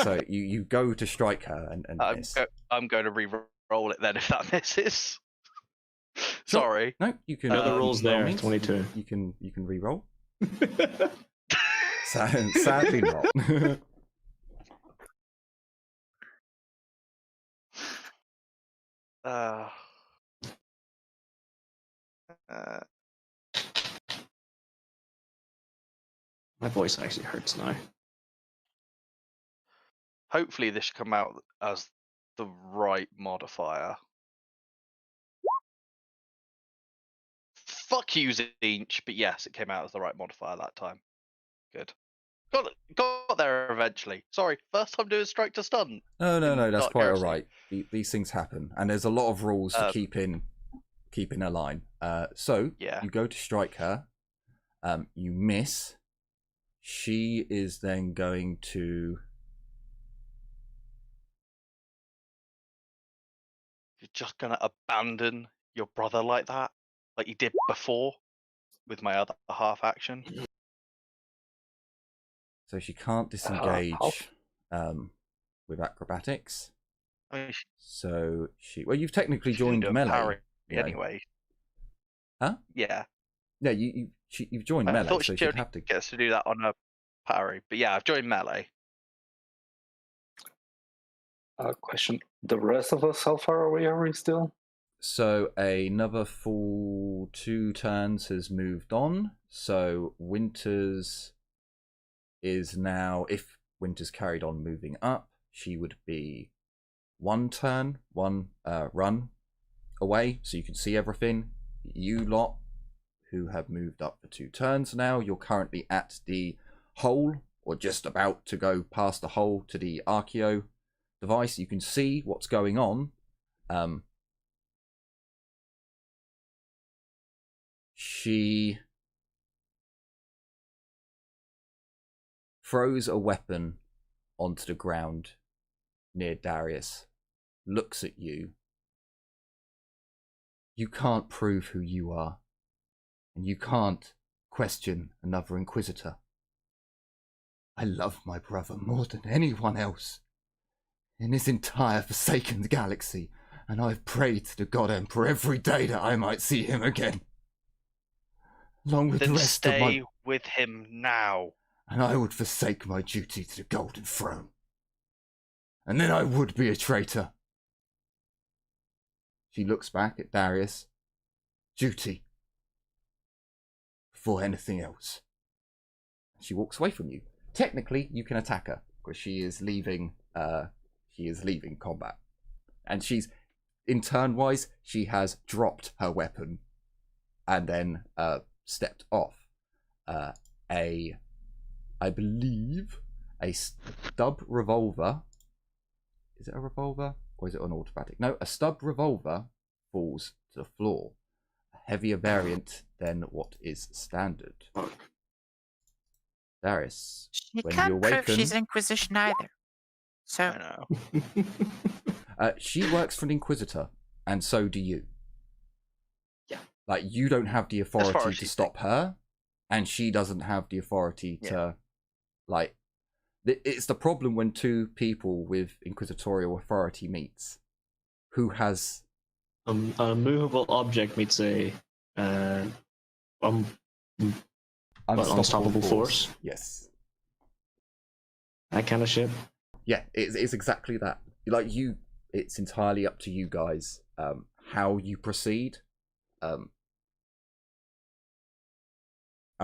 So you go to strike her and miss. I'm going to re-roll it then if that misses. Sure. Sorry. No, you can. The other rules by all there, means, 22. You can re-roll. Sadly not. Uh, My voice actually hurts now. hopefully this should come out as the right modifier. Fuck you, Zinch, but yes, it came out as the right modifier that time. Good. Got there eventually. Sorry, first time doing strike to stun. No, that's Dark quite Heresy. alright. These things happen, and there's a lot of rules to keep in a line. So Yeah. you go to strike her, you miss. She is then going to. You're just gonna abandon your brother like that, like you did before, with my other half action. So she can't disengage with acrobatics. I mean, So well, you've technically she didn't joined do a melee. parry you know. anyway. Huh? Yeah. Yeah, you've joined I melee, thought so she she'd only have to. gets to do that on a parry, but yeah, I've joined melee. Question: the rest of us, how far away are we still? So another full 2 turns has moved on. So Winters is now, if Winters carried on moving up, she would be 1 turn, 1 run away, so you can see everything. You lot who have moved up for 2 turns now, you're currently at the hole, or just about to go past the hole to the Archeo device. You can see what's going on. She throws a weapon onto the ground near Darius, looks at you. You can't prove who you are, and you can't question another Inquisitor. I love my brother more than anyone else in this entire forsaken galaxy, and I've prayed to the God Emperor every day that I might see him again. Along with Then the rest of stay my... with him now. And I would forsake my duty to the Golden Throne. And then I would be a traitor. She looks back at Darius. Duty. Before anything else. She walks away from you. Technically, you can attack her, because she is leaving combat. And she's, in turn-wise, she has dropped her weapon and then stepped off. I believe a stub revolver. Is it a revolver or is it an automatic? No, a stub revolver falls to the floor. A heavier variant than what is standard. Darius, She when can't you prove awaken, she's Inquisition either. So I know. she works for an Inquisitor, and so do you. Yeah. Like, you don't have the far authority as to she stop her, and she doesn't have the authority to, like, it's the problem when 2 people with Inquisitorial authority meets. Who has... An immovable object meets a unstoppable force. Yes. That kind of shit. Yeah, it's exactly that. Like, it's entirely up to you guys how you proceed.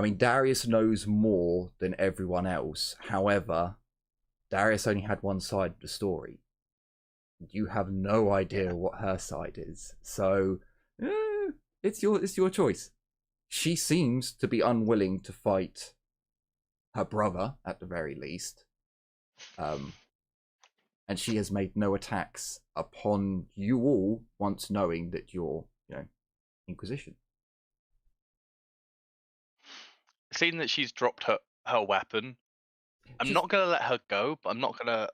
I mean, Darius knows more than everyone else. However, Darius only had one side of the story. You have no idea what her side is. So, it's your choice. She seems to be unwilling to fight her brother, at the very least. And she has made no attacks upon you all once knowing that you're, Inquisition. Seeing that she's dropped her weapon, I'm not gonna let her go, but I'm not gonna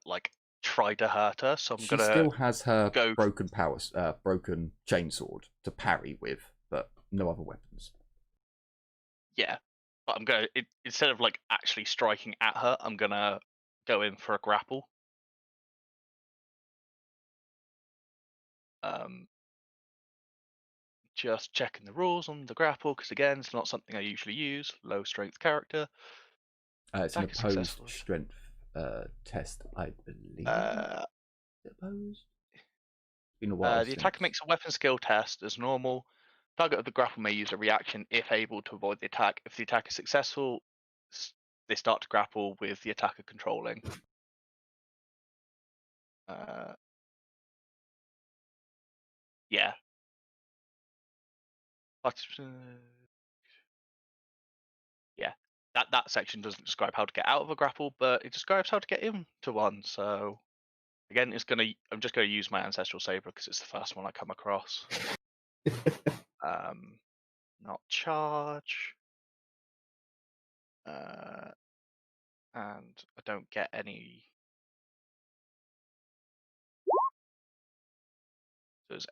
try to hurt her. So She still has her broken chainsword to parry with, but no other weapons. Yeah, but I'm gonna instead of actually striking at her, I'm gonna go in for a grapple. Just checking the rules on the grapple, because again, it's not something I usually use. Low strength character. It's an opposed strength test, I believe. Opposed? It's been a while. The attacker makes a weapon skill test as normal. Target of the grapple may use a reaction if able to avoid the attack. If the attack is successful, they start to grapple with the attacker controlling. Yeah. Yeah. That section doesn't describe how to get out of a grapple, but it describes how to get into one. So again, I'm just gonna use my ancestral saber because it's the first one I come across. Not charge. And I don't get any. There's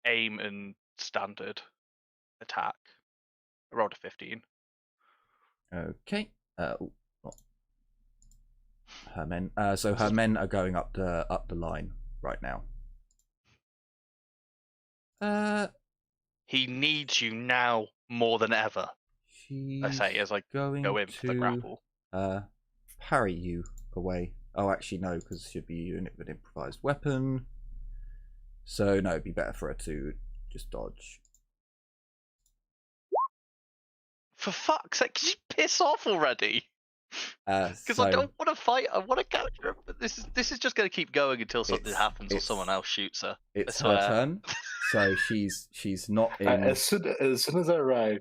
aim and standard attack. I rolled a 15. Okay. Her men. So her men are going up the line right now. He needs you now more than ever. I say as I go in for the grapple. Parry you away. Oh, actually no, because it should be a unit with an improvised weapon. So no, it'd be better for her to just dodge. For fuck's sake, can you piss off already? Because I don't want to fight. I want to catch her, but this is just going to keep going until something happens or someone else shoots her. It's her turn. So she's not in. As soon as I arrive,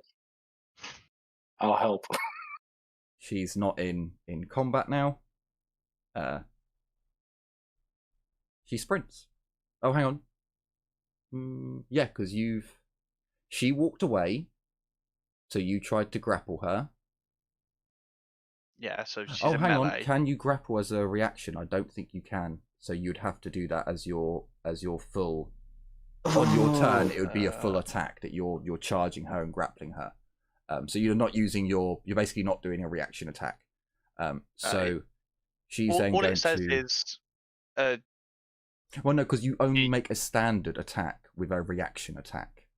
I'll help. She's not in combat now. She sprints. Oh, hang on. Yeah, because she walked away, so you tried to grapple her. Yeah, so she's hang melee. on. Can you grapple as a reaction? I don't think you can. So you'd have to do that as your full. On your turn, it would be a full attack that you're charging her and grappling her. So you're not using you're basically not doing a reaction attack. So she's then going it says to. Is. Well, no, because you only make a standard attack with a reaction attack.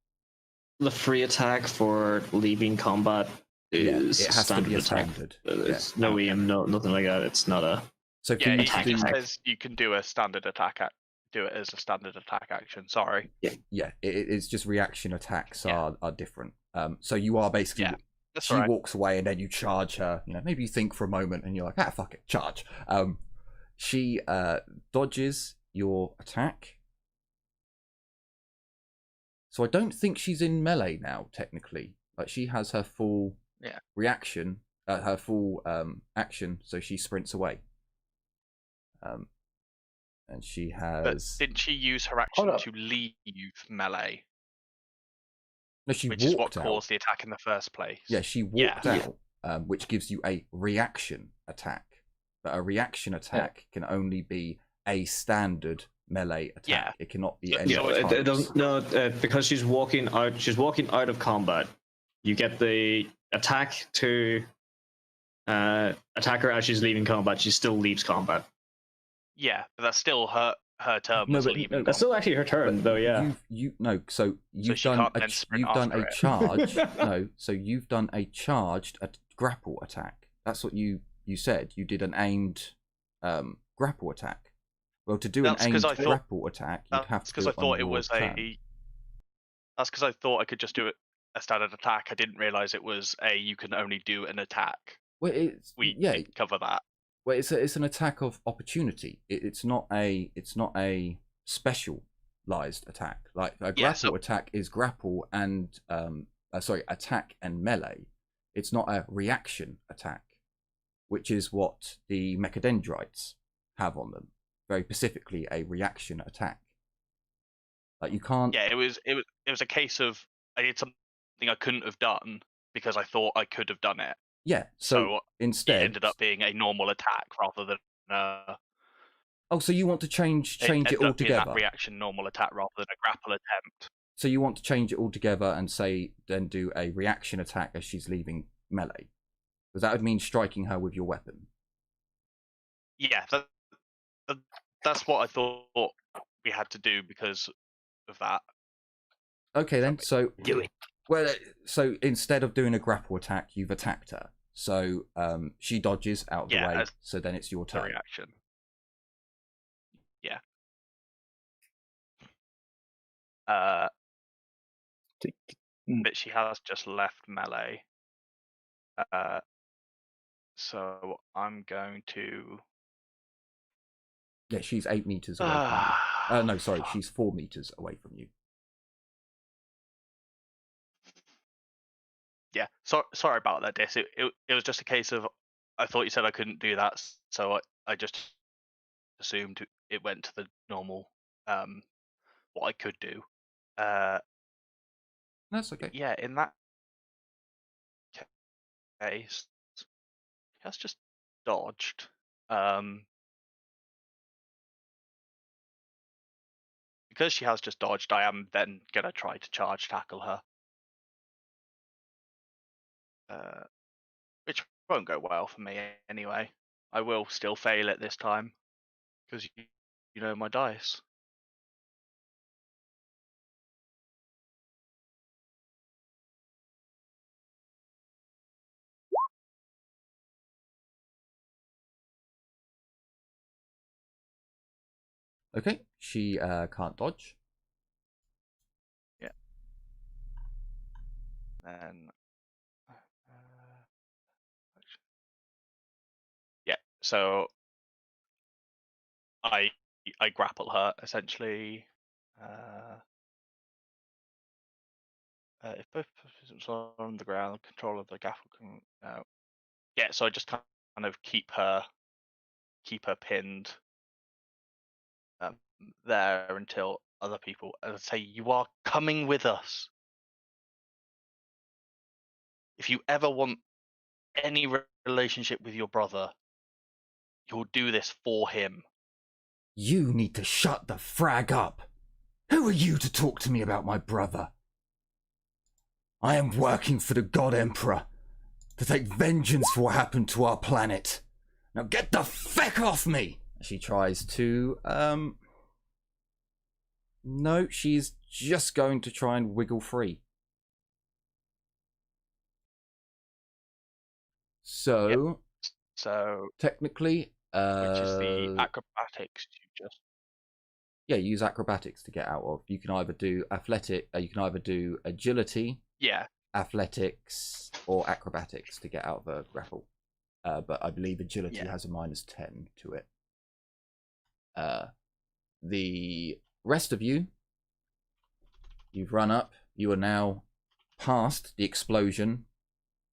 The free attack for leaving combat is it has to be a standard. There's no EM, nothing like that. It's not a. So it says you can do a standard attack. Do it as a standard attack action. Sorry. Yeah. It's just reaction attacks are different. So you are basically. Yeah, she walks away and then you charge her. Maybe you think for a moment and you're like, fuck it, charge. She dodges your attack. So I don't think she's in melee now, technically. Like she has her full reaction, her full action, so she sprints away. And she has. But didn't she use her action to leave melee? No, she which walked is what out. caused the attack in the first place. Yeah, she walked out, which gives you a reaction attack. But a reaction attack can only be a standard melee attack. Yeah. It cannot be any. It doesn't. No, because she's walking out. She's walking out of combat. You get the attack to attack her as she's leaving combat. She still leaves combat. Yeah, but that's still her turn. That's still actually her turn, though. Yeah. You've done a charge. No, so you've done a charged grapple attack. That's what you said. You did an aimed grapple attack. Well, to do an aimed grapple attack, you'd have to. Because I thought it was turn. That's because I thought I could just do a standard attack. I didn't realize it was you can only do an attack. Well, it's We yeah. did cover that. Well, it's an attack of opportunity. It's not a specialized attack. Like a grapple attack is grapple and attack and melee. It's not a reaction attack, which is what the mechadendrites have on them. Very specifically, a reaction attack. Like you can't. Yeah, it was a case of I did something I couldn't have done because I thought I could have done it. Yeah. So instead, it ended up being a normal attack rather than. Oh, so you want to change it altogether? That reaction normal attack rather than a grapple attempt. So you want to change it altogether and then do a reaction attack as she's leaving melee, because that would mean striking her with your weapon. Yeah, that's what I thought we had to do because of that. Okay, then. So Do it. Well, so instead of doing a grapple attack, you've attacked her. So she dodges out of the way. So then it's your turn. Reaction. Yeah. But she has just left melee. So I'm going to. Yeah, she's 8 meters away from you. No, sorry, she's 4 meters away from you. Yeah, sorry about that, Dis. It was just a case of I thought you said I couldn't do that, so I just assumed it went to the normal what I could do. That's okay. Yeah, in that case, that's just dodged. Because she has just dodged, I am then gonna try to charge tackle her. Which won't go well for me anyway. I will still fail it this time because you know my dice. Okay, she can't dodge. Yeah. And yeah, so I grapple her essentially. If both participants are on the ground, control of the grapple can. Yeah, so I just kind of keep her pinned there until other people say, "You are coming with us. If you ever want any relationship with your brother, you'll do this for him." You need to shut the frag up. Who are you to talk to me about my brother? I am working for the God Emperor to take vengeance for what happened to our planet. Now get the feck off me! She tries to, no, she's just going to try and wiggle free. So, Yep. So technically, which is the acrobatics you just. Yeah, use acrobatics to get out of. You can either do you can either do agility, yeah, athletics, or acrobatics to get out of a grapple. But I believe agility has a -10 to it. The rest of you, you've run up. You are now past the explosion.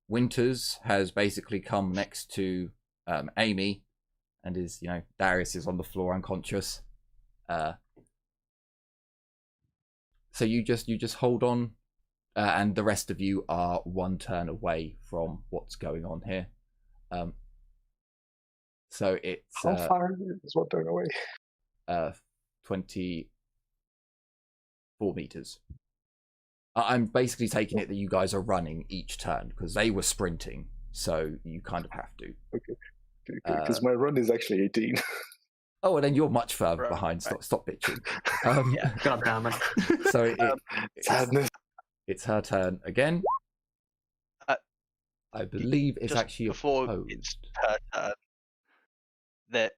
Winters has basically come next to Amy, and is, Darius is on the floor unconscious. So you just hold on, and the rest of you are one turn away from what's going on here. So it's how far is one turn away? 24 meters. I'm basically taking it that you guys are running each turn because they were sprinting, so you kind of have to. Okay, because my run is actually 18. Oh, and then you're much further behind. Stop bitching. God damn it. So Sadness. it's her turn again. I believe it's actually before opposed. It's her turn. That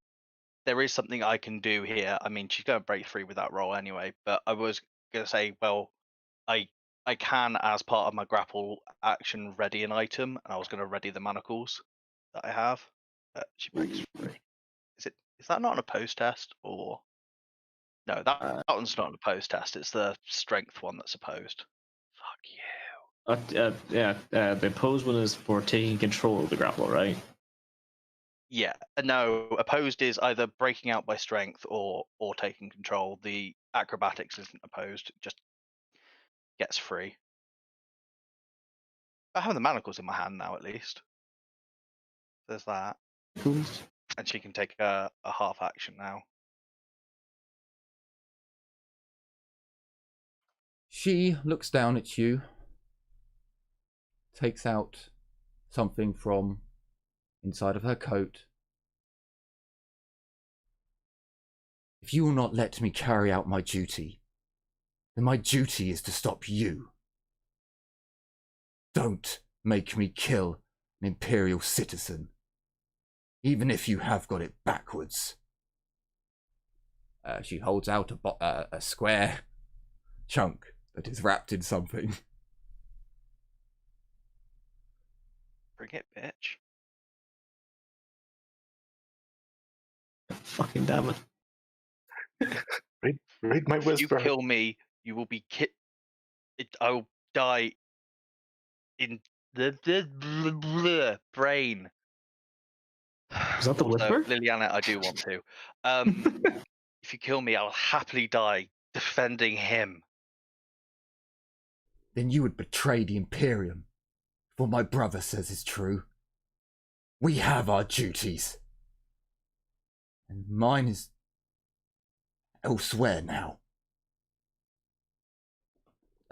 there is something I can do here. I mean, she's going to break free with that roll anyway. But I was going to say, well, I I can, as part of my grapple action, ready an item, and I was going to ready the manacles that I have. She breaks free. Is that not an opposed test, or no? That one's not an opposed test. It's the strength one that's opposed. Fuck you. The opposed one is for taking control of the grapple, right? Yeah, no. Opposed is either breaking out by strength or taking control. The acrobatics isn't opposed; it just gets free. I have the manacles in my hand now, at least. There's that, Cool. and she can take a half action now. She looks down at you, takes out something from inside of her coat. If you will not let me carry out my duty, then my duty is to stop you. Don't make me kill an Imperial citizen, even if you have got it backwards. She holds out a square chunk that is wrapped in something. Bring it, bitch. Fucking damn it. Read my If you whisper. kill me, you will be I will die in the brain. Is that the Also, whisper? Liliana, I do want to. If you kill me, I'll happily die defending him. Then you would betray the Imperium. What my brother says is true. We have our duties. And mine is elsewhere now.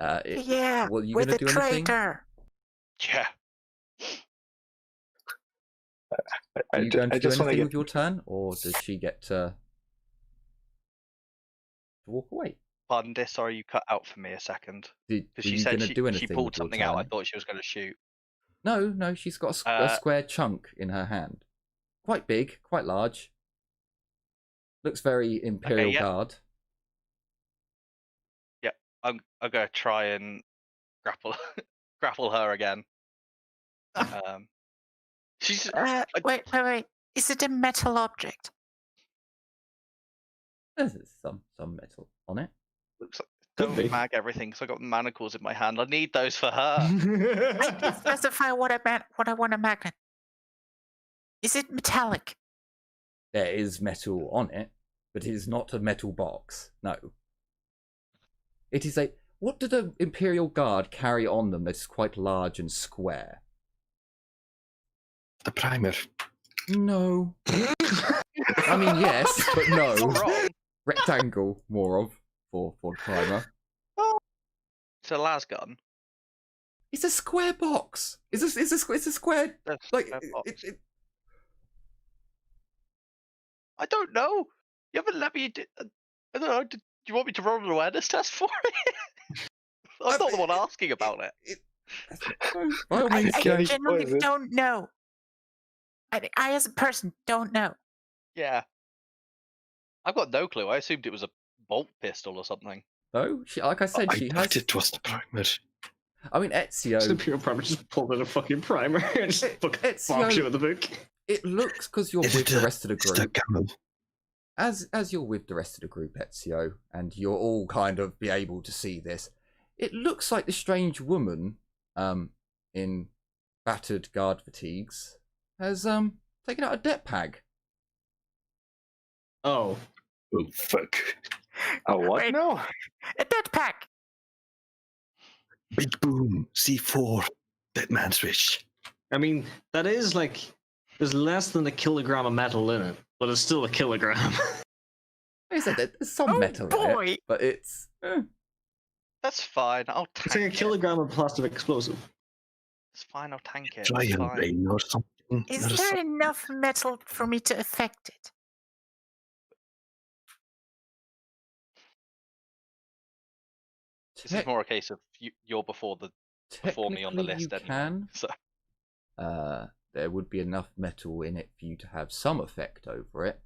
Yeah, Well, you we're gonna the do anything? traitor. Yeah. Are you going to I do just want to anything get. with your turn, or does she get to walk away? Pardon, sorry, you cut out for me a second. Were Because she you said going to do anything she pulled with your something out. I turn? thought she was going to shoot. No, she's got a square chunk in her hand. Quite big, quite large. Looks very Imperial yeah. Guard. Yeah, I'm going to try and grapple her again. She's Wait. Is it a metal object? There's some metal on it. looks like Could be. don't mag everything because I got manacles in my hand. I need those for her. I didn't specify what I want a magnet. Is it metallic? There is metal on it, but it is not a metal box. No. It is a... What do the Imperial Guard carry on them that's quite large and square? The primer. No. I mean, yes, but no. Not wrong. Rectangle, more of, for the primer. It's a las gun. It's a square box. It's a square... That's Like, a box. it, I don't know. You haven't let me. I don't know. Do you want me to roll an awareness test for it? I'm not the one asking about it. by all means, I go. genuinely What is it? don't know. I as a person don't know. Yeah. I've got no clue. I assumed it was a bolt pistol or something. No, like I said, I she thought has... it was the primer. I mean, Ezio... Imperial Primer just pulled out a fucking primer and just fucking box you with the book. It looks, because you're Is with it the rest of the It's the group, camel. as you're with the rest of the group, Ezio, and you're all kind of be able to see this, it looks like the strange woman, in battered guard fatigues, has taken out a debt pag. Oh. Oh, fuck. Oh, what Wait. now? A dead pack. Big boom. C4. Dead man switch. I mean, that is like, there's less than a kilogram of metal in it, but it's still a kilogram. Like I said, there's some Oh, metal in boy. it, but it's... That's fine. I'll It's like tank a it. kilogram of plastic explosive. It's fine. I'll tank it. Try It's and fine. rain or something. Is or there something. enough metal for me to affect it? This is more a case of you're before me on the Technically, list you anyway. can. So There would be enough metal in it for you to have some effect over it.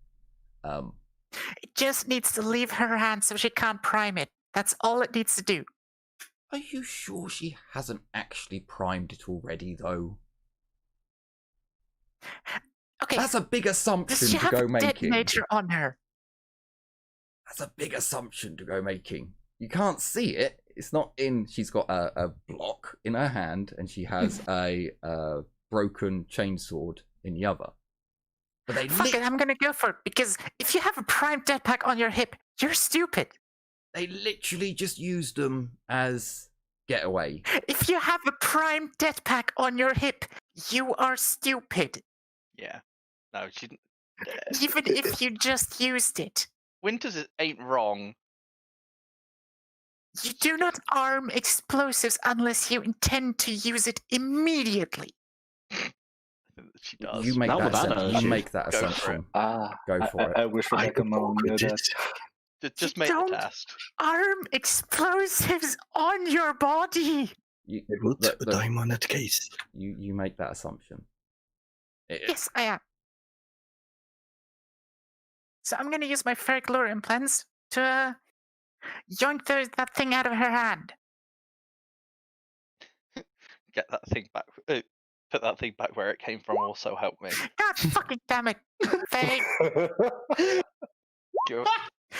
It just needs to leave her hand so she can't prime it. That's all it needs to do. Are you sure she hasn't actually primed it already, though? Okay, That's a big assumption does she to have go a making. detonator on her? That's a big assumption to go making. You can't see it. It's not in. She's got a block in her hand, and she has a broken chainsword in the other. But they Fuck it, I'm gonna go for it, because if you have a prime jetpack on your hip, you're stupid. they literally just used them as getaway. If you have a prime jetpack on your hip, you are stupid. Yeah. No, she didn't. Even if you just used it. Winters ain't wrong. You do not arm explosives unless you intend to use it immediately. She does. You make Not that. with that You attitude. make that Go for assumption. Ah, Go for it. I wish Rebecca Mom knew that. Just You make the don't- test. Arm explosives on your body. You, I would, the- but the- I'm on that case. you make that assumption. Yes, I am. So I'm going to use my ferric lure implants to yoink that thing out of her hand. Get that thing back. Put that thing back where it came from. Also help me. God fucking damn it, Faye. You're-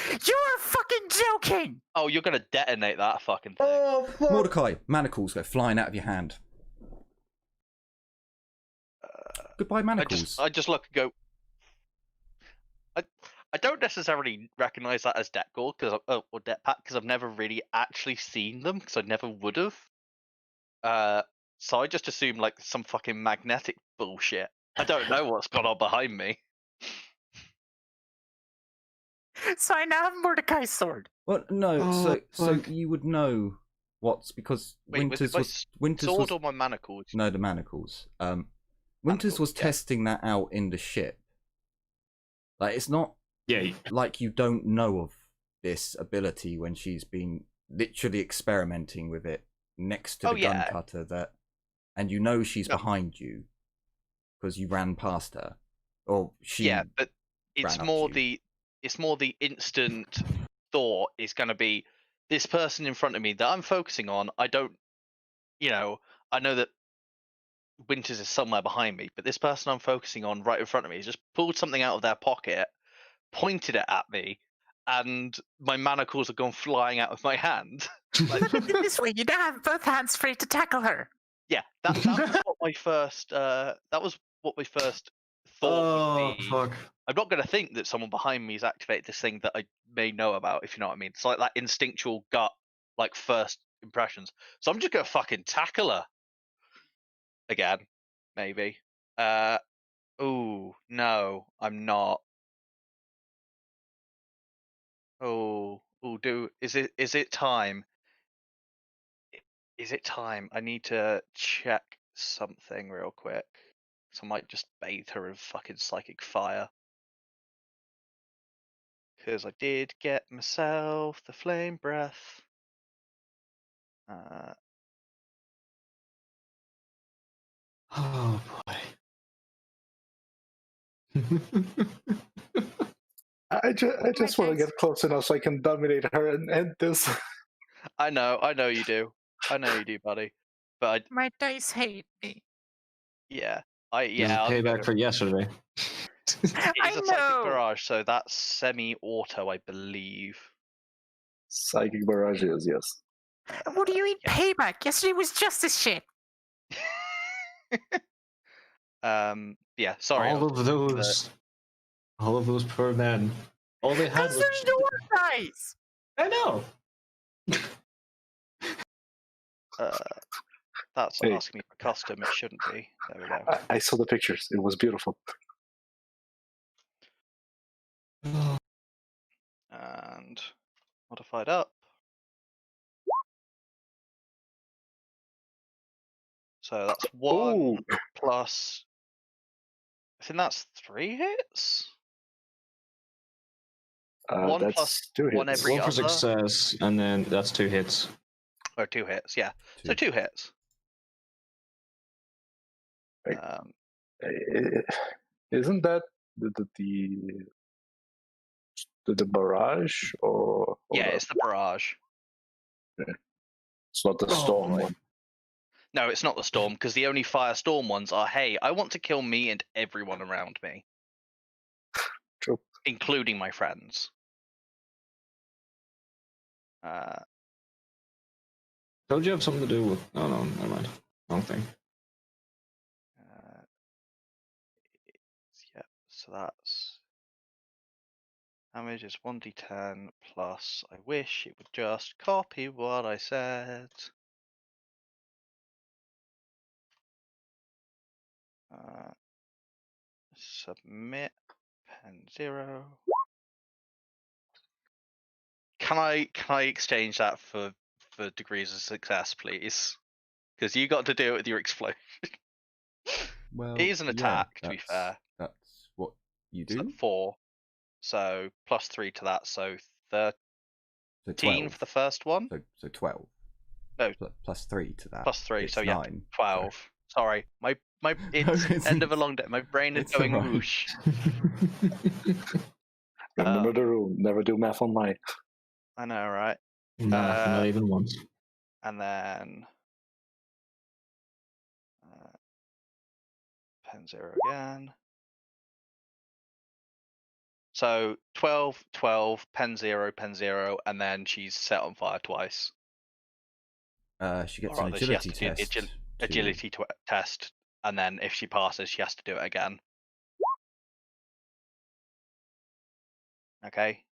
You're fucking joking. Oh, you're gonna detonate that fucking thing. Mordecai, manacles go flying out of your hand. Goodbye, manacles. I just look and go. I don't necessarily recognize that as deck gore or deck pack because I've never really actually seen them because I never would have. So I just assume like some fucking magnetic bullshit. I don't know what's gone on behind me. So I now have Mordecai's sword. Well, no. Oh, so fuck. you would know what's because Wait, Winters was sword was or my manacles? no the manacles. Winters was Manacles, yeah. testing that out in the ship. Like it's not Yeah, like you don't know of this ability when she's been literally experimenting with it next to Oh, the yeah. gun cutter that, and you know she's No. behind you because you ran past her, or she. Yeah, but it's ran up more to you. the instant thought is going to be this person in front of me that I'm focusing on. I don't, I know that Winters is somewhere behind me, but this person I'm focusing on right in front of me has just pulled something out of their pocket, pointed it at me, and my manacles have gone flying out of my hand. Look at it this way, you now have both hands free to tackle her. Yeah, that was what my first. That was what my first thought oh would be. fuck. I'm not going to think that someone behind me has activated this thing that I may know about, if you know what I mean. It's like that instinctual gut, like first impressions. So I'm just going to fucking tackle her again, maybe. Oh no, I'm not. Is it time? Is it time? I need to check something real quick. So I might just bathe her in fucking psychic fire. Because I did get myself the flame breath. Oh boy. I just want to thanks. get close enough so I can dominate her and end this. I know you do. I know you do, buddy. But My dice hate me. yeah, This is I'll give payback it for yesterday. It I is a know. psychic barrage, so that's semi-auto, I believe. Psychic barrages, yes. What do you mean Yeah. payback? Yesterday was just as shit. Yeah. Sorry. I all was of those poor men. All they had Because was. there's your dice. I know. That's Hey. asking me for custom. It shouldn't be. There we go. I saw the pictures. It was beautiful. And modified up. So that's 1 Ooh. plus. I think that's 3 hits. One That's plus 2 hits. one every One for other? success, and then that's 2 hits. Or 2 hits, yeah. So 2 hits. Right. Isn't that the barrage or Yeah, it's the barrage. It's not the storm one. No, it's not the storm, because the only firestorm ones are, hey, I want to kill me and everyone around me. True. Including my friends. Told you have something to do with. Oh no, never mind. Wrong thing. Yeah, so that's damage is 1d10 plus. I wish it would just copy what I said. Submit pen 0. Can I exchange that for degrees of success, please? Because you got to do it with your explosion. Well, It is an attack, to be that's- fair. That's what you It's do. at 4, so plus 3 to that, so 13 So 12. for the first one. So 12. No. Plus 3 to that. Plus 3, It's so yeah, 9. 12. Sorry, my it's end of a long day. My brain is it's going alright. whoosh. Remember the rule: never do math online. I know, right? Nah, not even once. And then pen 0 again. So 12, 12, pen 0, and then she's set on fire twice. She gets Or an rather, she has agility to do test. agility test, and then if she passes, she has to do it again. Okay.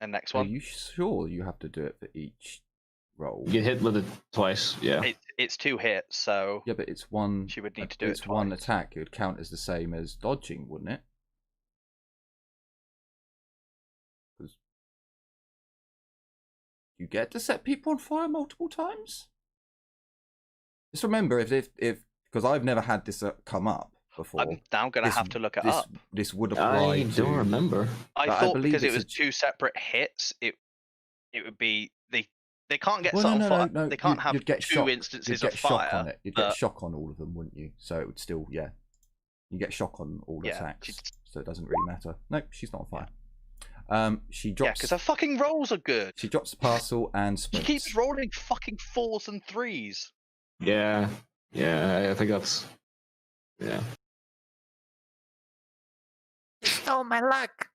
And next Are one. you sure you have to do it for each roll? You get hit with it twice. Yeah. It's 2 hits, so Yeah, but it's one. she would need to do it It's one twice. attack. It would count as the same as dodging, wouldn't it? Because you get to set people on fire multiple times. Just remember, if because I've never had this come up before. I'm now going to have to look it up. This would apply I to. don't remember. I but thought believe because it it's was 2 separate hits, it would be they can't get Well, set on fire. no. They can't You'd have get 2 shock. instances You'd get of shock fire. on it. You'd get shock on all of them, wouldn't you? So it would still, yeah. You get shock on all Yeah, attacks, so it doesn't really matter. Nope, she's not on fire. She Yeah, drops. because her fucking rolls are good. She drops the parcel and She sprints. keeps rolling fucking 4s and 3s. Yeah. Yeah, I think that's. Yeah. You stole my luck.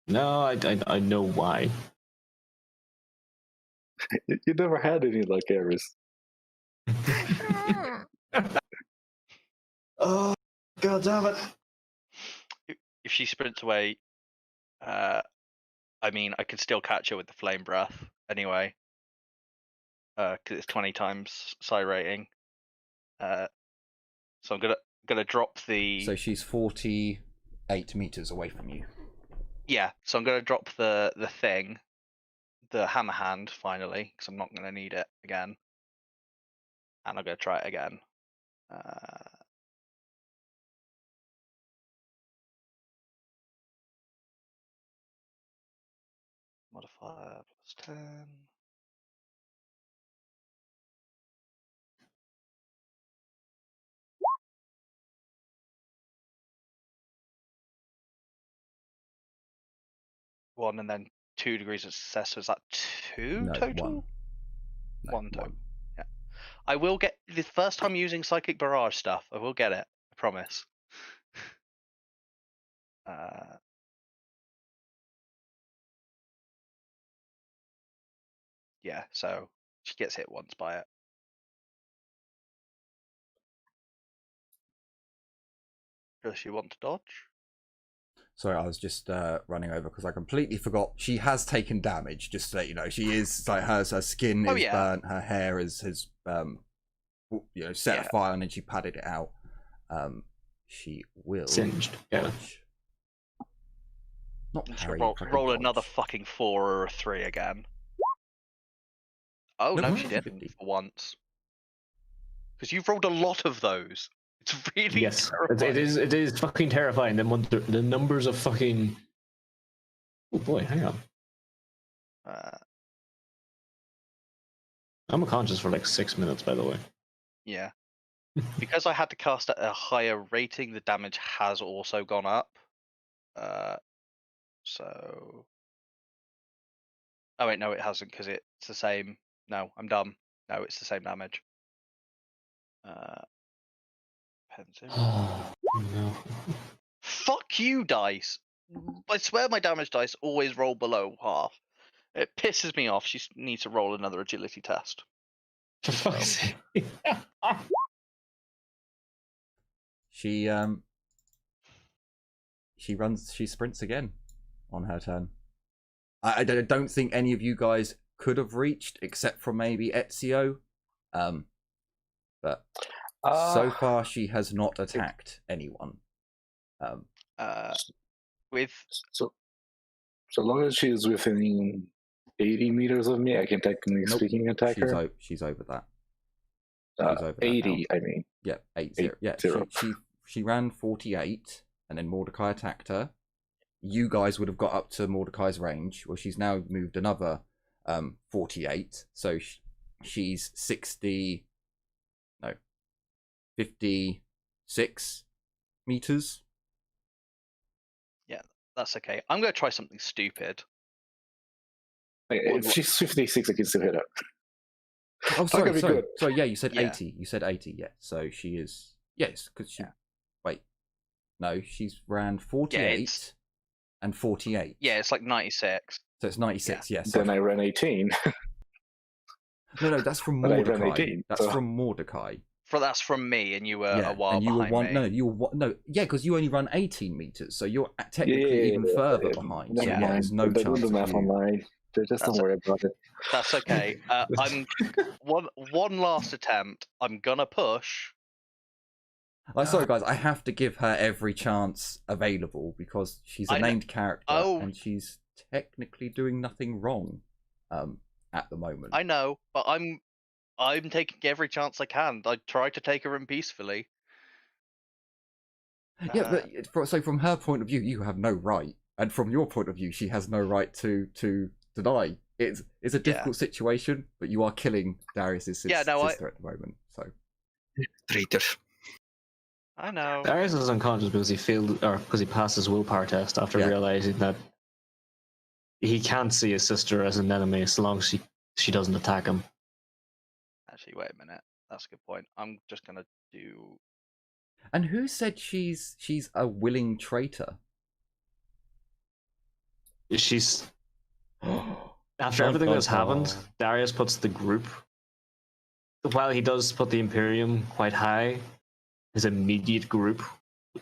No, I know why. You never had any luck, Ares. Oh, god damn it! If she sprints away, I mean, I could still catch her with the flame breath anyway, because it's 20 times psi rating. So I'm gonna drop the. So she's 48 meters away from you. Yeah, so I'm gonna drop the thing, the hammer hand finally, because I'm not gonna need it again, and I'm gonna try it again. Modifier plus 10. One and then 2 degrees of success. So is that 2 No, total? 1. No, 1 total. Yeah. I will get the first time using Psychic Barrage stuff. I will get it. I promise. Yeah, so she gets hit once by it. Does she want to dodge? Sorry, I was just running over because I completely forgot. She has taken damage. Just to let you know, she is like her skin is burnt, her hair has set afire, and then she padded it out. She will Singed. Yeah. dodge. Not parry, roll dodge. another fucking 4 or a 3 again. Oh no, she didn't for once. Because you've rolled a lot of those. It's really terrifying. It is fucking terrifying. The numbers of fucking. Oh boy, hang on. I'm unconscious for like 6 minutes, by the way. Yeah. Because I had to cast at a higher rating, the damage has also gone up. So. Oh wait, no, it hasn't because it's the same. No, I'm dumb. No, it's the same damage. Pensive. Oh, no. Fuck you, dice. I swear my damage dice always roll below half. It pisses me off. She needs to roll another agility test. For fuck's sake. She sprints again on her turn. I don't think any of you guys could have reached, except for maybe Ezio. But so far she has not attacked anyone. With So long as she is within 80 meters of me, I can technically speaking attack her. She's over that. She's over 80, I mean. Yeah, 80. Yeah, she ran 48, and then Mordecai attacked her. You guys would have got up to Mordecai's range. Well, she's now moved another 48, so she's 56 meters. Yeah, that's okay. I'm going to try something stupid. If she's 56, I can still hit her. Oh, sorry. Good. Sorry, yeah, you said Yeah. 80. You said 80, yeah. So she is... Yes, because she... Yeah. Wait. No, she's ran 48 and 48. Yeah, it's like 96. So it's 96, yes. Then I ran 18. No, that's from But I ran Mordecai. 18, That's so- from Mordecai. That's from me, and you were Yeah, a while and you were behind me. yeah, because you only run 18 meters, so you're technically even further behind. So Never yeah, mind. there's no Don't chance do the math of on you. mine. Just don't worry about it. That's okay. I'm one last attempt. I'm gonna push. Sorry, guys, I have to give her every chance available because she's a I know- named character Oh. and she's technically doing nothing wrong at the moment. I know, but I'm taking every chance I can. I try to take her in peacefully. Yeah, but so from her point of view, you have no right, and from your point of view, she has no right to deny. It's a difficult situation, but you are killing Darius's sister at the moment. So Traitor. I know. Darius is unconscious because he passed his willpower test after realizing that he can't see his sister as an enemy as long as she doesn't attack him. Actually, wait a minute. That's a good point. I'm just gonna do. And who said she's a willing traitor? She's after everything that's happened, Darius puts the group. While he does put the Imperium quite high, his immediate group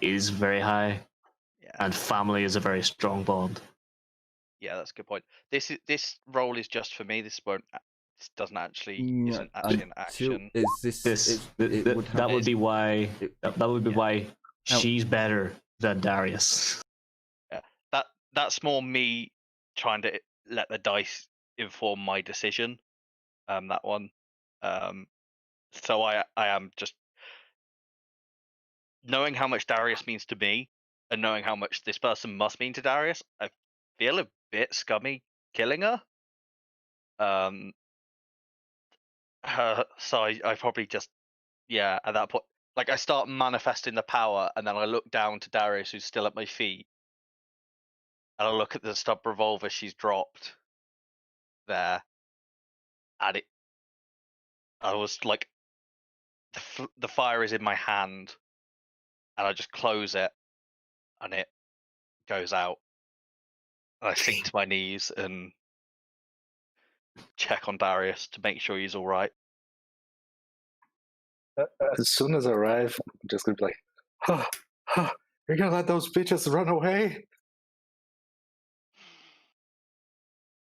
is very high, and family is a very strong bond. Yeah, that's a good point. This role is just for me. This doesn't actually isn't actually an action. That would be why she's better than Darius. Yeah, that's more me trying to let the dice inform my decision. That one. So I am just knowing how much Darius means to me, and knowing how much this person must mean to Darius. I feel a bit scummy killing her. So I probably just, at that point, like I start manifesting the power, and then I look down to Darius, who's still at my feet, and I look at the stub revolver she's dropped there, and I was like, the fire is in my hand, and I just close it, and it goes out, and I sink to my knees and check on Darius to make sure he's all right. As soon as I arrive, I'm just gonna be like, you're gonna let those bitches run away?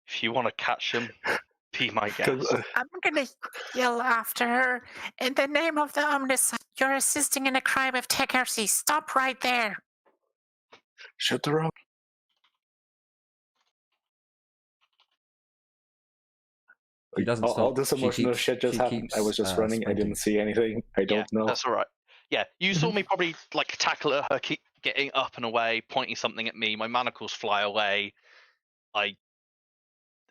If you want to catch him, be my guest. I'm gonna yell after her. In the name of the Omnicide, you're assisting in a crime of heresy. Stop right there. Shut the road. She doesn't stop. All this emotional shit just happened. I was just running. sprinting. I didn't see anything. I don't know. That's all right. Yeah, you saw me probably like tackle her, keep getting up and away, pointing something at me. My manacles fly away. I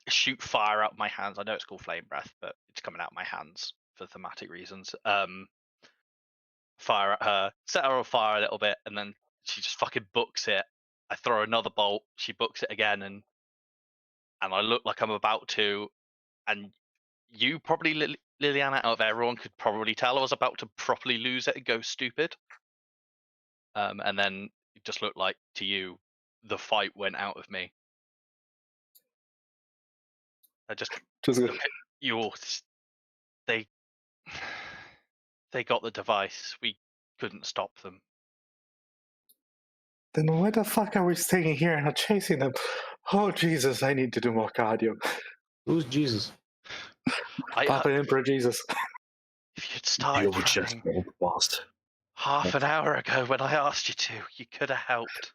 shoot fire out my hands. I know it's called flame breath, but it's coming out my hands for thematic reasons. Fire at her, set her on fire a little bit, and then she just fucking books it. I throw another bolt. She books it again, and I look like I'm about to, and you probably, Liliana, out of everyone, could probably tell I was about to properly lose it and go stupid. And then it just looked like, to you, the fight went out of me. I just look at you all. They got the device. We couldn't stop them. Then why the fuck are we staying here and not chasing them? Oh Jesus, I need to do more cardio. Who's Jesus? Papa Emperor Jesus. If you'd You started would just running go past. half an hour ago when I asked you to, you could have helped.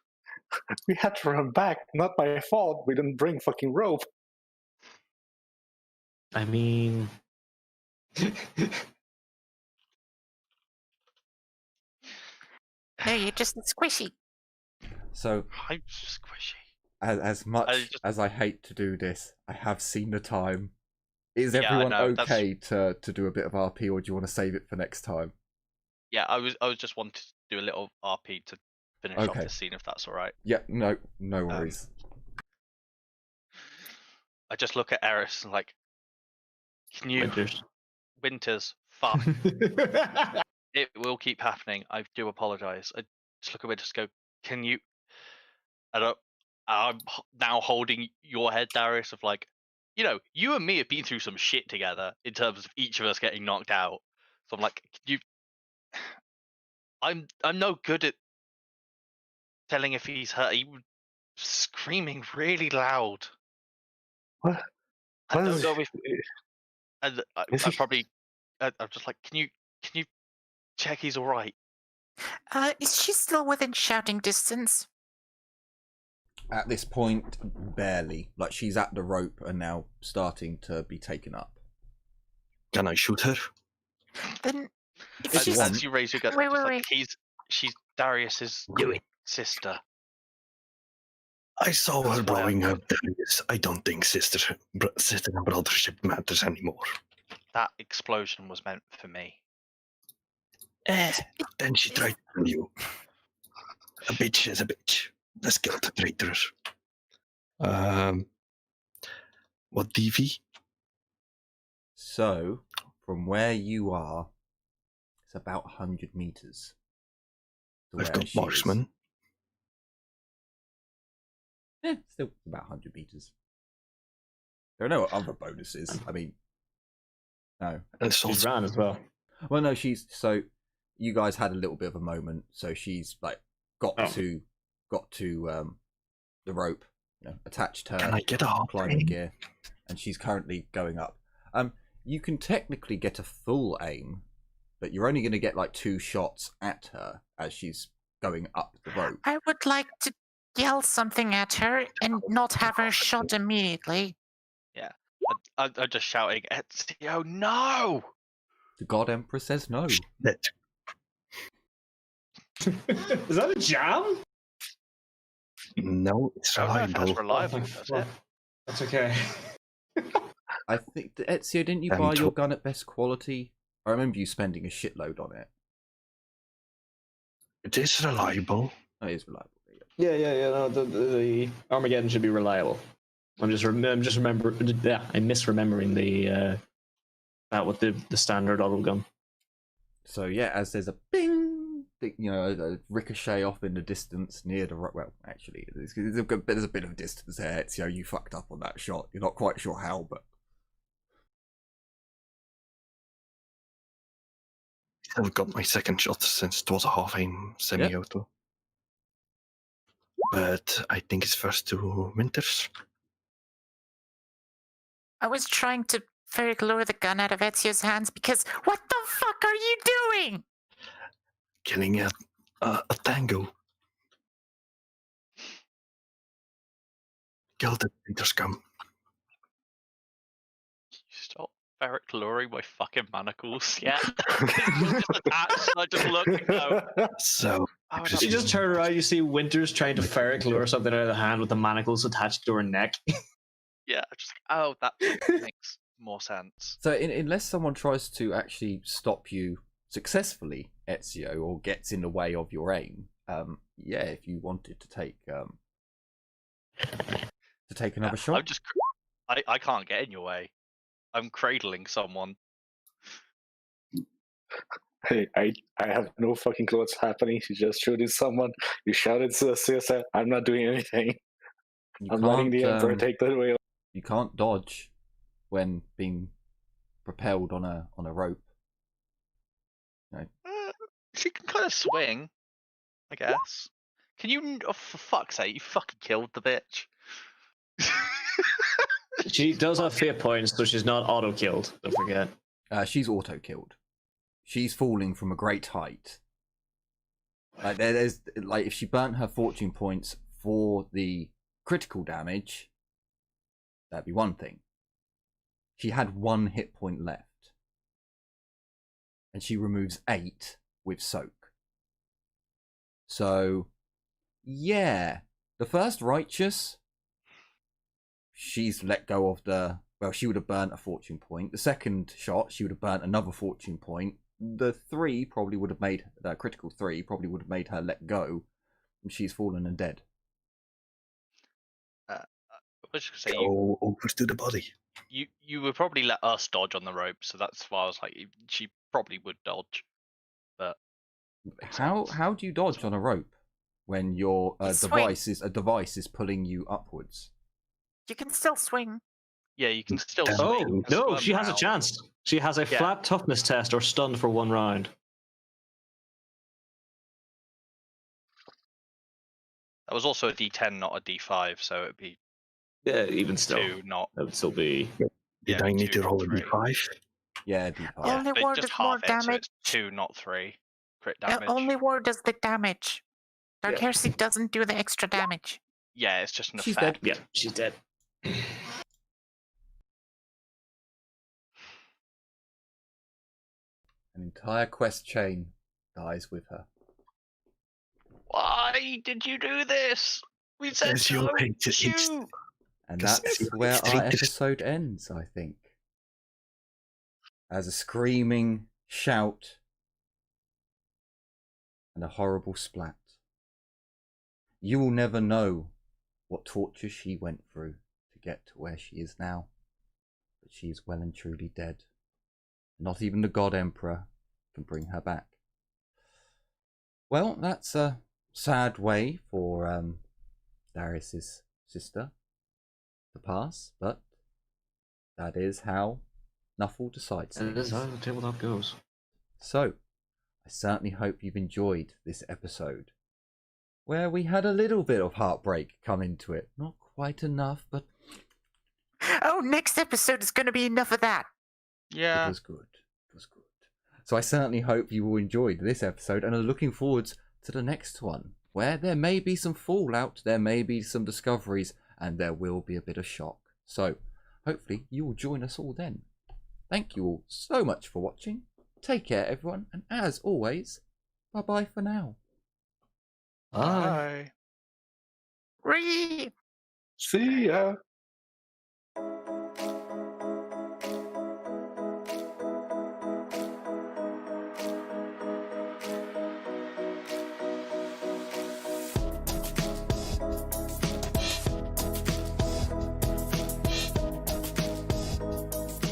We had to run back. Not my fault. We didn't bring fucking rope. I mean, No, you're just squishy. So, I'm squishy. as much as I hate to do this, I have seen the time. Is everyone okay to do a bit of RP, or do you want to save it for next time? Yeah, I was just wanting to do a little RP to finish off this scene, if that's all right. Yeah, no worries. I just look at Eris and like, can you... Winters, fuck. It will keep happening. I do apologise. I just look at Winters and go, can you... I'm now holding your head, Darius, of like, you know, you and me have been through some shit together in terms of each of us getting knocked out. So I'm like, can you... I'm no good at telling if he's hurt. He was screaming really loud. What? I don't know if... And I'm just like, can you check he's all right? Is she still within shouting distance? At this point, barely. Like, she's at the rope and now starting to be taken up. Can I shoot her? Then, if As, she's... as you raise your gun, Wait, just wait, like, she's Darius's sister. I saw her blowing up Darius. I don't think sister and brothership matters anymore. That explosion was meant for me. Then she tried to kill you. A bitch is a bitch. Let's kill the traitors. What DV? So, from where you are, it's about 100 meters. to I've where got she is. marksman. Still about 100 meters. There are no other bonuses. I mean, no. And she's ran as well. Well, no, so you guys had a little bit of a moment. So she's like got to the rope, attached her. Can I get a climbing gear, and she's currently going up. You can technically get a full aim, but you're only going to get like 2 shots at her as she's going up the rope. I would like to yell something at her and not have her shot immediately. Yeah, I'm just shouting, Ezio, no! The God Emperor says no. Is that a jam? No, it's reliable. That's reliable. That's it. That's okay. I think, Ezio, didn't you buy your gun at best quality? I remember you spending a shitload on it. It is reliable. Oh, it is reliable. Yeah. No, the Armageddon should be reliable. I'm just remembering. Yeah, I'm misremembering the what the standard auto gun. So yeah, as there's a bing, a ricochet off in the distance near the rope. Well, actually, there's a bit of distance there. Ezio, you fucked up on that shot. You're not quite sure how, but. I've got my second shot since it was a half aim semi-auto. But I think it's first to Winters. I was trying to very lure the gun out of Ezio's hands because what the fuck are you doing? Killing a tango. Kill the Winters scum. Stop Ferric luring my fucking manacles, yeah? Just attached, I just look and go. So you just turn around, you see Winters trying to ferric lure something out of the hand with the manacles attached to her neck. Yeah, just that makes more sense. So unless someone tries to actually stop you successfully, Ezio, or gets in the way of your aim, if you wanted to take another shot. I can't get in your way. I'm cradling someone. Hey, I have no fucking clue what's happening. She's just shooting someone. You shouted to the CSI. I'm not doing anything. I'm letting the Emperor take the wheel. You can't dodge when being propelled on a rope. She can kind of swing, I guess. Can you? Oh, for fuck's sake! You fucking killed the bitch. She does have fear points, so she's not auto-killed. Don't forget. She's auto-killed. She's falling from a great height. Like there's like if she burnt her fortune points for the critical damage, that'd be one thing. She had 1 hit point left, and she removes 8 with soak. So, yeah, the first righteous, she's let go of the. Well, she would have burnt a fortune point. The second shot, she would have burnt another fortune point. The 3 probably would have made the critical 3 probably would have made her let go, and she's fallen and dead. I was just gonna say, Go over to the body. you would probably let us dodge on the rope, so that's why I was like, she probably would dodge. But How do you dodge on a rope when your Swing. device is pulling you upwards? You can still swing. yeah, you can still. Oh, swing, no, swim she has a round. chance. She has a Yeah. flat toughness test or stunned for 1 round. That was also a D10, not a D5, so it'd be Yeah, even still. 2, not. That would still be. Did Yeah, I need 2, to roll a not 3. d5? Yeah, D5. Oh, Only but word just is more half it, so damage. it's 2, not 3. Crit damage. Only war does the damage. Dark Yeah. Heresy doesn't do the extra damage. Yeah, it's just an She's effect. Yeah, she's dead. An entire quest chain dies with her. Why did you do this? We said Because you're don't painted- shoot. And Because that's it's where our dangerous. episode ends, I think. As a screaming shout and a horrible splat. You will never know what torture she went through to get to where she is now. But she is well and truly dead. Not even the God Emperor can bring her back. Well, that's a sad way for Darius's sister to pass, but that is how Nuffle decides And it things. is how the tabletop goes. So, I certainly hope you've enjoyed this episode, where we had a little bit of heartbreak come into it. Not quite enough, but Oh, next episode is going to be enough of that. Yeah. it was good. It was good. So I certainly hope you all enjoyed this episode and are looking forward to the next one, where there may be some fallout, there may be some discoveries, and there will be a bit of shock. So, hopefully you will join us all then. Thank you all so much for watching. Take care, everyone, and as always, bye-bye for now. Bye. Bye. Re. See ya.